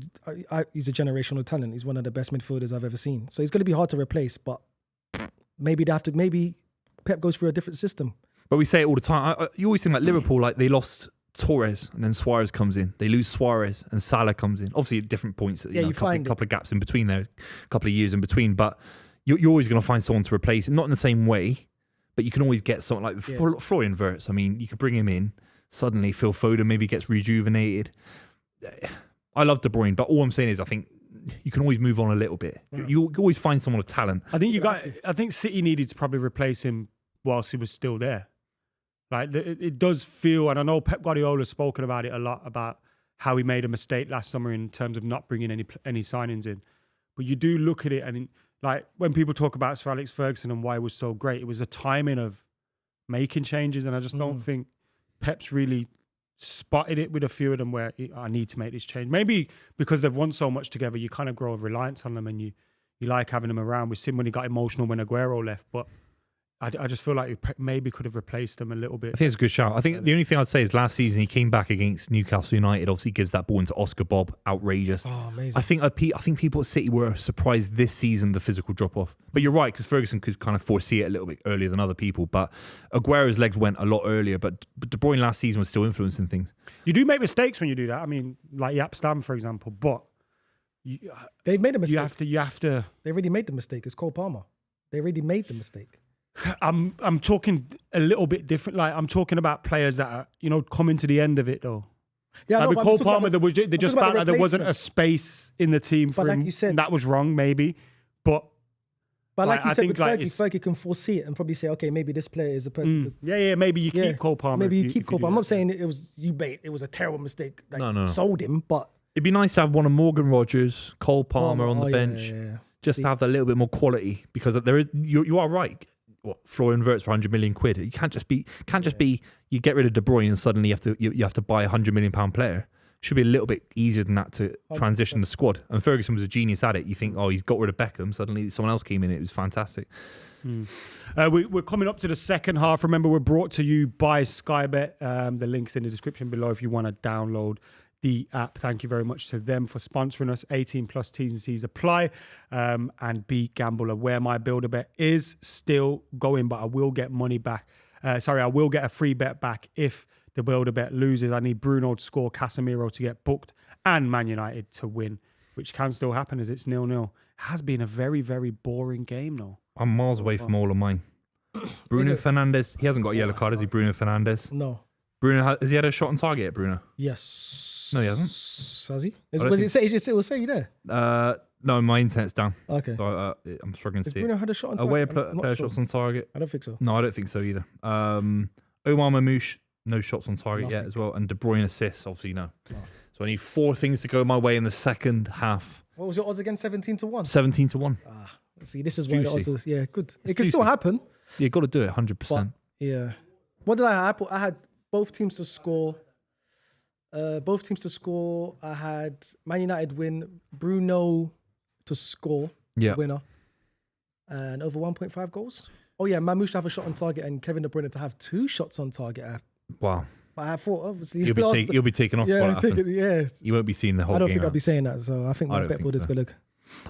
a generational talent. He's one of the best midfielders I've ever seen. So he's going to be hard to replace. But maybe Pep goes through a different system. But we say it all the time. You always think like Liverpool, like they lost Torres and then Suarez comes in. They lose Suarez and Salah comes in. Obviously, at different points. You find a couple of gaps in between there, a couple of years in between. But you're always going to find someone to replace him. Not in the same way, but you can always get someone like Florian Wirtz. I mean, you could bring him in. Suddenly, Phil Foden maybe gets rejuvenated. I love De Bruyne, but all I'm saying is I think you can always move on a little bit. You always find someone with talent. I think City needed to probably replace him whilst he was still there. Like it does feel, and I know Pep Guardiola's spoken about it a lot, about how he made a mistake last summer in terms of not bringing any signings in. But you do look at it, and like when people talk about Sir Alex Ferguson and why it was so great, it was a timing of making changes, and I just don't think Pep's really spotted it with a few of them where I need to make this change. Maybe because they've won so much together, you kind of grow a reliance on them, and you like having them around. We seen when he got emotional when Aguero left, but I just feel like he maybe could have replaced them a little bit. I think it's a good shout. I think the only thing I'd say is last season he came back against Newcastle United. Obviously, gives that ball into Oscar Bob. Outrageous. Oh, amazing. I think people at City were surprised this season the physical drop off. But you're right, because Ferguson could kind of foresee it a little bit earlier than other people. But Aguero's legs went a lot earlier. But De Bruyne last season was still influencing things. You do make mistakes when you do that. I mean, like Yap Stam, for example. But they made a mistake. You have to. They already made the mistake. It's Cole Palmer. They already made the mistake. I'm talking a little bit different. Like I'm talking about players that are, coming to the end of it though. Yeah, like with Cole Palmer, they just found out there wasn't a space in the team for him. Like you said, that was wrong, maybe. But like you said, with Fergie can foresee it and probably say, okay, maybe this player is a person. Maybe you keep Cole Palmer. Maybe you keep Cole Palmer. I'm not saying it was a terrible mistake. Like, no. Sold him, but it'd be nice to have one of Morgan Rogers, Cole Palmer on the bench, just to have that little bit more quality. Because there is, you are right. Florian Wirtz for 100 million quid. You can't just be you get rid of De Bruyne and suddenly you have to buy a £100 million player. Should be a little bit easier than that to transition the squad. And Ferguson was a genius at it. You think, he's got rid of Beckham. Suddenly someone else came in. It was fantastic. We're coming up to the second half. Remember, we're brought to you by Sky Bet. The link's in the description below if you want to download the app. Thank you very much to them for sponsoring us. 18 plus T's and C's apply. And be gamble aware. My builder bet is still going, but I will get money back. I will get a free bet back if the builder bet loses. I need Bruno to score, Casemiro to get booked, and Man United to win which can still happen as it's 0-0. Has been a very, very boring game, though. I'm miles away from all of mine. Bruno Fernandes, he hasn't got a yellow card, has he? Bruno Fernandes. No. Bruno, has he had a shot on target yet, Bruno? Yes. No, he hasn't. Has he? don't Was it will say you there. No, my internet's down. Okay. So I'm struggling to Has see Bruno it. had a shot on Away target? I'm not player sure. shots on target. I don't think so. No, I don't think so either. Omar Mamouche, no shots on target yet Nothing. as well. And De Bruyne assists, obviously no. Oh. So I need 4 things to go my way in the second half. What was your odds again? 17-1. 17-1. See, this is why the Juicy. odds are, good. It's It can still juicy. happen. You got to do it 100%. But yeah. What did I have? I had both teams to score. I had Man United win, Bruno to score, Yeah. winner, and over 1.5 goals. Oh yeah, Mamouche to have a shot on target and Kevin De Bruyne to have 2 shots on target. Wow. But I thought obviously You'll be taken off. yeah, by that. yeah. You won't be seeing the whole I don't game. think I'll out. be saying that, so I think I my don't bet think board is so. gonna.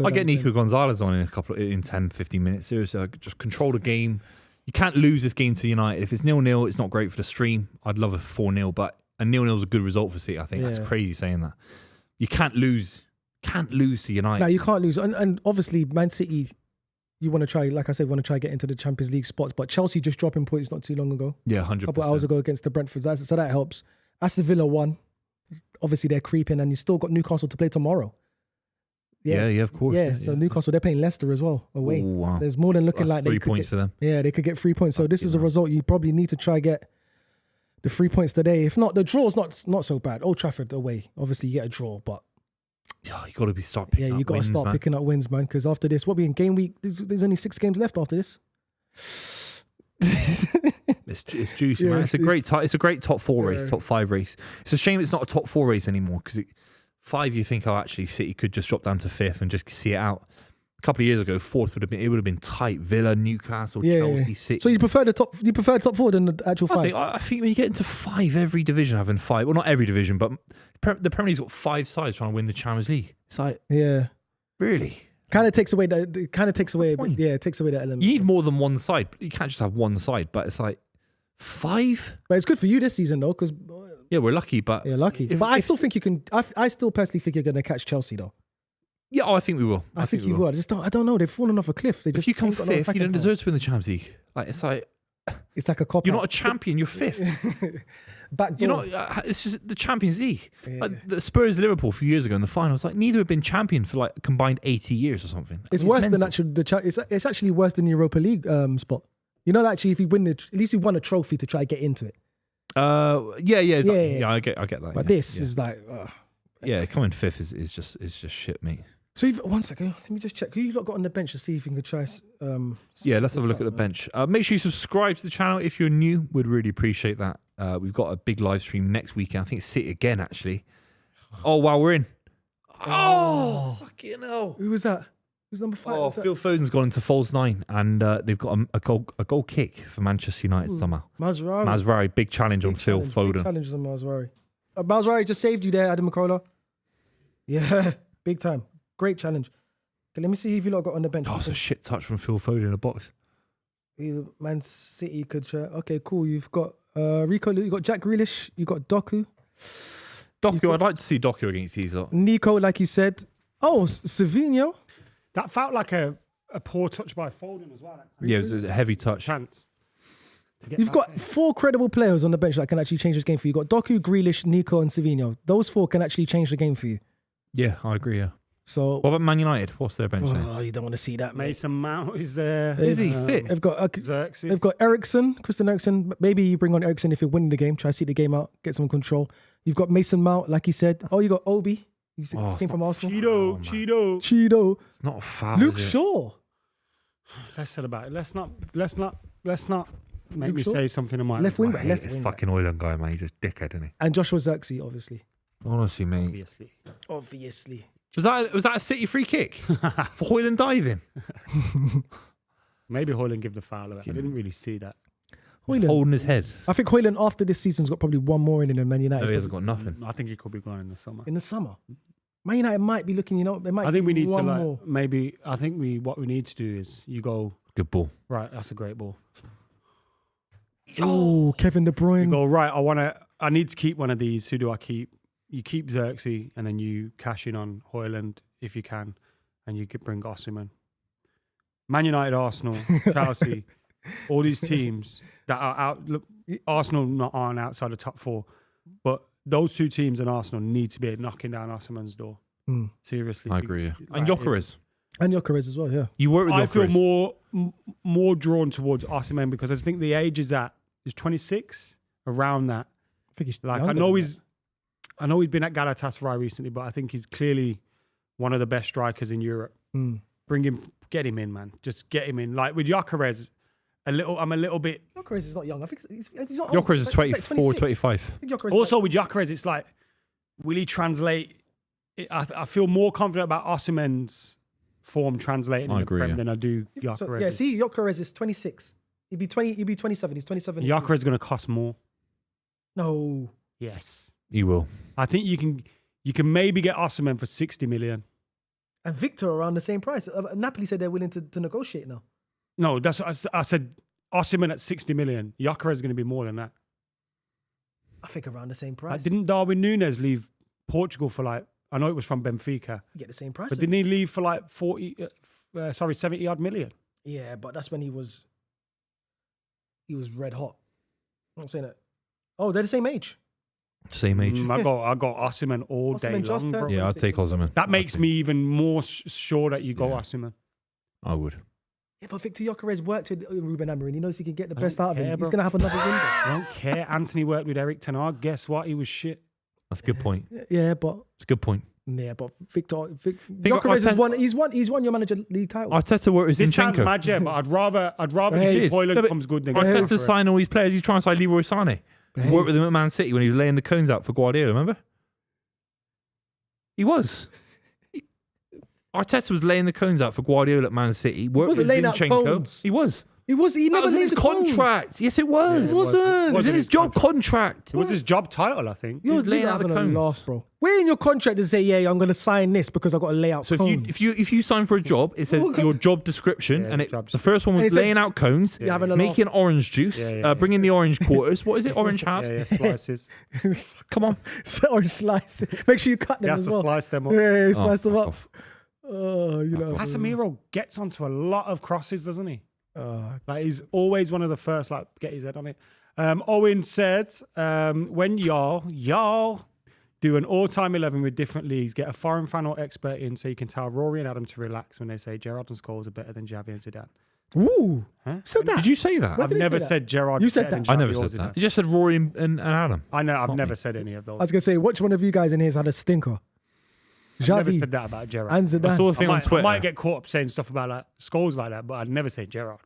I get Nico Gonzalez on in 10, 15 minutes. Seriously, I just control the game. You can't lose this game to United. If it's 0-0, it's not great for the stream. I'd love a 4-0, but a 0-0 is a good result for City. I think that's Yeah. crazy saying that. You can't lose. Can't lose to United. No, you can't lose, and obviously Man City. You want to try, like I said, want to try get into the Champions League spots, but Chelsea just dropping points not too long ago. Yeah, A 100%. couple of hours ago against the Brentford, so that helps. Aston Villa won. Obviously, they're creeping, and you still got Newcastle to play tomorrow. Yeah, of course. Yeah, so Newcastle, they're playing Leicester as well away. Ooh, wow. So it's more than looking That's like 3 they could points get, for them. yeah, they could get 3 points. So this is a hell. result you probably need to try get the 3 points today. If not, the draw's not so bad. Old Trafford away, obviously you get a draw, but Yeah, you got to start picking up you got to wins, start man. picking up wins, man. Because after this, what we in game week? There's only 6 games left after this. It's juicy, Yeah, man. It's a great top 4 race, top 5 race. It's a shame it's not a top 4 race anymore because 5 you think, oh, actually City could just drop down to 5th and just see it out. A couple of years ago, 4th would have been tight. Villa, Newcastle, Chelsea, City. So you prefer the top 4 than the actual 5? I think when you get into 5, every division having 5. Well, not every division, but the Premier League's got 5 sides trying to win the Champions League. It's like, Yeah, really? kind of takes away the. It kind of takes away. point? Yeah, it takes away that element. You need more than one side. You can't just have one side. But it's like 5. But it's good for you this season though, because Yeah, we're lucky, but you're lucky. If- But I if- still think you can. I still personally think you're going to catch Chelsea though. yeah, I think we will. I think you will. I don't know. They've fallen off a cliff. They If just you come ain't got no 5th, you attacking don't power. deserve to win the Champions League. Like it's like It's like a cop. you're not a champion. You're 5th. Back You're door. not. It's just the Champions League. Yeah. Like the Spurs Liverpool a few years ago in the finals. Like neither have been champion for like a combined 80 years or something. It's I mean, worse than mental. actually it's actually worse than the Europa League spot. You know, actually, if you win at least you won a trophy to try to get into it. Yeah. Yeah. I get that. But yeah, this yeah. is like. Yeah, coming 5th is just shit, mate. So one second, let me just check. Who you lot got on the bench to see if you can try. Yeah, let's have a look at the bench. Make sure you subscribe to the channel if you're new. We'd really appreciate that. We've got a big live stream next weekend. I think it's City again, actually. Oh, wow, we're in. Oh, fucking hell. Who was that? Who's number 5? Oh, Was that? Phil Foden's gone into false 9, and they've got a goal kick for Manchester United somehow. Mazraoui. Mazraoui, big challenge on Big Phil challenge, Foden. Big challenges on Mazraoui. Mazraoui just saved you there, Adam McKola. Yeah, big time. Great challenge. Okay, let me see if you lot got on the bench. Oh, it's a shit touch from Phil Foden in the box. Man City could try. Okay, cool. You've got Rico, you got Jack Grealish, you got Doku. Doku, I'd like to see Doku against these lot. Nico, like you said. Oh, Savinho. That felt like a poor touch by Foden as well. Yeah, it was a heavy touch. Chance. to get You've back got in. 4 credible players on the bench that can actually change this game for you. You've got Doku, Grealish, Nico, and Savinho. Those 4 can actually change the game for you. Yeah, I agree, yeah. So, What about Man United? What's their bench then? oh, you don't want to see that, mate. Mason Mount is there. Is he fit? They've got Xerxes. They've got Ericsson, Christian Ericsson. Maybe you bring on Ericsson if you're winning the game. Try to see the game out, get some control. You've got Mason Mount, like you said. Oh, you got Obi. You Oh, came from Arsenal. Cheeto, man. Cheeto. Cheeto. It's not a foul. Luke is it? Shaw. Let's say about it. Let's not make Luke me Shaw? say something in my Left wing I back, hate left this wing back. fucking Oiland guy, man. He's a dickhead, isn't he? And Joshua Zirkzee, obviously. Honestly, mate. Obviously. Obviously. Was that a City free kick for Hoyland diving? Maybe Hoyland give the foul away. I didn't really see that. Hoyland. Holding his head. I think Hoyland after this season's got probably one more in than Man United. No, he hasn't got nothing. I think he could be gone in the summer. In the summer. Man United might be looking, they might I think we give need to one like more. maybe. I think what we need to do is you go Good ball. right. That's a great ball. Oh, Kevin De You Bruyne. go right. I need to keep one of these. Who do I keep? You keep Xerxes and then you cash in on Hoyland if you can, and you could bring Osimhen. Man United, Arsenal, Chelsea, all these teams that are out. Look, Arsenal aren't outside the top 4, but those 2 teams and Arsenal need to be knocking down Osimhen's door. Seriously, I agree. Like, And Gyökeres. And Gyökeres as well, yeah. You work with I Gyökeres. feel more drawn towards Osimhen because I think the age is 26, around that. I think he's Like younger I know than he's been at Galatasaray recently, but I think he's clearly one of the best strikers in Europe. Get him in, man. Just get him in. Like with Gyökeres, I'm a little bit. that. Gyökeres is not young. I think he's not Gyökeres is old. He's like 24, 26. 25. I think Gyökeres is Also like, with Gyökeres, it's like, will he translate? I feel more confident about Osimhen's form translating in the agree, Prem yeah. than I do Gyökeres. so, yeah, see, Gyökeres is 26. He'd be 27. He's 27. Gyökeres is going to cost more. No. Yes, He will. I think you can maybe get Osimhen for 60 million. And Victor around the same price. Napoli said they're willing to negotiate now. No, that's what I said. Osimhen at 60 million. Gyökeres is going to be more than that. I think around the same Like, price. didn't Darwin Núñez leave Portugal for like? I know it was from Benfica, You get the same price. but didn't he leave for like 70 odd million? Yeah, but that's when he was red hot. I'm not saying that. Oh, they're the same age. Same age. I got Osimhen all day Osimhen just long, bro. turned Yeah, I'd take Osimhen. That makes I'd me take- even more sure that you go Yeah. Osimhen. I would. Yeah, but Victor Gyökeres worked with Ruben Amorim. He knows he can get the best don't out of him. care, He's bro. going to have another window. I don't care. Anthony worked with Eric Ten Hag. Guess what? He was shit. That's a good point. Yeah, but It's a good point. Victor Gyökeres he's won your manager league title. Arteta worked with This sounds Zinchenko. mad, yeah, but I'd rather Hey, see if Hoyland no, but comes good than go for Arteta's it. signing all these players. He's trying to sign Leroy Sané. Behave. Worked with him at Man City when he was laying the cones out for Guardiola, remember? He was. Arteta was laying the cones out for Guardiola at Man City. Worked wasn't with laying out Zinchenko. cones. He was. He That never was in laid his the cone. contract. Yes, it was. It wasn't. It was in his job contract. It was his job title, I think. You're laying out having the a cones. laugh, bro. Where in your contract does say, yeah, I'm going to sign this because I've got to lay out So cones? if you sign for a job, it says your job description, Yeah, and job the first one And was it says- laying out cones, You're having a making orange juice, Yeah. bringing the orange quarters. What is it? Orange half? Yeah, slices. Come on. orange slice. Make sure you cut He them has as to well. slice them up. Yeah, slice them fuck up. off. Oh, you know. Casemiro gets onto a lot of crosses, doesn't he? Oh, Like he's always one of the first, like get his head on it. Owen said, when y'all do an all-time 11 with different leagues, get a foreign fan or expert in so you can tell Rory and Adam to relax when they say Gerrard and Scholes are better than Xavi and Zidane. Ooh. Huh? Said that. Did you say that? When I've did he never say that? said Gerrard. You said better that. than I never Xavi or said that. Zidane. You just said Rory and Adam. I know. I've Not never me. said any of those. I was going to say, which one of you guys in here has had a stinker? I've never Xavi said that about Gerrard. and I saw Zidane. a thing on I Twitter. might get caught up saying stuff about like Scholes like that, but I'd never say Gerrard.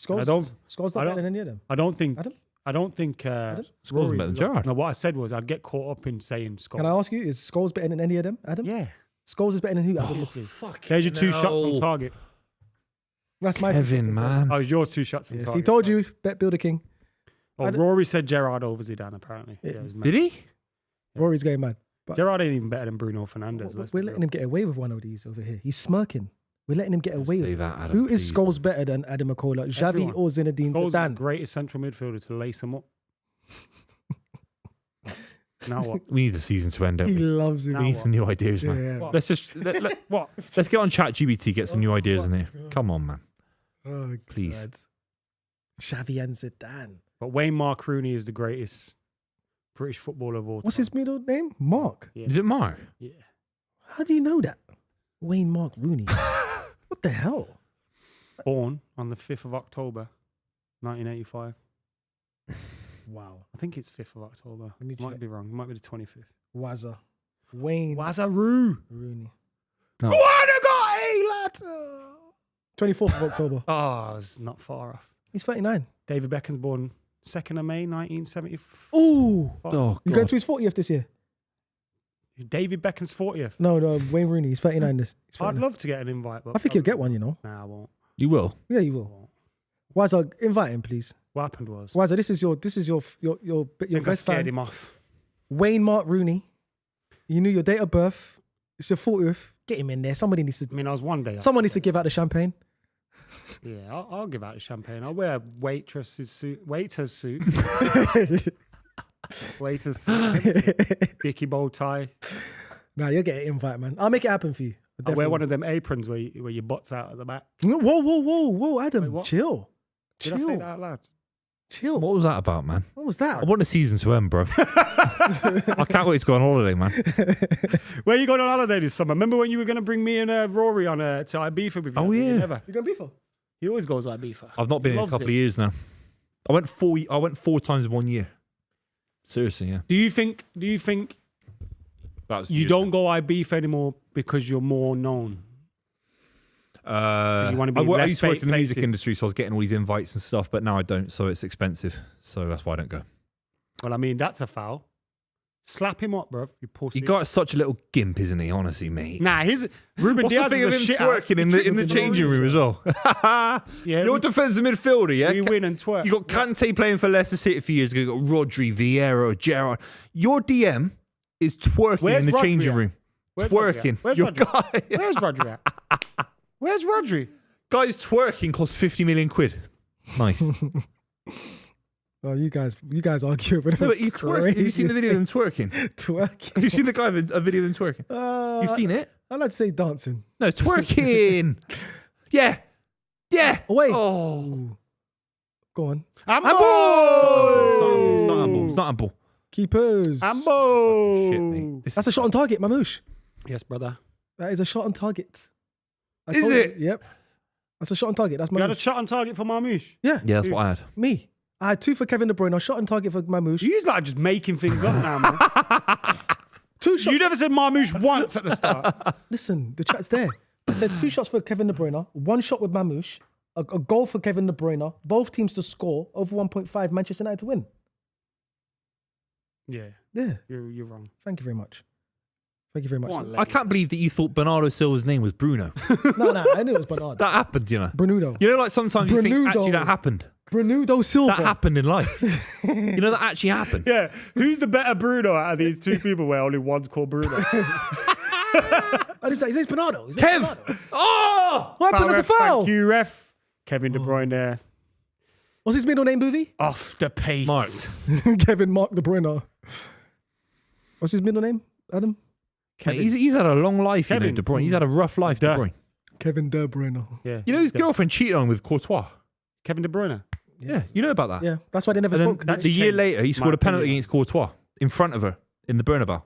Scholes, I don't- Scholes not I better don't- than any of them. I don't think. Adam? I don't think. Scholes Rory's better than a lot- Gerrard. No, what I said was I'd get caught up in saying Scholes. Can I ask you, is Scholes better than any of them, Adam? Yeah. Scholes is better than who, Adam? Obviously. There's your two shots on target. That's my Kevin, man. Oh, it's yours two shots on Yes, target. he told you, bet Builder King. Oh, Rory said Gerrard over Zidane, apparently. Yeah. Yeah, it was mad. Did he? Rory's going mad. Gerrard ain't even better than Bruno Fernandes. We're letting him get away with one of these over here. He's smirking. We're letting him get away Say with that, Adam. Who is please. Scholes better than Adam McKola? Xavi Everyone. or Zinedine Scholes is the Zidane? greatest central midfielder to lace him up. Now what? We need the season to end, don't He we? loves him. Now We need what? some new ideas, man. Yeah. What? Let's just What? let's get on ChatGPT, get some new ideas in here. Come on, man. Oh, Please. God. Xavi and Zidane. But Wayne Mark Rooney is the greatest British footballer of all time. What's his middle name? Mark. Yeah. Is it Mark? Yeah. How do you know that? Wayne Mark Rooney. What the hell? Born on the 5th of October, 1985. Wow. I think it's 5th of October. Let me Might check. be wrong. It might be the 25th. Wazza. Wayne Wazaroo. Rooney. No. What got a lad? 24th of October. Oh, it's not far off. He's 39. David Beckham's born 2nd of May, 1974. Ooh. Oh, You going God. to his 40th this year? David Beckham's 40th. No, Wayne Rooney. He's 39 this. He's I'd 39. love to get an invite, but I think you'll get one, you know. Nah, I won't. You will. Yeah, you I will. won't. Wazza, invite him, please. What happened was, Wazza, this is your I think I best scared fan. him off. Wayne Mark Rooney. You knew your date of birth. It's your 40th. Get him in there. Somebody needs to. I mean, I was one day. Someone needs to give out the champagne. Yeah, I'll give out the champagne. I'll wear waiter's suit, waiter's suit, Dicky bow tie. Nah, you'll get an invite, man. I'll make it happen for you. I wear one of them aprons where your butt's out at the back. Whoa, Adam, Wait, what? chill. Did I say that out loud? Chill. What was that about, man? What was that? I want the season to end, bro. I can't wait to go on holiday, man. Where you going on holiday this summer? Remember when you were going to bring me and Rory on to Ibiza with you? Oh, yeah. Never. You going Beefo? He always goes to Ibiza. I've not been in a couple of years now. I went 4 times in 1 year. Seriously, yeah. Do you think That was you don't go Ibiza anymore because you're more known? So you wanna be I less used to work in the music places. industry, so I was getting all these invites and stuff, but now I don't, so it's expensive. So that's why I don't go. Well, I mean, that's a foul. Slap him up, bro. You pussy. You got such a little gimp, isn't he? Honestly, mate. Nah, Ruben What's Diaz the thing is of a him shit twerking in the changing room as well? Yeah, You're a defensive midfielder, yeah? we win and twerk. You got Kante playing for Leicester City a few years ago. You got Rodri, Vieira, Gerrard. Your DM is twerking Where's in the Rodri changing at? room. Where's Rodri Twerking. at? Where's Your Rodri? guy, Where's Rodri at? Where's Rodri? Guy's twerking costs 50 million quid. Nice. Oh, you guys argue over No, but he's twerking. Have you seen the video of him twerking? Twerking. Have you seen the guy with a video of him twerking? You've seen it? I'd like to say dancing. No, twerking. Yeah. Yeah. Oh, wait. Oh. Go on. Ambo! It's not handball. It's not handball. Keepers. Ambo! Shit, mate. That's a shot on target, Mamouche. Yes, brother. That is a shot on target. I Is told it? you. Yep. That's a shot on target. That's You had a Mamouche. shot on target for Marmouche. Yeah. Yeah, that's what I had. Me. I had 2 for Kevin De Bruyne. A shot on target for Mamouche. You like just making things up now, man. 2 shots. You never said Marmouche once at the start. Listen, the chat's there. I said 2 shots for Kevin De Bruyne, 1 shot with Mamouche, a goal for Kevin De Bruyne, both teams to score, over 1.5, Manchester United to win. Yeah, Yeah. you're wrong. Thank you very much. Thank you very much. Go on, I can't believe that you thought Bernardo Silva's name was Bruno. No, I knew it was Bernardo. That happened, you know. Brunudo. You know, like sometimes you think Brunudo. actually that happened. Brunudo Silva. That happened in life. You know, that actually happened. Yeah, who's the better Bruno out of these 2 people where only one's called Bruno? I didn't say his name's Bernardo. His name's Kev! Bernardo. Oh! What happened? That's a foul. Thank you, ref. Kevin De Bruyne there. What's his middle name, Buvey? Off the pace. Mark. Kevin Mark De Bruyne. What's his middle name, Adam? Mate, he's had a long life, you know, Kevin. De Bruyne. He's had a rough life, De Duh. Bruyne. Kevin De Bruyne. Yeah. You know his girlfriend cheated on him with Courtois? Kevin De Bruyne. Yeah, you know about that? Yeah, that's why they never And spoke. then the year changed later, he scored my a penalty opinion. against Courtois in front of her in the Bernabeu.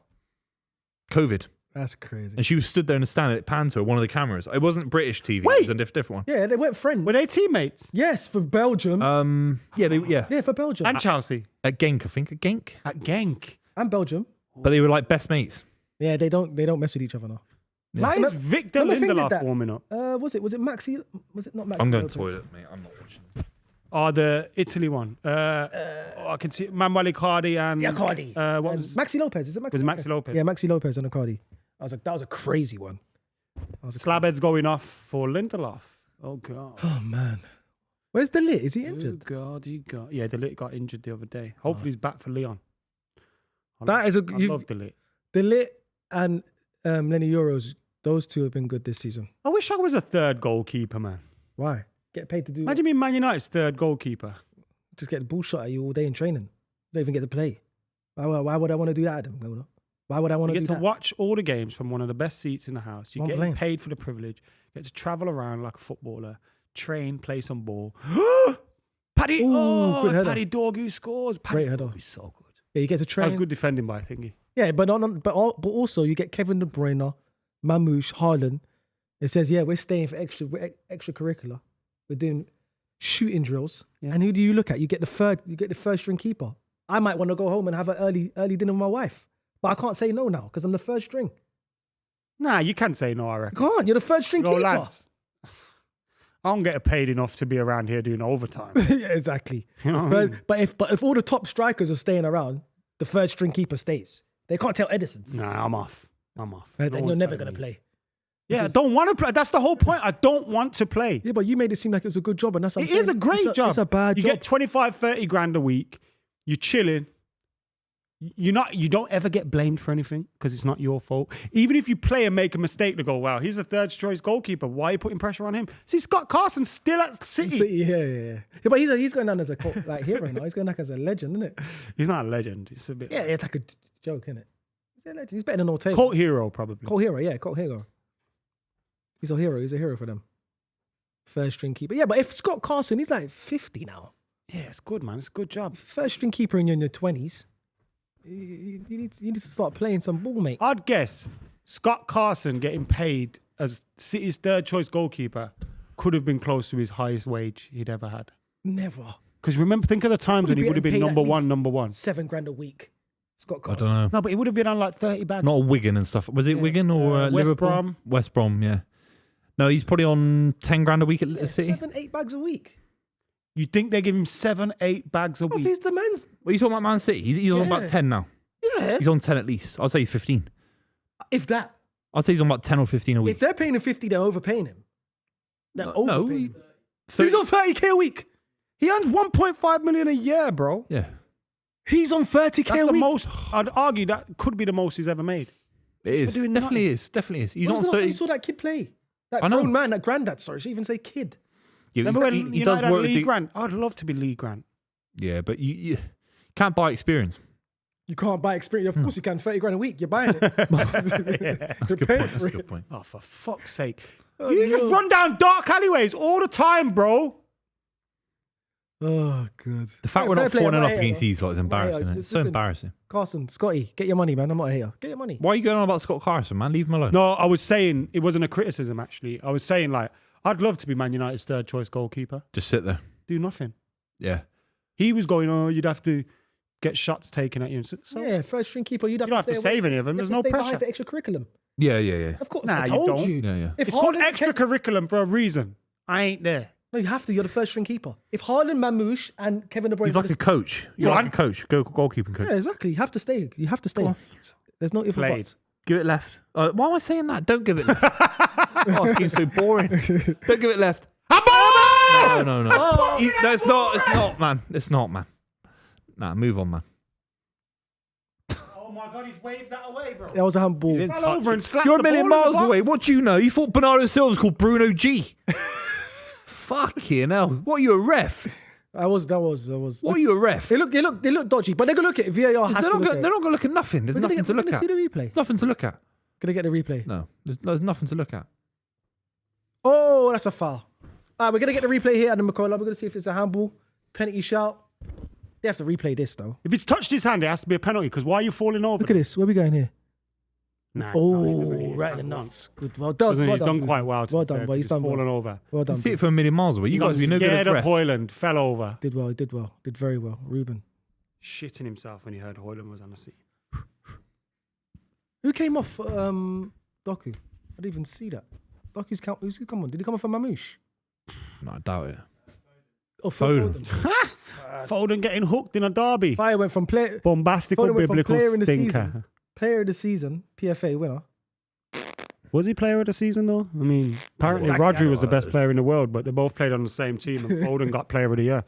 COVID. That's crazy. And she was stood there in the stand. It panned to her, one of the cameras. It wasn't British TV. Wait. It was a different one. Yeah, they weren't friends. Were they teammates? Yes, for Belgium. Yeah. For Belgium. And Chelsea? At Genk, I think. At Genk. At Genk. And Belgium. But they were like best mates. Yeah, they don't mess with each other now. Yeah. Why is Victor Remember Fink did Lindelof that? warming up? Was it Maxi? Was it not Maxi? I'm going Lopez? to toilet, mate. I'm not watching. Oh, the Italy one. I can see Manuel Icardi and... Yeah, Icardi. What And was... Maxi Lopez? Is it Maxi? Was it Maxi Lopez? Yeah, Maxi Lopez and Icardi. I was like, that was a crazy one. Slabhead's going off for Lindelof. Oh, God. Oh man, where's the lit? Is he injured? Oh, God. Yeah, the lit got injured the other day. Hopefully he's back for Leon. That is a- I you've- love the lit. The lit and Lenny Euros. Those 2 have been good this season. I wish I was a third goalkeeper, man. Why? Get paid to do. Imagine being Man United's third goalkeeper. Just get the ball shot at you all day in training. Don't even get to play. Why would I want to do that, Adam? Why would I want You to get do to that? watch all the games from one of the best seats in the house. You I'm get playing. paid for the privilege. You get to travel around like a footballer, train, play some ball. Paddy, Ooh, good header. Paddy Dog who scores. Paddy Great header. Dog is so good. Yeah, you get to That train. was good defending by Thingy. Yeah, but also you get Kevin De Bruyne, Mamouche, Haaland. It says, yeah, we're staying for extracurricular. We're doing shooting drills. Yeah. And who do you look at? You get the third string keeper. I might want to go home and have an early dinner with my wife, but I can't say no now because I'm the third string. Nah, you can say no, I I reckon. can't. You're the third string No, keeper. lads. I don't get paid enough to be around here doing overtime. Yeah, exactly. You know what I mean? But if all the top strikers are staying around, the third string keeper stays. They can't tell Edison's. Nah, I'm off. Then No you're one's never telling going to me. play. Yeah, I don't want to play. That's the whole point. I don't want to play. Yeah, but you made it seem like it was a good job, and that's what I'm It is saying. a great job. It's a bad you job. get 25, 30 grand a week. You're chilling. You don't ever get blamed for anything because it's not your fault. Even if you play and make a mistake, they go, wow, he's the third choice goalkeeper. Why are you putting pressure on him? See, Scott Carson's still at City. Yeah. But he's going down as a hero now. He's going back as a legend, isn't it? He's not a legend. It's a bit Yeah, it's like a joke, isn't it? He's a legend. He's better than Ortega. cult hero, probably. Cult hero, yeah, cult hero. He's a hero. He's a hero for them. First string keeper. Yeah, but if Scott Carson, he's like 50 now. Yeah, it's good, man. It's a good job. First string keeper in your 20s. You need to start playing some ball, mate. I'd guess Scott Carson getting paid as City's third choice goalkeeper could have been close to his highest wage he'd ever had. Never. Because remember, think of the times when he would have been number one. $7,000 a week. Scott I Carson. don't know. No, but he would have been on like 30 bags. Not Wigan and stuff. Was it Wigan or West Liverpool? Brom. West Brom, yeah. No, he's probably on 10 grand a week at City. 7-8 bags a week. You think they give him 7-8 bags a Well, week? he's the man's. What are you talking about, Man City? He's on about 10 now. Yeah. He's on 10 at least. I'd say he's 15. If that. I'd say he's on about 10 or 15 a week. If they're paying him 50, they're overpaying him. They're overpaying him. 30 He's on 30K a week. He earns 1.5 million a year, bro. Yeah. He's on 30K That's a the week. most. I'd argue that could be the most he's ever made. It is. doing Definitely nothing. is. Definitely is. He's When was on the last time 30. you saw that kid play? That I know. grown man, that granddad, sorry. She even say kid. Yeah, Remember when he United does had work Lee with the- Grant? I'd love to be Lee Grant. Yeah, but you can't buy experience. You can't buy experience. Of course you can. 30 grand a week. You're buying it. That's You're a good paying point. for That's a it. good point. Oh, for fuck's sake. Oh, You just no. run down dark alleyways all the time, bro. Oh, good. The fact we're Fair not play, falling I'm not up a against hater. these lot is embarrassing. Isn't it? It's so Listen. embarrassing. Carson, Scotty, get your money, man. I'm not a hater. Get your money. Why are you going on about Scott Carson, man? Leave him alone. No, I was saying, it wasn't a criticism, actually. I was saying, like, I'd love to be Man United's third choice goalkeeper. Just sit there. Do nothing. Yeah. He was going, oh, you'd have to get shots taken at you. So Yeah, first string keeper. You'd have you don't have to stay away. save any of them. You have There's to no stay behind pressure. for extracurriculum. Yeah, yeah, yeah. Of course, Nah, I you told don't. you. Yeah, yeah. If It's called Haaland extra curriculum for a reason. I ain't there. No, you have to. You're the first string keeper. If Haaland, Mamouche, and Kevin De Bruyne, He's like a coach. You're like a coach. Goalkeeping coach. yeah, exactly. You have to stay. You have to stay. Go on. There's no if or Played. buts. Give it left. Why am I saying that? Don't give it left. Oh, it seems so boring. Don't give it left. No, no, no. No, it's not. It's not, man. It's not, man. Nah, move on, man. Oh my God, he's waved that away, bro. That was a handball. didn't Fell over and slapped You're a the million ball in the miles box. away. What do you know? You thought Bernardo Silva was called Bruno G. Fucking hell. What are you, a ref? That was. What are you, a ref? They look dodgy, but they're gonna look at it. VAR has They're to not look going at it. to look at nothing. There's We're nothing to look gonna at. see the replay. Nothing to look at. Gonna get the replay. No, there's nothing to look at. Oh, that's a foul. All right, we're gonna get the replay here, Adam McKola. We're gonna see if it's a handball, penalty shout. They have to replay this though. If it's touched his hand, it has to be a penalty because why are you falling over? Look at this. Where are we going here? Nah, Oh, right in the nuts. Good. Well done. He's Well done done. quite well. Well done, boy. He's done fallen well. over. Well done. See it from a million miles away. You He got guys, you know, good scared at of ref. Hoyland, fell over, Did well. Did well. Did very well. Ruben. shitting himself when he heard Hoyland was on the seat. Who came off Doku? I didn't even see that. Doku's who's come on? Did he come off from Mamouche? No, I doubt it. Oh, Phil Foden. Foden. Foden getting hooked in a derby. Fire went from player Bombastical Foden went from biblical player in the stinker. player of the season, PFA winner. Was he player of the season though? I mean, apparently Exactly, I Rodri know was the what it best is. player in the world, but they both played on the same team, and Foden got player of the year.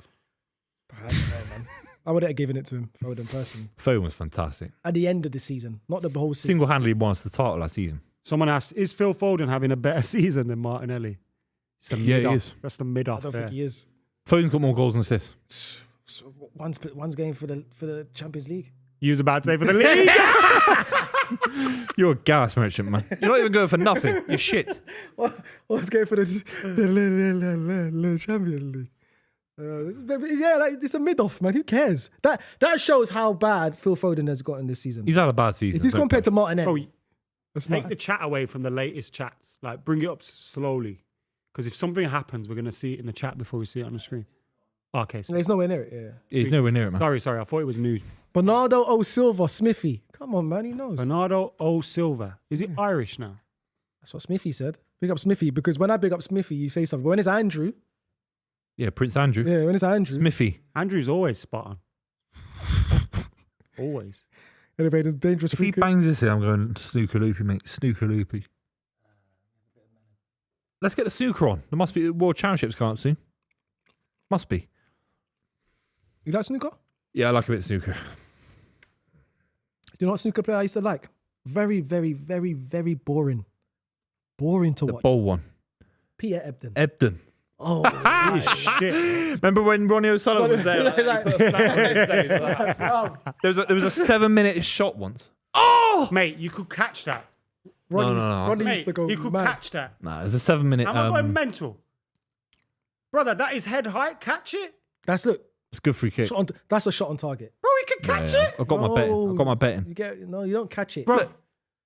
I don't know, man. I would have given it to him, Foden personally. Foden was fantastic. At the end of the season, not the whole season. Single-handedly won us the title last season. Someone asked, "Is Phil Foden having a better season than Martinelli?" It's the Yeah, he mid-off. is. That's the I mid-off don't there. think he is. Foden's got more goals and assists. So one's going for the Champions League. You was about to say for the league. You're a gas merchant, man. You're not even going for nothing. You're shit. One's going for the Champions League. Yeah, like it's a mid-off, man. Who cares? That shows how bad Phil Foden has gotten this season. He's had a bad season. If he's don't compared to care. Martinelli, Bro, that's take mad. the chat away from the latest chats. Like, bring it up slowly. Because if something happens, we're going to see it in the chat before we see it on the screen. Okay, so He's nowhere near it. Yeah. He's nowhere near it, man. sorry. I thought it was new. Bernardo O Silva, Smithy. Come on, man. He knows. Bernardo O Silva. Is he Irish now? That's what Smithy said. Big up Smithy, because when I big up Smithy, you say something. But when it's Andrew, Yeah, Prince Andrew. yeah, when it's Andrew, Smithy. Andrew's always spot on. Always. anyway, the dangerous If he free kick. bangs this in, I'm going snooker loopy, mate. Snooker loopy. Let's get the snooker on. There must be World Championships coming up soon. Must be. You like snooker? Yeah, I like a bit of snooker. Do you know what snooker player I used to like? Very, very, very, very boring. Boring to The watch. bowl one. Peter Ebden. Ebden. Oh, Shit. Remember when Ronnie O'Sullivan was there? Like- He put a flag on his face, like- There was a 7-minute shot once. Oh! Mate, you could catch that Ronnie Mate, used to go he could mad. catch that. Nah, it's a 7 minute. Am I going mental? Brother, that is head height. Catch it. That's look. It's a good free kick. That's a shot on target. Bro, he can catch it. I've got my betting. I've got my betting. You don't catch it. Bro,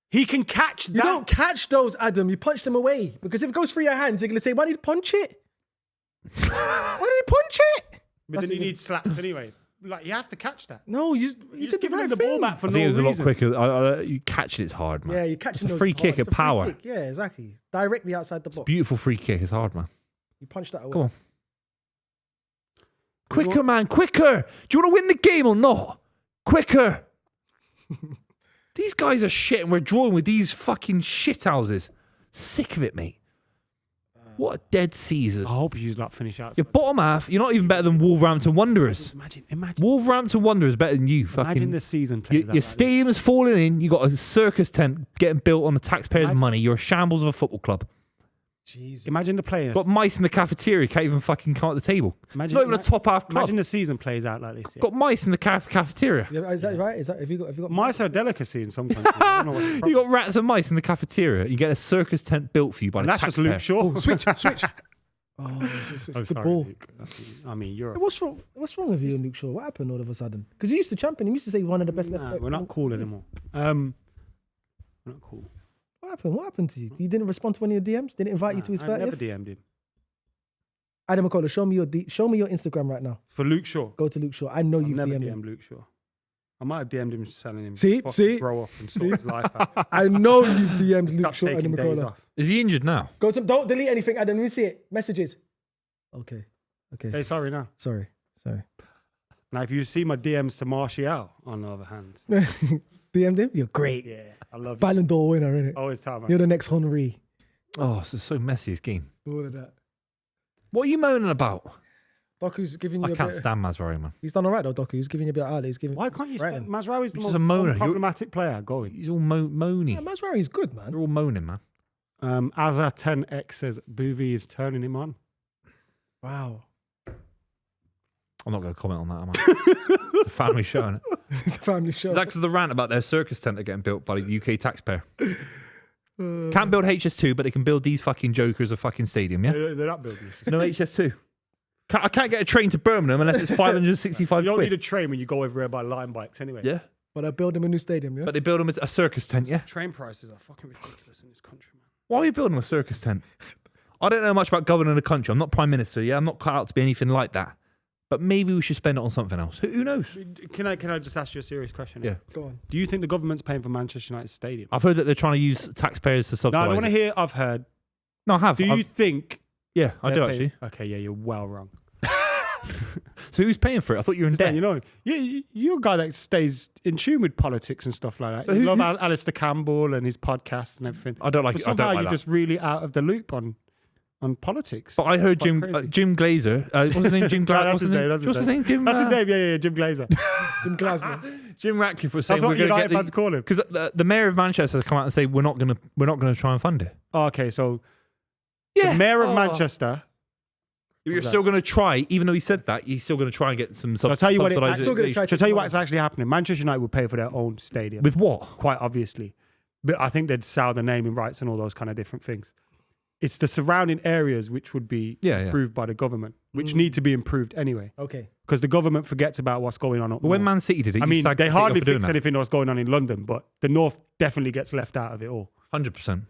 he can catch that. You don't catch those, Adam. You punch them away. Because if it goes through your hands, you're going to say, why did he punch it? Why did he punch it? But then he needs slaps anyway. Like, you have to catch that. No, you You're did just the giving right him the thing. ball back for I no think it was a lot reason. quicker. You catch it, it's hard, man. Yeah, you're catching It's a those free hard. kick It's of a free power. kick. Yeah, exactly. Directly outside the box. Beautiful free kick. It's hard, man. You punch that away. Come on. Quicker, man, quicker. Do you want to win the game or not? Quicker. These guys are shit and we're drawing with these fucking shit houses. Sick of it, mate. What a dead season. I hope you not finish out. Your bottom half, you're not even better than Wolverhampton Wanderers. Imagine. Wolverhampton Wanderers better than you. Imagine Fucking, the season plays your out like stadium's falling in. You got a circus tent getting built on the taxpayers' money. You're a shambles of a football club. Jesus. this. Imagine the players. Got mice in the cafeteria. Can't even fucking count the table. Imagine, Not even a top half club. Imagine the season plays out like this. Yeah. Got mice in the cafeteria. Yeah, is that right? Have you got Mice are a delicacy in some countries. I don't know what the You problem got rats and mice in the cafeteria. You get a circus tent built for you by is. the And that's just taxpayer. Luke Shaw. switch. Oh, Oh, good sorry, ball. Luke. I mean, you're. Hey, what's wrong with you and Luke Shaw? What happened all of a sudden? Because you used to champion him. You used to say one of the best left Nah, backs. we're not cool anymore. We're not cool. What happened to you? You didn't respond to any of the DMs? Didn't invite you to his I never 30th? DM'd him. Adam McKola, show me your Instagram right now. For Luke Shaw. Go to Luke Shaw. I know I've you've never DM'd DM'd him. Luke Shaw. I might have DM'd him selling him. See? Grow up and sort his life out. I know you've DM'd Luke Stop Shaw, taking Adam days McKola. off. Is he injured now? Don't delete anything, Adam. Let me see it. Messages. Okay. Hey, sorry now. Sorry. Now, if you see my DMs to Martial, on the other hand, DM'd him? You're great. yeah, I love you. Ballon d'Or winner, innit? Always tell me. You're the next Henry. Oh, this is so messy, this game. All of that. What are you moaning about? Doku's giving you I a can't bit. stand Mazraoui, man. He's done all right though, Doku. He's giving you a bit of alley. He's giving. Why can't you? threatening. Mazraoui's the He's most just a moaner. problematic player going. He's all moany. Yeah, Mazraoui's good, man. They're all moaning, man. Azza10X says Buvey is turning him on. Wow. I'm not going to comment on that, am I? It's a family show, isn't it? It's a family show. Is that because of the rant about their circus tent they're getting built by the UK taxpayer? Can't build HS2, but they can build these fucking jokers a fucking stadium, yeah? They're not building this. No HS2. I can't get a train to Birmingham unless it's 565 You don't quid. need a train when you go everywhere by line bikes anyway. Yeah, But I build him a new stadium, yeah? but they build them as a circus tent, yeah? Train prices are fucking ridiculous in this country, man. Why are you building a circus tent? I don't know much about governing the country. I'm not prime minister, yeah? I'm not cut out to be anything like that. But maybe we should spend it on something else. Who knows? Can I just ask you a serious question? Yeah. Go on. Do you think the government's paying for Manchester United Stadium? I've heard that they're trying to use taxpayers to No, subsidise I don't want to it. hear I've heard. No, I have. Do you think Yeah, I do they're actually. paying- Okay, yeah, you're well wrong. So who's paying for it? I thought you were in debt. You know, you're a guy that stays in tune with politics and stuff like that. But You who- love Alistair Campbell and his podcast and everything. I don't like But it. I somehow don't like you're that. just really out of the loop on politics. But I heard Quite Jim crazy. Jim Glazer. What's his name? Jim No, Glazer. that's What's his name. That's What's his name? Jim. That's his name. Yeah, Jim Glazer. Jim Glasner. Jim Ratcliffe was saying That's what we're going to United get fans call him. because the mayor of Manchester has come out and say we're not going to try and fund it. Oh, okay, so Yeah, the mayor of Oh. Manchester. You're still going to try, even though he said that. He's still going to try and get some. I'll tell you what. I'm still gonna try To tell you what's actually happening. Manchester United will pay for their own stadium, with what? quite obviously, but I think they'd sell the naming rights and all those kind of different things. It's the surrounding areas which would be Yeah, yeah. improved by the government, which need to be improved anyway, Okay. because the government forgets about what's going on up But when north. Man City did it, I you mean, sagged they the City hardly off for doing fix that. anything that's going on in London, but the north definitely gets left out of it all. 100%.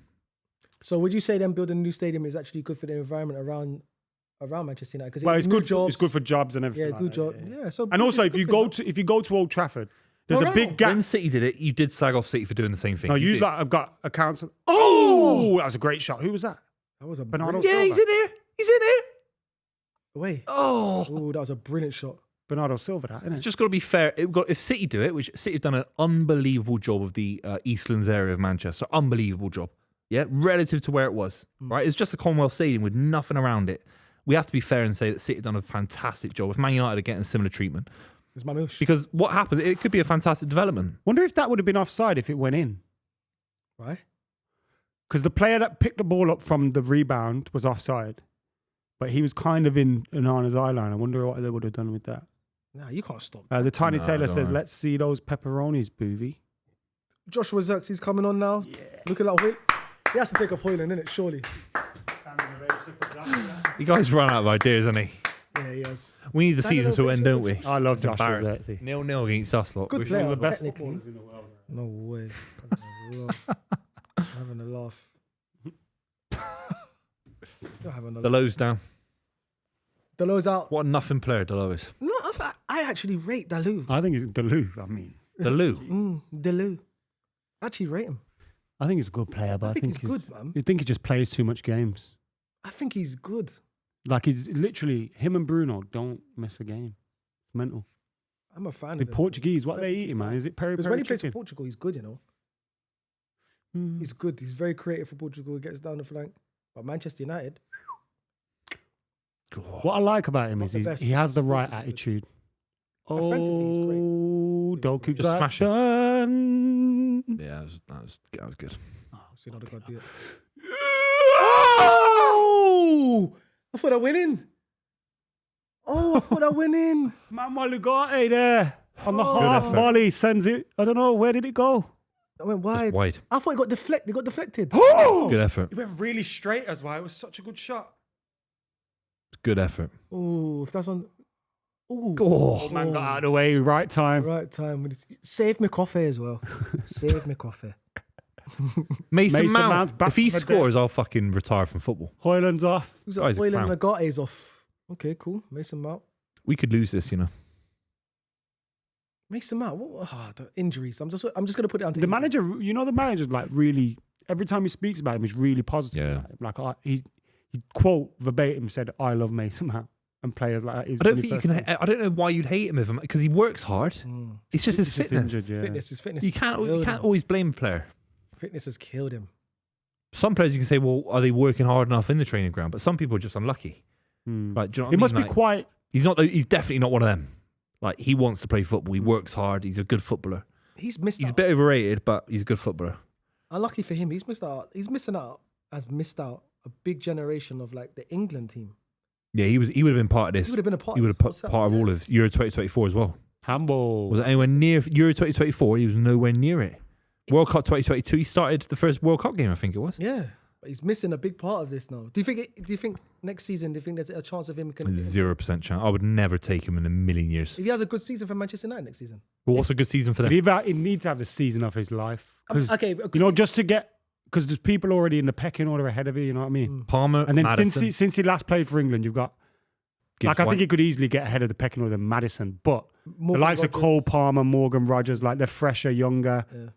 So would you say them building a new stadium is actually good for the environment around Manchester United? Because Well, it's good. Jobs. It's good for jobs and everything. Yeah, like good that, job. yeah. Yeah. So And also, it's if good you for go to Old Trafford, there's No, a big gap. When City did it, you did slag off City for doing the same thing. No, You you did. like I've got accounts. Oh, that was a great shot. Who was that? That was a Bernardo brilliant- Yeah, he's Silva. in there. He's in there. Wait. Oh. Oh, that was a brilliant shot. Bernardo Silva, that, isn't It's it? just got to be fair. If City do it, which City have done an unbelievable job of the Eastlands area of Manchester, unbelievable job. Yeah, relative to where it was. Right, it's just a Commonwealth Stadium with nothing around it. We have to be fair and say that City have done a fantastic job. If Man United are getting similar treatment, It's my moosh. because what happens, it could be a fantastic development. Wonder if that would have been offside if it went in. Right? Because the player that picked the ball up from the rebound was offside, but he was kind of in Onana's eye line. I wonder what they would have done with that. Nah, you can't stop. The Tiny No, Taylor don't says, worry. "Let's see those pepperonis, Buvey." Joshua Xerxes coming on now. Yeah. Look at that whip. He has to take off Hoyland, innit? Surely. You guys run out of ideas, hasn't he? Yeah, he has. We need the season to end, don't we? I love It's Josh embarrassing. Rossetti. 0-0 against us, lot. Good We should- player, One of the best technically. footballers in the world. No way. Having a laugh. You're having a The laugh. low's down. Delo's out. What a nothing player Delo is. No, I actually rate Dalou. I think it's Delou. I mean, Delu. Dalou. I actually rate him. I think he's a good player, but I think he's good, man. You think he just plays too much games? I think he's good. Like he's literally him and Bruno don't miss a game. It's mental. I'm a fan The of him. Portuguese, what I they think he's eating, man? fine. Is it peri Because when peri he plays for chicken? Portugal, he's good, you know. Mm. He's good. He's very creative for Portugal. He gets down the flank. But Manchester United, What I like about him Not is the best, he has the but right still good. attitude. Offensively, he's great. Oh, Doku Just got smash it. done. Yeah, that was good. see not got to do it. Oh! I thought I went in. Oh, I thought I went in. Mama Lugarte there on the Oh. half Good effort. volley sends it. I don't know, where did it go? I went Just wide. wide. I thought it got deflected. It got deflected. Good effort. It went really straight as well. It was such a good shot. Good effort. Oh, if that's on. Oh, Oh, Man got out of the way, right time. right time. Save me coffee as well. Save me coffee. Mason Mason Mount. Mount's back If he from the scores, I'll fucking retire from football. Hoyland's off. Who's Guy's up? a Oilen clown. Lagarte's off. Okay, cool. Mason Mount. We could lose this, you know. Mason Mount. What? The injuries. I'm just gonna put it onto The manager, you know, the manager's like really, every time he speaks about him, he's really positive. Yeah. about him. Like he quote verbatim said, "I love Mason Mount," and players like that. I don't think you can. I don't know why you'd hate him because he works hard. Mm. It's just his He's just fitness. injured, yeah. Fitness. You has can't killed him. always blame a player. Fitness has killed him. Some players you can say, well, are they working hard enough in the training ground? But some people are just unlucky. Hmm. Like, do you know what It I must mean? be Like, quite. He's not. He's definitely not one of them. Like he wants to play football. He works hard. He's a good footballer. He's missed He's a out. bit overrated, but he's a good footballer. Unlucky for him. He's missed out. He's missing out. Has missed out a big generation of like the England team. Yeah, he would have been part of this. He would have been a part. He would have of this. put part of all of Euro 2024 as well. Handball. Was it anywhere near Euro 2024? He was nowhere near it. World Cup 2022. He started the first World Cup game, I think it was. Yeah, but he's missing a big part of this now. Do you think next season? Do you think there's a chance of him? 0% chance. I would never take him in a million years. If he has a good season for Manchester United next season. But what's a good season for them? He needs to have the season of his life. Because, Okay, you know, just to get. Because there's people already in the pecking order ahead of you, you know what I mean? Palmer, And then Maddison, since he last played for England, you've got. Gibbs Like, I White. think he could easily get ahead of the pecking order than Maddison. But Morgan the likes Rogers. of Cole Palmer, Morgan Rogers, like they're fresher, younger. Yeah.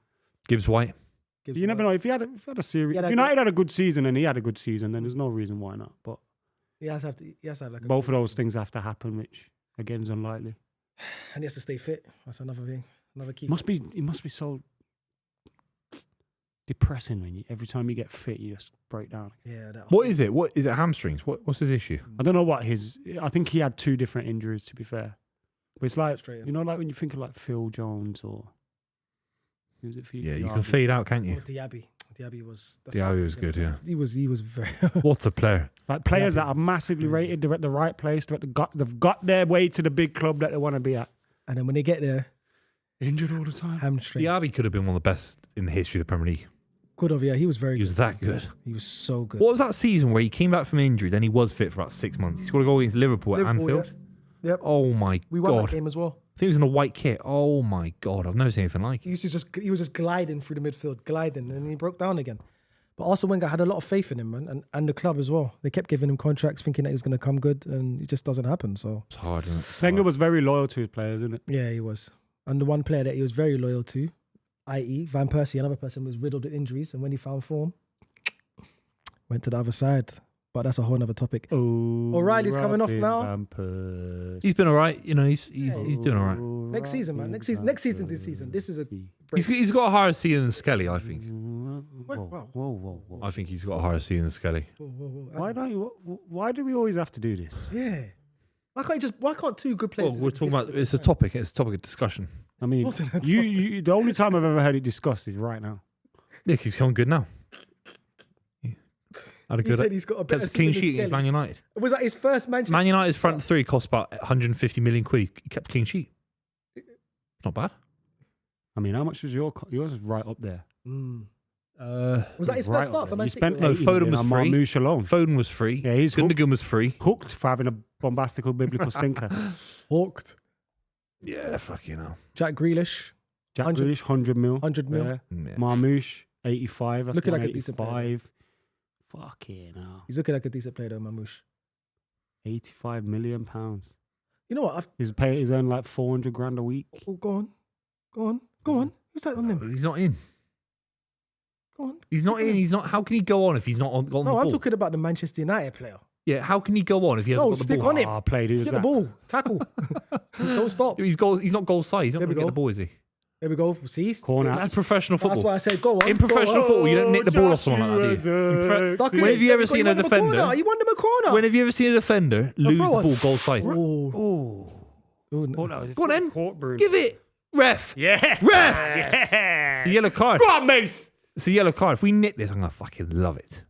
Gibbs White. Gibbs You never White. know. If he had a series. Yeah, If that- United had a good season and he had a good season, then there's no reason why not. But He has to have. He has to have like a both of good those season. things have to happen, which, again, is unlikely. And he has to stay fit. That's another thing. Another key. It must be so depressing when every time you get fit, you just break down. Yeah. That What is it? What is it? Hamstrings? What's his issue? I don't know what I think he had two different injuries, to be fair. But it's like, Frustrating. you know, like when you think of like Phil Jones or who was it for Yeah, you Diaby? can fade out, can't Oh, you? Diaby. Diaby was. Diaby was good, yeah. He was very. What a player. Like players Diaby that are was massively crazy. rated, they're at the right place, they've got their way to the big club that they want to be at. And then when they get there, Injured all the time. hamstring. Diaby could have been one of the best in the history of the Premier League. Good of, yeah. He was very He was that good. He was so good. What was that season where he came back from injury, then he was fit for about 6 months? He scored a goal against Liverpool at Liverpool, Anfield. yeah. Yep. Oh my We won God. that game as well. I think he was in a white kit. Oh my God. I've never seen anything like He it. was just gliding through the midfield, gliding, and he broke down again. But Arsene Wenger had a lot of faith in him, man, and the club as well. They kept giving him contracts, thinking that he was going to come good, and it just doesn't happen. So It's hard, isn't it? Wenger was very loyal to his players, isn't it? yeah, he was. And the one player that he was very loyal to, i.e. Van Persie, another person was riddled with injuries, and when he found form, went to the other side. But that's a whole other topic. Oh, O'Reilly's coming off now. He's been all right. You know, he's doing all right. Next season, man. Next season's his season. This is a He's got a higher ceiling than Skelly, I think. Whoa. I think he's got a higher ceiling than Skelly. Why do we always have to do this? Yeah. Why can't two good players? Well, we're talking exist about at the same it's a time? topic. It's a topic of discussion. I mean, wasn't a you the only time I've ever heard it discussed is right now. Nick, he's coming good now. Yeah. Had a He good. said he's got a better kept a clean season sheet than against Skelly. Man United. Was that his first Manchester? Man United's front three cost about 150 million quid. He kept a clean sheet. Not bad. I mean, how much was yours is right up there. Was that his first start for Man He City? spent No, 80 Foden million was on free. Marmoush alone. Foden was free. Yeah, he's Gundogan was free. Hooked for having a bombastical biblical stinker. Hooked. Yeah, fucking hell. Jack Grealish, Jack 100 Grealish, 100 mil. 100 mil. Yeah. Yeah. Marmoush, 85. That's Looking like a 185. decent player. Fucking hell. He's looking like a decent player though, Mamouche. 85 million pounds. You know what? He's earning like 400 grand a week. Oh, go on. Who's that on him? He's not in. Go on. He's not in. He's not. How can he go on if he's not on the No, ball? I'm talking about the Manchester United player. Yeah, how can he go on if he hasn't No, got the stick ball? on him. Oh, played. Who was Get the that? ball. Tackle. Don't stop. He's not goal side. He's not There going we to get the go. ball, is he? There we go. See? Corner. That's professional That's football. why I said go on. In professional football, you don't nick the ball off someone like that, do you? Stuck When have you ever seen a defender? You want them a corner. When have you ever seen a defender lose the throw ball it. goal side? Oh. Oh. Oh, no. Go on then. Court, Bruno. Give it. Ref. Yes. Ref. Yes. It's a yellow card. Go on, Mace. It's a yellow card. If we nick this, I'm going to fucking love it.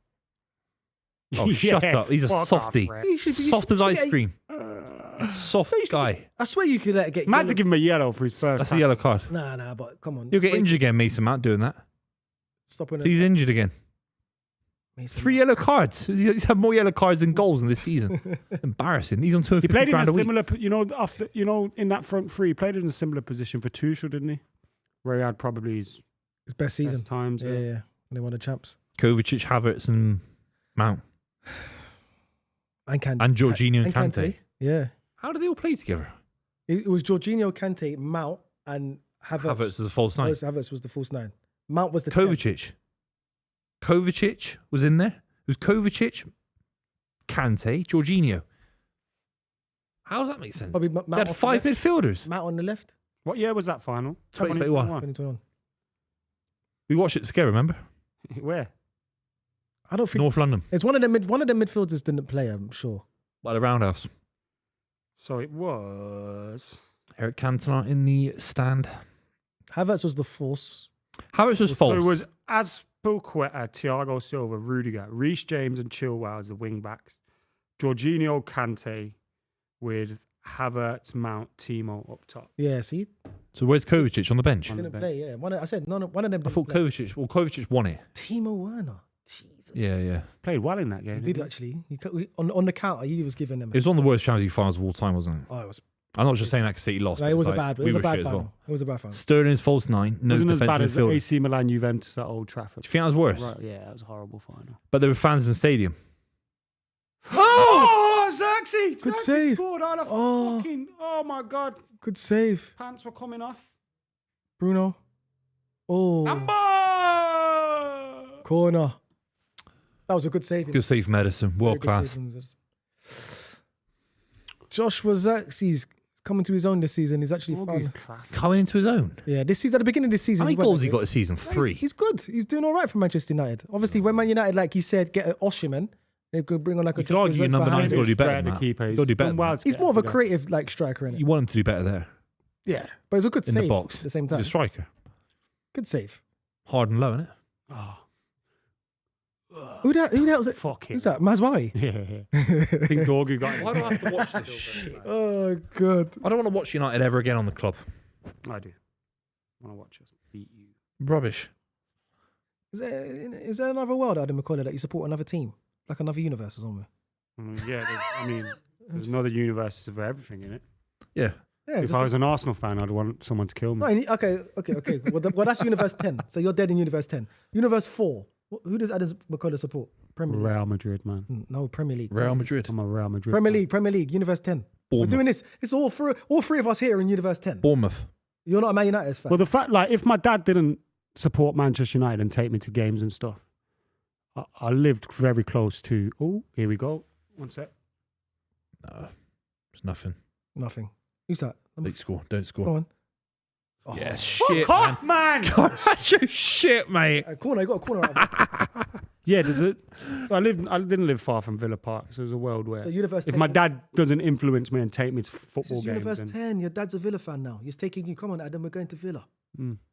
Oh, shut Yes, up. He's a fuck softie. off, ref. You should- you Soft should- as you ice should get- cream. Soft guy. I swear you could let it get Man yellow. to give him a yellow for his first That's a time. yellow card. Nah, but come on. You'll get Wait, injured again, Mason Mount, doing that. Stop when He's injured again. Mason 3 yellow cards. He's had more yellow cards than goals in this season. Embarrassing. He's on He 250 played in grand a a week. similar, in that front three. He played in a similar position for Tuchel, didn't he? Where he had probably his His best season. best times. Yeah. When they won the champs. Kovacic, Havertz, and Mount. And Kante. And Jorginho and Kante. Yeah. How do they all play together? It was Jorginho, Kante, Mount, and Havertz. Havertz is a false nine. Havertz was the false 9. Mount was the 10. Kovacic was in there. It was Kovacic, Kante, Jorginho. How does that make sense? Probably They had 5 midfielders. Mount on the left. What year was that final? 2021. 2021. We watched it together, remember? Where? I don't think North London, it's one of the midfielders didn't play. I'm sure. by the Roundhouse. So it was. Eric Cantona in the stand. Havertz was the force. Havertz was false. So it was Azpilicueta, Thiago Silva, Rudiger, Reece James, and Chilwell as the wing backs. Jorginho, Kante, with Havertz, Mount, Timo up top. Yeah. See, So where's Kovacic on the bench? On the didn't bench. play. Yeah. One of them. I Didn't thought play. Kovacic won it. Timo Werner. Jesus. Yeah. Played well in that game. He did didn't actually. On the counter, he was giving them. It was one of the worst Champions League finals of all time, wasn't it? Oh, it was. I'm not just saying that because City lost. No, but it was a like, bad. It we was a were bad shit as final. well. It was a bad final. Sterling's false 9. No Wasn't as bad defensive as midfielder. AC Milan Juventus at Old Trafford. Do you think that was worse? Right, yeah, it was a horrible final. But there were fans in the stadium. Oh, Xerxes! Good Xerxes save. scored out of Oh. fucking. Oh my god, Good save, pants were coming off. Bruno. Oh, Amber! corner. That was a good save. Good save from Edison. Very World good class. save from Zerxes. Joshua Xerxes coming to his own this season. He's actually fun. Coming into his own. Yeah, this season at the beginning of this season. How many he went goals he like got it. this season? He's- 3. He's good. He's doing all right for Manchester United. Obviously, when Man United, like he said, get an Oshiman, they could bring on like a. You could argue your reserve number behind 9's him. got to do better Better than the that. keeper. He's got to do better than that. He's more of a creative like striker, innit? You want him to do better there. Yeah, but it's a good In save the box. at the same He's time. a striker. Good save. Hard and low, isn't it? Oh, Who that was it? fuck it. Who's that? Mazwai. Yeah. I think Dorgu got it. Why do I have to watch this shit? Oh god. I don't want to watch United ever again on the club. I do. I want to watch us beat you. Rubbish. Is there another world, Adam McKola, that you support another team, like another universe or something? There's another universe for everything in it. Yeah. Yeah. If I was an Arsenal fan, I'd want someone to kill me. Okay. Well, that's universe 10. So you're dead in universe 10. Universe 4. Who does Adam McKola support? Premier League. Real Madrid, man. No, Premier League. Real Madrid. I'm a Real Madrid. Premier League. Universe 10. We're doing this. It's all three of us here in universe 10. Bournemouth. You're not a Man United fan. Well, the fact, like, if my dad didn't support Manchester United and take me to games and stuff, I lived very close to. Oh, here we go. One sec. No. It's nothing. Nothing. Who's that? Big score. Don't Go score. on. Yeah, Fuck shit, off, man. man! Garnacho shit, mate. Corner. You got a corner out of it. Yeah, there's a. I didn't live far from Villa Park, so there's a world where So universe if 10. my dad doesn't influence me and take me to This football is games, universe then 10. Your dad's a Villa fan now. He's taking you. Come on, Adam. We're going to Villa.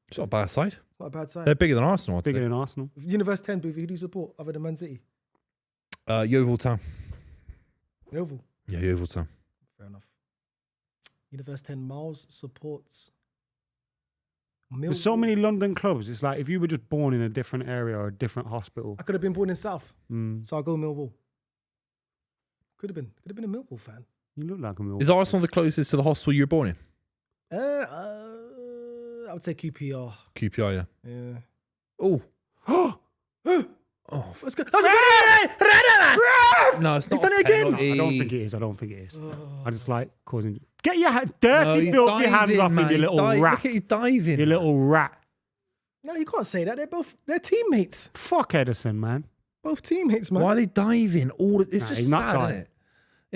It's not a bad side. It's not a bad side. They're bigger than Arsenal, I'd bigger say. than Arsenal. Universe 10, Buvey, who do you support other than Man City? Yeovil Town. Yeovil. Yeah, Yeovil Town. Fair enough. Universe 10, Miles supports There's so many London clubs. It's like if you were just born in a different area or a different hospital. I could have been born in South, so I'll go Millwall. Could have been a Millwall fan. You look like a Millwall. Is Arsenal the closest to the hospital you were born in? I would say QPR. QPR, yeah. Yeah. Oh. Let's go. That's a good. No, it's not. He's done it again. I don't think it is. I don't think it is. I just like causing. Get your dirty, he's filthy hands diving, off man. me, you little Look rat. at you diving. You little rat. No, you can't say that. They're teammates. Fuck Edison, man. Both teammates, man. Why are they diving? It's Nah, just he's not sad, diving. isn't it?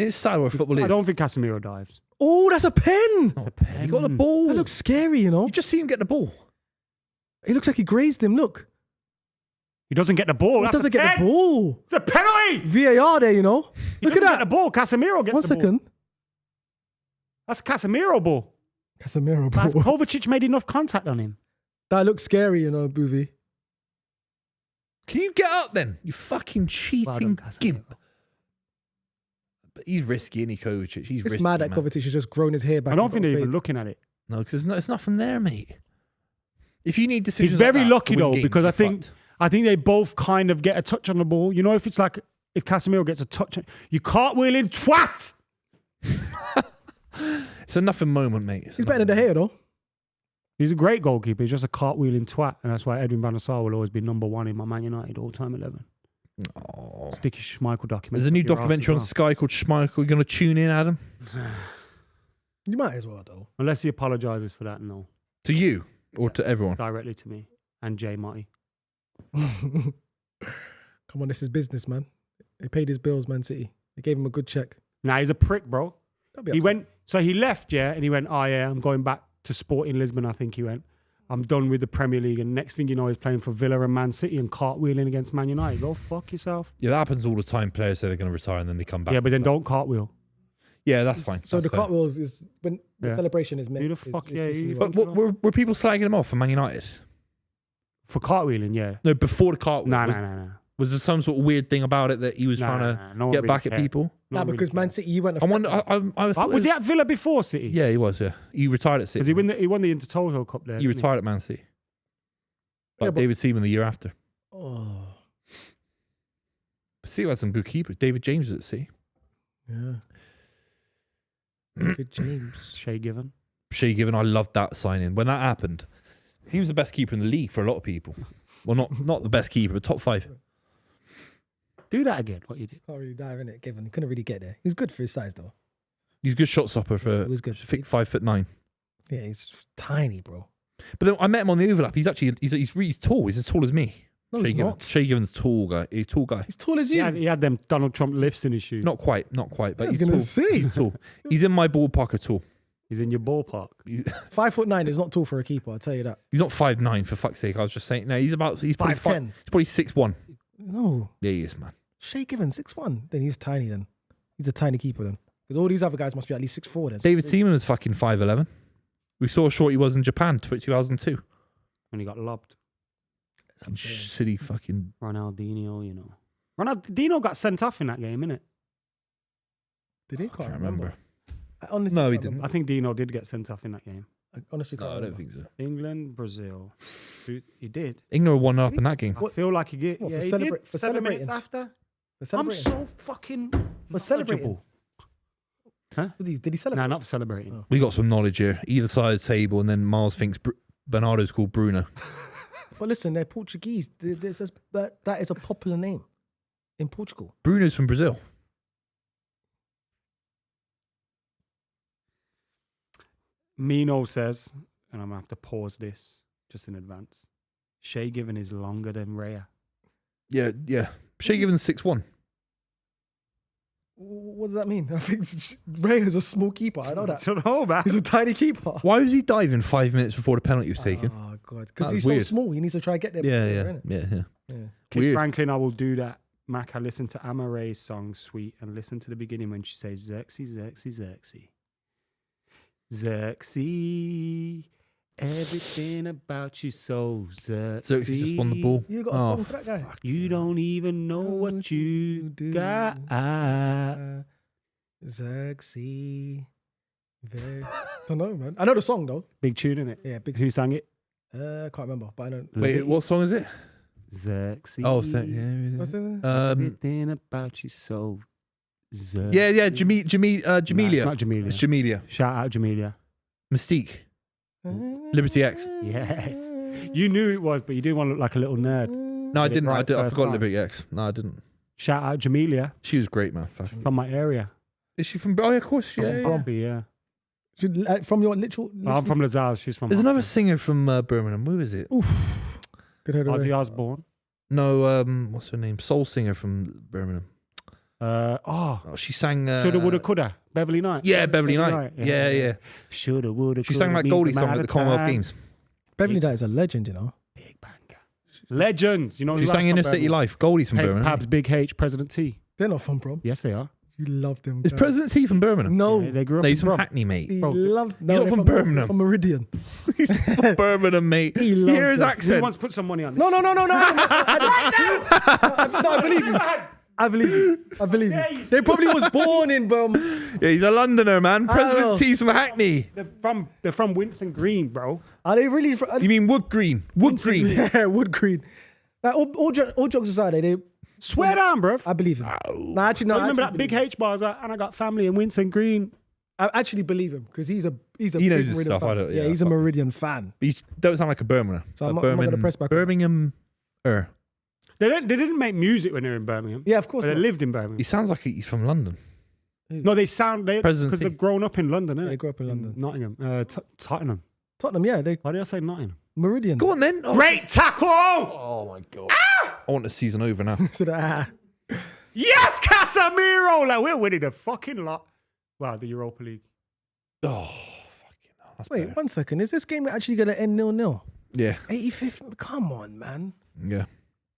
It's sad where football is. I don't think Casemiro dives. Oh, that's a pen. Not a pen. You got the ball. That looks scary, you know. You just see him get the ball. He looks like he grazed him. Look. He doesn't get the ball. He That's doesn't a get the pen. ball. It's a penalty. VAR there, you know. He Look at doesn't that. Get the ball. Casemiro gets 1 the ball. second. That's a Casemiro ball. Casemiro That's ball. Kovacic made enough contact on him. That looks scary, you know, Buvey. Can you get up then? You fucking cheating Casemiro. gimp. But he's risky, isn't he, Kovacic? He's It's risky, mad that man. Kovacic has just grown his hair back. I don't and think got they're a even fade. looking at it. No, because there's nothing there, mate. If you need decisions, He's very like that lucky to win though, games, because you're I think fucked. they both kind of get a touch on the ball. You know, if it's like if Casemiro gets a touch, you cartwheeling twat. It's a nothing moment, mate. He's better than De Gea, though. He's a great goalkeeper. He's just a cartwheeling twat, and that's why Edwin van der Sar will always be number one in my Man United all-time 11. Oh. Stick your Schmeichel documentary. There's a new up your arse documentary on as Sky called Schmeichel. You're going to tune in, Adam? You might as well, though. well. Unless he apologises for that, no, To you or to everyone? directly to me and Jay Marty. Come on, this is business, man. They paid his bills, Man City. They gave him a good check. Nah, he's a prick, bro. Don't be He upset. went, so he left, yeah, and he went, oh yeah, I'm going back to Sporting Lisbon, I think he went. I'm done with the Premier League. And next thing you know, he's playing for Villa and Man City and cartwheeling against Man United. Go fuck yourself. Yeah, that happens all the time. Players say they're going to retire and then they come back. Yeah, but then don't cartwheel. Yeah, that's fine. So That's the fair. cartwheels is when the Yeah. celebration is made. Who the fuck- yeah, you- But were people slagging him off for Man United? For cartwheeling, yeah. No, before the cartwheel. Nah, was, nah. Was there some sort of weird thing about it that he was trying to no one get really back at cared. people? No Nah, one really because Man cared. City, you went. I wonder. I thought Was he at Villa before City? Yeah, he was. Yeah, he retired at City. Because he won the Intertoto Cup there. He didn't retired at Man City. Like Yeah, but- David Seaman the year after. Oh, City had some good keepers. David James was at City. yeah. David James. Shay Given. Shea Given, I loved that signing when that happened. 'Cause he was the best keeper in the league for a lot of people. Well, not the best keeper, but top 5. Do that again, what you did. Can't really dive in it, Given. He couldn't really get there. He was good for his size, though. He's a good shot stopper for He was good. 5'9". Yeah, he's tiny, bro. But then I met him on the overlap. He's actually he's really tall. He's as tall as me. No, Shea he's Given. not. Shea Given's tall guy. He's a tall guy. He's tall as He you. had them Donald Trump lifts in his shoes. Not quite, but I was he's gonna tall. say. He's tall. He's in my ballpark at all. He's in your ballpark. 5'9" is not tall for a keeper. I'll tell you that. He's not 5'9", for fuck's sake. I was just saying. No, he's probably 5'10". He's probably 6'1". No, Yeah, he is, man. Shea Given 6'1". Then he's tiny. Then he's a tiny keeper. Then because all these other guys must be at least 6'4". Then David Seaman was fucking 5'11". We saw how short he was in Japan, 2002. When he got lobbed. I'm saying. City fucking. Ronaldinho, you know. Ronaldinho got sent off in that game, innit? Did he? I can't remember. I honestly No, he can't didn't. remember. I think Dino did get sent off in that game. I honestly can't No, I don't remember. think so. England, Brazil. He did. England won up in that game. I feel like he did. What, Yeah, for he celebra- did. for 7 celebrating? minutes after. For I'm celebrating. so fucking celebrating? knowledgeable. Did he celebrate? No, not for celebrating. Oh. We got some knowledge here. Either side of the table, and then Miles thinks Bernardo's called Bruno. But listen, they're Portuguese. That is a popular name in Portugal. Bruno's from Brazil. Mino says, and I'm going to have to pause this just in advance. Shea Given is longer than Raya. Yeah. Shea Given's 6'1". What does that mean? I think Ray is a small keeper. I know I that. don't know, man. He's a tiny keeper. Why was he diving 5 minutes before the penalty was taken? Oh, God. Because That he's was weird. so small. He needs to try to get there. Yeah. Yeah. Kid Weird. Franklin, I will do that. Mac, I listened to Amma Ray's song Sweet and listen to the beginning when she says Xerxes, Xerxes, Xerxes. Xerxes, everything about you so Xerxes. Xerxes just won the ball. You got a Oh, song for that guy? You don't even know what you got. Xerxes. Don't know, man. I know the song, though. Big tune, innit? Yeah, big. Who sang it? I can't remember, but I know. Wait, what song is it? Sexy. Oh, What's it? Everything about you so sexy. yeah, Nah, Jamelia. it's not Jamelia. It's Jamelia. Shout out Jamelia. Mystique. Liberty X. Yes. You knew it was, but you didn't want to look like a little nerd. No, I Get it didn't. right I first forgot time. Liberty X. No, I didn't. Shout out Jamelia She was great, man. Fucking. from my area. Is she from? Oh, yeah, of course. From Yeah. Bromby, yeah. From your literal. I'm from Lazare. She's from. There's another Oxford. singer from Birmingham. Who is it? Good head away. Ozzy Osbourne. No, what's her name? Soul singer from Birmingham. Oh, she sang. Shoulda, woulda, coulda. Beverly Knight. Yeah, Beverly Knight. Yeah. Shoulda, woulda, She sang that Goalie song at the Commonwealth Games. Beverly Knight is a legend, you know. Big banger. Legends. You know She who sang else Inner from City Birmingham? Life. Goalie's from Peg Birmingham. Pabs, Big H, President T. They're not from Brom. Yes, they are. You love them. Is guys. President T from Birmingham? No. Yeah, they grew up No, in he's from Brom. Hackney, mate. He Bro, loved. not they're from Birmingham. From Meridian. He's from Birmingham, mate. He You loves hear his them. Who accent? wants to put some money on this? No. I believe you. I believe you. They probably was born in Brom. Yeah, he's a Londoner, man. I know. President T's from Hackney. They're from Winston Green, bro. Are they really? You mean Wood Green? Wood Green. Yeah, Wood Green. Like, all jokes aside, they. Swear down, bro. I believe him. No, actually, no. I remember that actually Big H bar. And I got family in Winston Green. I actually believe him because he's a He big knows his Meridian stuff, I fan. don't- Yeah, yeah, he's a fuck. Meridian fan. But you don't sound like a Birmingham. So I'm not gonna press back on it. Birmingham. They didn't make music when they were in Birmingham. Yeah, of course. But they not. lived in He Birmingham. sounds like he's from London. No, they Presidency. because they've grown up in London, innit? They grew up in London. Nottingham, Tottenham. Tottenham, yeah, they Why did I say Nottingham? Meridian. Go on then. Oh, Great tackle! Oh my god. I want the season over now. So that, Yes, Casemiro! Like, we're winning the fucking lot. Wow, the Europa League. Oh, fucking hell. That's wait, better. 1 second. Is this game actually going to end 0-0? Yeah. 85th? Come on, man. Yeah.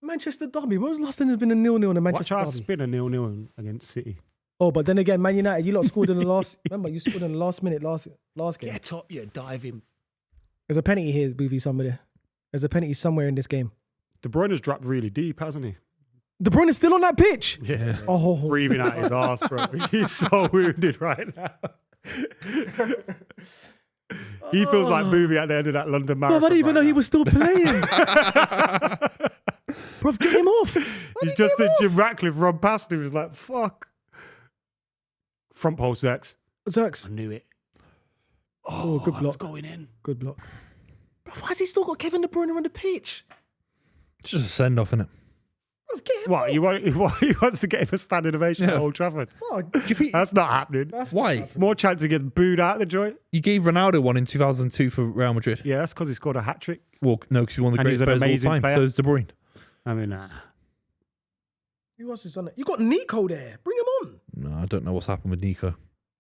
Manchester derby. When was the last time there's been a 0-0 in a Watch Manchester our derby? spin a 0-0 against City. Oh, but then again, Man United, you lot scored in the last. Remember, you scored in the last minute last game. Get up, you diving. There's a penalty here, Buvey, somewhere. There's a penalty somewhere in this game. De Bruyne's dropped really deep, hasn't he? De Bruyne is still on that pitch. Yeah. Oh, Breathing out his ass, bro. He's so wounded right now. He feels like Buvey at the end of that London bro, Marathon. I didn't even know he was still playing. Bro, get him off. He's just seen Jim Ratcliffe run past him. He was like, fuck. Front post X. Zerks. I knew it. Oh, good I was block. going in. Good block. Bro, why has he still got Kevin De Bruyne on the pitch? It's just a send off, innit? Bro, get him What? off. He wants to get him a standing ovation at Yeah. Old Trafford. Oh, Do you think That's not happening. why? More chance he gets booed out of the joint. You gave Ronaldo one in 2002 for Real Madrid. Yeah, that's because he scored a hat trick. Well, no, because he's one of the And he's greatest an players of all amazing time. player. So is De Bruyne. I mean, who else is on it? You got Nico there. Bring him on. No, I don't know what's happened with Nico.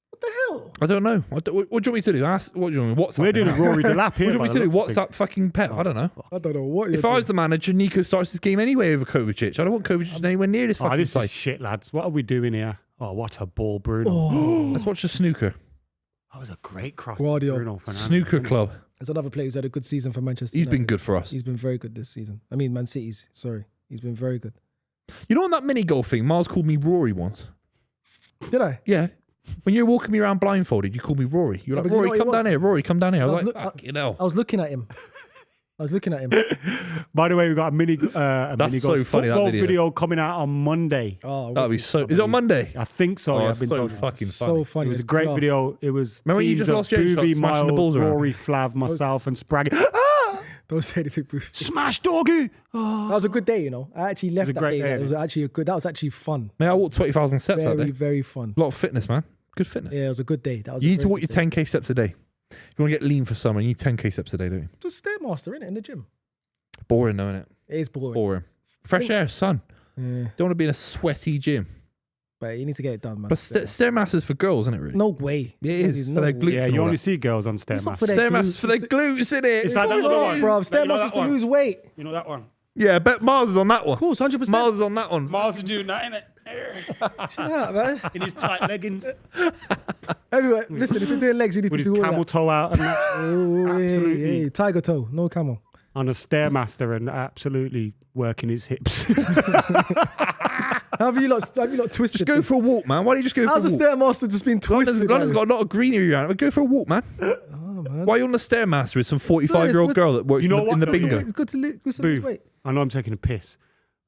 What the hell? I don't know. What do you want me to do? Ask. What do you want me? WhatsApp? we're him? doing a Rory Delap What do here. you want me to do? WhatsApp fucking Pep? I don't know. I don't know what you're If I was the manager, Nico starts this game anyway over Kovacic. I don't want Kovacic anywhere near this Oh, fucking this is side. shit, lads. What are we doing here? Oh, what a ball, Bruno. Let's watch the snooker. That was a great cross. Guardiola. Bruno Fernandes, Snooker wasn't it? club. There's another player who's had a good season for Manchester He's been United. good for us. He's been very good this season. I mean, Man City's. Sorry. He's been very good. You know on that mini golf thing, Miles called me Rory once. Did I? Yeah. When you were walking me around blindfolded, you called me Rory. You're like, but you know Rory, what he come was? down here. Rory, come down here. I was I was like, look- fucking hell. I was looking at him. By the way, we got a mini That's mini so golf funny, that football video. coming out on Monday. Oh, That'd be so. Is it on Monday? I think so. Oh, yeah, it's I've been so told. fucking so funny. funny. It was a great class. video. It was Remember when you teams just of lost your shot Buvey, smashing the Miles, balls around? Rory, Flav, myself, and Spragg. Don't say anything, Bruce. Smash doggy. Oh. That was a good day, you know. I actually left a that great day. day, It was actually a good. That was actually fun. Man, I walked 20,000 steps that Very, day. very fun. A lot of fitness, man. Good fitness. Yeah, it was a good day. That was. You a need to very walk your good day. 10k steps a day. If you want to get lean for summer, you need 10k steps a day, don't you? Just Stairmaster, innit, in the gym. Boring, though, innit? It is boring. Boring. Fresh air, sun. Yeah, Don't want to be in a sweaty gym. but you need to get it done, man. But Stairmaster's for girls, isn't it, really? No way. It is, No for their way. glutes Yeah, and you all only that. see girls on It's not Stairmaster. for their Stairmaster's for their glutes, innit? It's like that No, other one. bro. You know that Stairmaster's to one? lose weight. You know that one? Yeah, I bet Mars is on that one. Of course, 100%. Mars is on that one. Miles is doing that, innit? Chill out, man. In his tight leggings. Everywhere. Listen, if you're doing legs, you need With to his do all camel that. toe out and that. Oh, hey, Absolutely. hey, tiger toe, no camel. On a Stairmaster and absolutely working his hips. How have you lot twisted? Just go this? for a walk, man. Why don't you just go How's for a a walk? Stairmaster just been twisted? London's like got a lot of greenery around it. Go for a walk, man. this? Oh, man. man. Why are you on the Stairmaster with some 45-year-old girl that works You know in what? the It's bingo? It's good to lose Booth, weight. I know I'm taking a piss,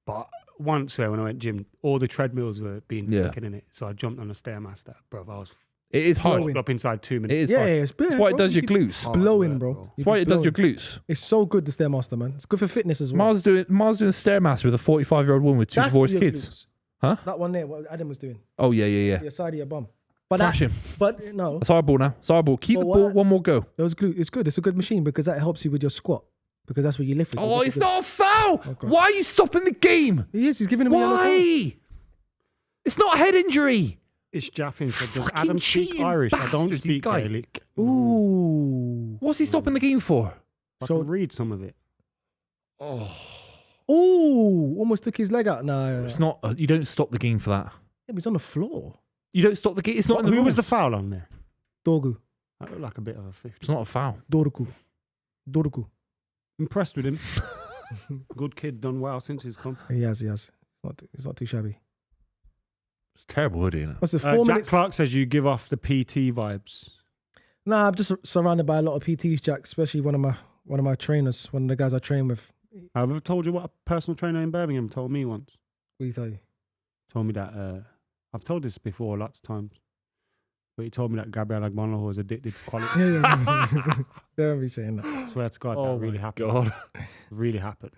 but once when I went gym, all the treadmills were being taken in it. So I jumped on a Stairmaster, bro. I was It is hard. up inside 2 It minutes. is hard. It's That's why it does your glutes. blowing, bro. That's why it does your glutes. It's so good, the Stairmaster, man. It's good for fitness as well. Miles doing Stairmaster with a 45-year-old woman with two That's divorced for your kids. glutes. Huh? That one there, what Adam was doing. Oh, yeah. Your side of your bum. But Smash him. But no, It's our ball now. It's our ball. Keep the ball. One more go. it was glute. It's good. It's a good machine because that helps you with your squat. Because that's what you lift with. Oh, it's not a foul. Okay. Why are you stopping the game? He is. He's giving him a yellow card. Why? It's not a head injury. It's Jaffin said, does Fucking Adam speak cheating Irish? I don't bastards, speak these guys. Gaelic. Ooh. What's he stopping the game for? I So- can read some of it. Oh, Ooh. Almost took his leg out. Nah. it's not. You don't stop the game for that. Yeah, but he's on the floor. You don't stop the game. It's not in the Who was rules. the foul on there? Dorgu. That looked like a bit of a 50. It's not a foul. Dorgu. Impressed with him. Good kid, done well since he's come. He has. It's not too shabby. It's terrible hoodie, isn't it? What's this? 4 Jack minutes. Clark says you give off the PT vibes. Nah, I'm just surrounded by a lot of PTs, Jack. Especially one of my trainers, one of the guys I train with. I've ever told you what a personal trainer in Birmingham told me once. What do you tell you? Told me that I've told this before lots of times, but he told me that Gabriel Agbonlahor was addicted to quality. Yeah. Don't be saying that. I swear to God, Oh that really my happened. God. Really happened.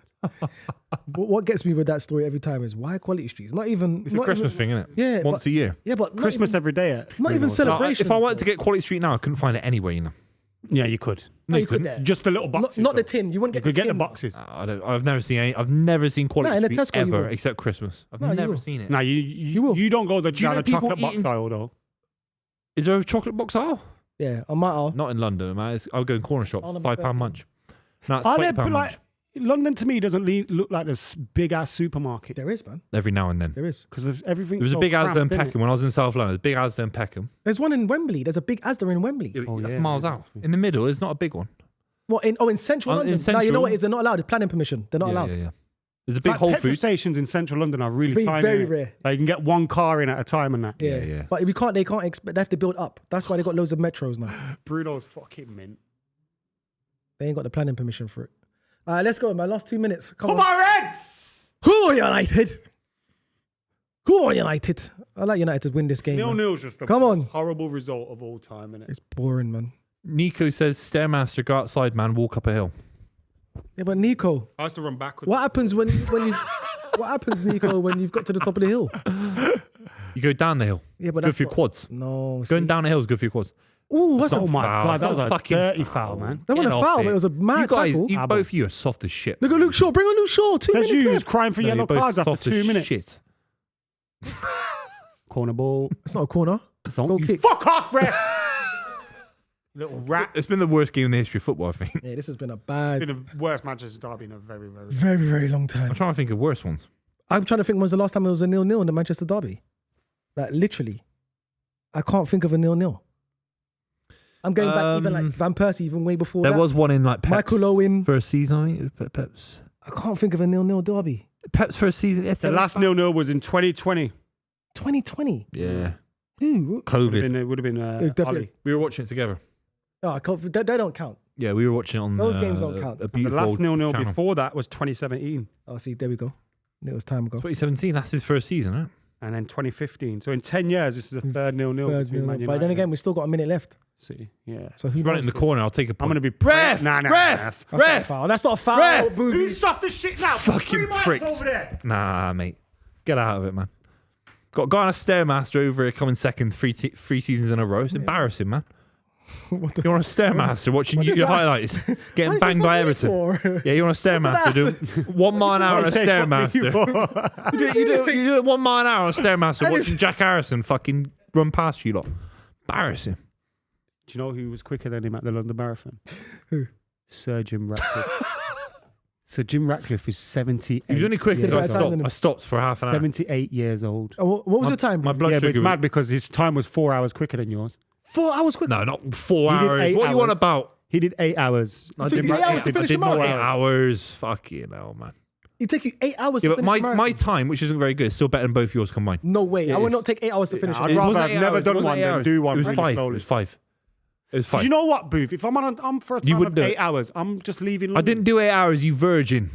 What gets me with that story every time is why Quality Street? It's not even. It's a not Christmas even, thing, isn't it? Yeah, Once a year. Yeah, but Christmas every day. At not even Bruno's. celebration. If I wanted to get Quality Street now, I couldn't find it anywhere, you know. Yeah, you could. No, you could couldn't. there. Just the little boxes. Not the though. tin. You wouldn't You get. could get the tin. boxes. I've never seen any. I've never seen Quality No, in a Street Tesco you ever, will. except Christmas. I've No, you never will. seen it. Now You will. you don't go Do you down know the people chocolate box eating- aisle though. Is there a chocolate box aisle? Yeah, on my aisle. Not in London, man. I'll go in corner shop. On a £5 munch. No, it's Are there £20 but munch. like London to me doesn't look like this big ass supermarket There is, man. Every now and then. There is. because of everything. There was a so big Asda in cramped, innit? Peckham when I was in South London. There's a big Asda in Peckham. There's one in Wembley. There's a big Asda in Wembley. Oh, That's yeah, miles yeah. out. In the middle, there's not a big one. What in central In London? No, you central- know what? They're not allowed. It's planning permission. They're not allowed. Yeah. There's a big Like Whole petrol Foods. stations in central London are really tiny. Very innit? rare. Like you can get one car in at a time and that. Yeah. But we can't. They can't expect. They have to build up. That's why they got loads of metros now. Bruno's fucking mint. They ain't got the planning permission for it. Let's go, man. Last 2 minutes. Come Come on. on, Reds! Who are United? Who are United? I like United to win this game. man. 0-0's just the Come on. horrible result of all time, innit? It's boring, man. Nico says, Stairmaster, go outside, man. Walk up a hill. Yeah, but Nico, I used to run backwards. what happens when you? What happens, Nico, when you've got to the top of the hill? You go down the hill. Yeah, but Good that's for your not- quads. No. Going see. down the hill is good for your quads. Ooh, what's That's that? Oh my Foul. God, that was That's a fucking dirty foul. foul, man. That wasn't Get a off foul, but it was a mad You guys, tackle. both of you are soft as shit. Look at Luke Shaw. Bring on Luke Shaw. 2 Says minutes you was left. crying for No, yellow you're both cards after soft as 2 minutes. Shit. Corner ball. It's not a corner. Don't Goal you kick. fuck off, ref! Little rat. It's been the worst game in the history of football, I think. Yeah, this has been a It's bad, been the worst Manchester derby in a very, very. very long time. I'm trying to think of worse ones. I'm trying to think when's the last time it was a 0-0 in the Manchester derby. Like literally, I can't think of a 0-0. I'm going back even like Van Persie, even way before There that. was one in like Pep's Michael Owen. first season, I think. It was Pep's. I can't think of a 0-0 derby. Pep's first season. It's The last 0-0 was in 2020. 2020. Yeah. Who? COVID. It would have been definitely. Ollie. We were watching it together. Oh, I can't, they don't count. Yeah, we were watching it on Those games don't count. a The beautiful last 0-0 channel. before that was 2017 Oh, see, there we go. It was time ago. 2017, that's his first season, right? and then 2015. So in 10 years, this is the third 0-0 Third between 0-0. Man United But then again, we still got a minute left. City. Yeah. So who Run it knows? in the corner, I'll take a I'm point. going to be... Ref! Nah, Ref! That's not a Ref! foul. That's not a foul. Ref! Booby. Who's soft as shit now? Fucking 3 miles pricks. over there. Nah, mate. Get out of it, man. Got a guy on a Stairmaster over here coming second three seasons in a row. It's embarrassing, man. You're on a Stairmaster watching what is your that? highlights, What getting is banged that by for me Everton. for? Yeah, you're on a Stairmaster doing 1 mile an hour on a Stairmaster. You do it 1 mile an hour on a Stairmaster watching Jack Harrison fucking run past you lot. Embarrassing. Do you know who was quicker than him at the London Marathon? Who? Sir Jim Ratcliffe. Sir Jim Ratcliffe is 78. He was only quicker, Yeah, so but I stopped for half an hour. 78 years old. Oh, what was your time? My blood Yeah, sugar but it's was- mad because his time was 4 hours quicker than yours. 4 hours quick. No, not 4 He did hours. 8 What are you on hours. about? He did 8 hours. It took you 8 hours to finish I a did more marathon. 8 hours. Fucking hell, man. It take you 8 hours Yeah, to but finish my a marathon. time, which isn't very good, is still better than both yours combined. No way. It I would is. not take 8 hours to finish I'd it. rather wasn't have 8 never hours, done it wasn't one 8 than hours. do one It was really 5. slowly. It was 5. It was Do fine. you know what, Booth? If I'm for a You time would of do 8 it. hours, I'm just leaving I London. didn't do 8 hours, you virgin.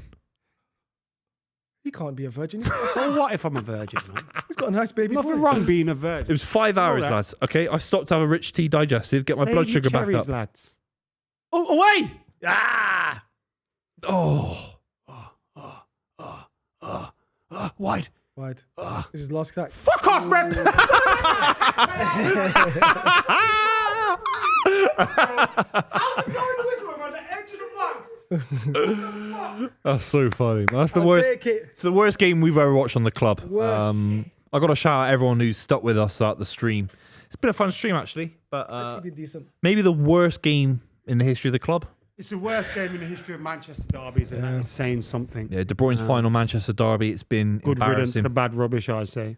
He can't be a virgin. So what if I'm a virgin, man? He's got a nice baby Nothing boy. wrong being a virgin. It was 5 hours, that. lads. Okay, I stopped to have a rich tea digestive, get my Save blood your sugar back cherries, up. lads. Oh, away! Ah! Oh, Wide. Wide. This is last attack. Fuck off, ref! How's it going to whistle on the edge of the box? that's so funny. That's the I'll worst. take it. It's the worst game we've ever watched on the club. Worst. I got to shout out everyone who's stuck with us throughout the stream. It's been a fun stream actually, but Actually been decent. maybe the worst game in the history of the club. It's the worst game in the history of Manchester derbies, and that is saying something. Yeah, De Bruyne's final Manchester derby. It's been Good riddance embarrassing. to bad rubbish, I say.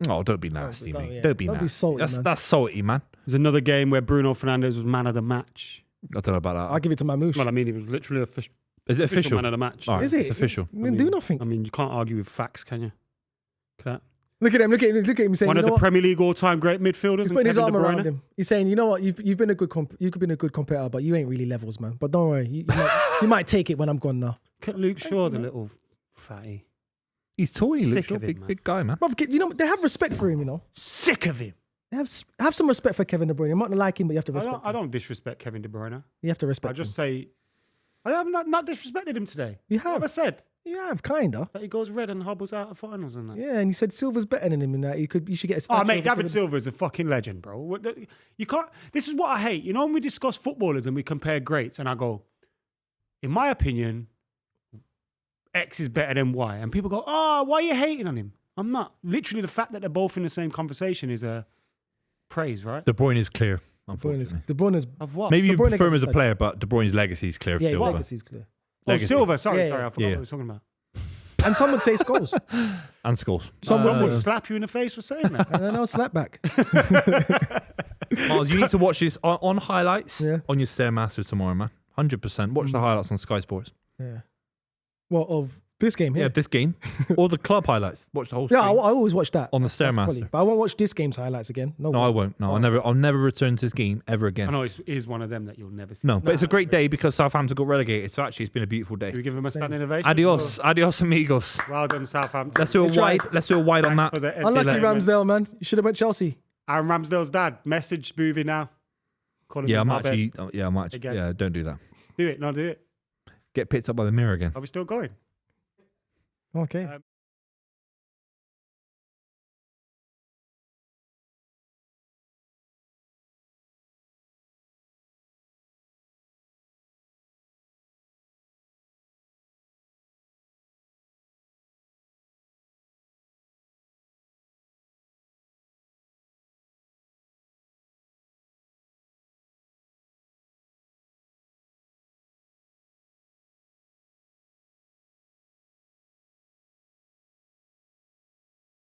Oh, don't be nasty, don't- mate. yeah. Don't be Don't be nasty. salty, man. That's salty, man. There's another game where Bruno Fernandes was man of the match. I don't know about that. I'll give it to Mamouche. Well, I mean, he was literally official Is it official? man of the match. All right, Is it? It's official. He didn't do nothing. I mean, you can't argue with facts, can you? Look at Look at him. Look at him saying, One you of know the what? Premier League all-time great midfielders. He's and putting his Kevin arm De Bruyne. around him. He's saying, you know what? You've been a good you've been a good competitor, but you ain't really levels, man. But don't worry, you might take it when I'm gone now. Look at Luke Shaw, the little fatty. He's tall. He looks Sick of him, big, man. big guy, man. Bruv, you know they have respect for him. You know Sick of him. they have some respect for Kevin De Bruyne. You might not like him, but you have to respect. I him. don't disrespect Kevin De Bruyne. You have to I respect. just him. say I have not disrespected him today. You What have I have. said? You have kinda. That he goes red and hobbles out of finals and that. Yeah, and you said Silver's better than him in that. You should get a statue. Oh, mate, of David Kevin- Silva is a fucking legend, bro. You can't. This is what I hate. You know, when we discuss footballers and we compare greats, and I go, in my opinion, X is better than Y, and people go, "Oh, why are you hating on him?" I'm not. Literally, the fact that they're both in the same conversation is a praise, right? De Bruyne is clear. De Bruyne is- Unfortunately. De Bruyne is Of what? Maybe you De Bruyne prefer him gets as a a player, but De Bruyne's legacy is clear. of yeah, his Silva. legacy's clear. Oh, legacy. Silva. Sorry, Yeah, sorry. I forgot yeah. what I was talking about. And some would say scores. And scores. Someone would slap you in the face for saying that. And then I'll snap back. Miles, you need to watch this on highlights Yeah. on your Stairmaster tomorrow, man. 100%. Watch the highlights on Sky Sports. Yeah. Well, of this game Yeah, here. this game or the club highlights. Watch the whole. Yeah, I stream. always watch that. On the That's quality. Stairmaster. But I won't watch this game's highlights again. No, No, way. I won't. No, I'll never return to this game ever again. I know it is one of them that you'll never see. No, but it's a great day because Southampton got relegated. So actually, it's been a beautiful day. Do we give him a standing ovation? Adios, adios, amigos. Well done, Southampton. Let's do a Good try. wide. Let's do a wide on Thanks that. for the Unlucky entertainment. Ramsdale, man. You should have went Chelsea. Aaron Ramsdale's dad. Message Buvey now. Call him Yeah, in I'm my bed. actually. Yeah, I'm actually. Again. Yeah, don't do that. Do it. No, do it. Get picked up by the mirror again. Are we still going? Okay.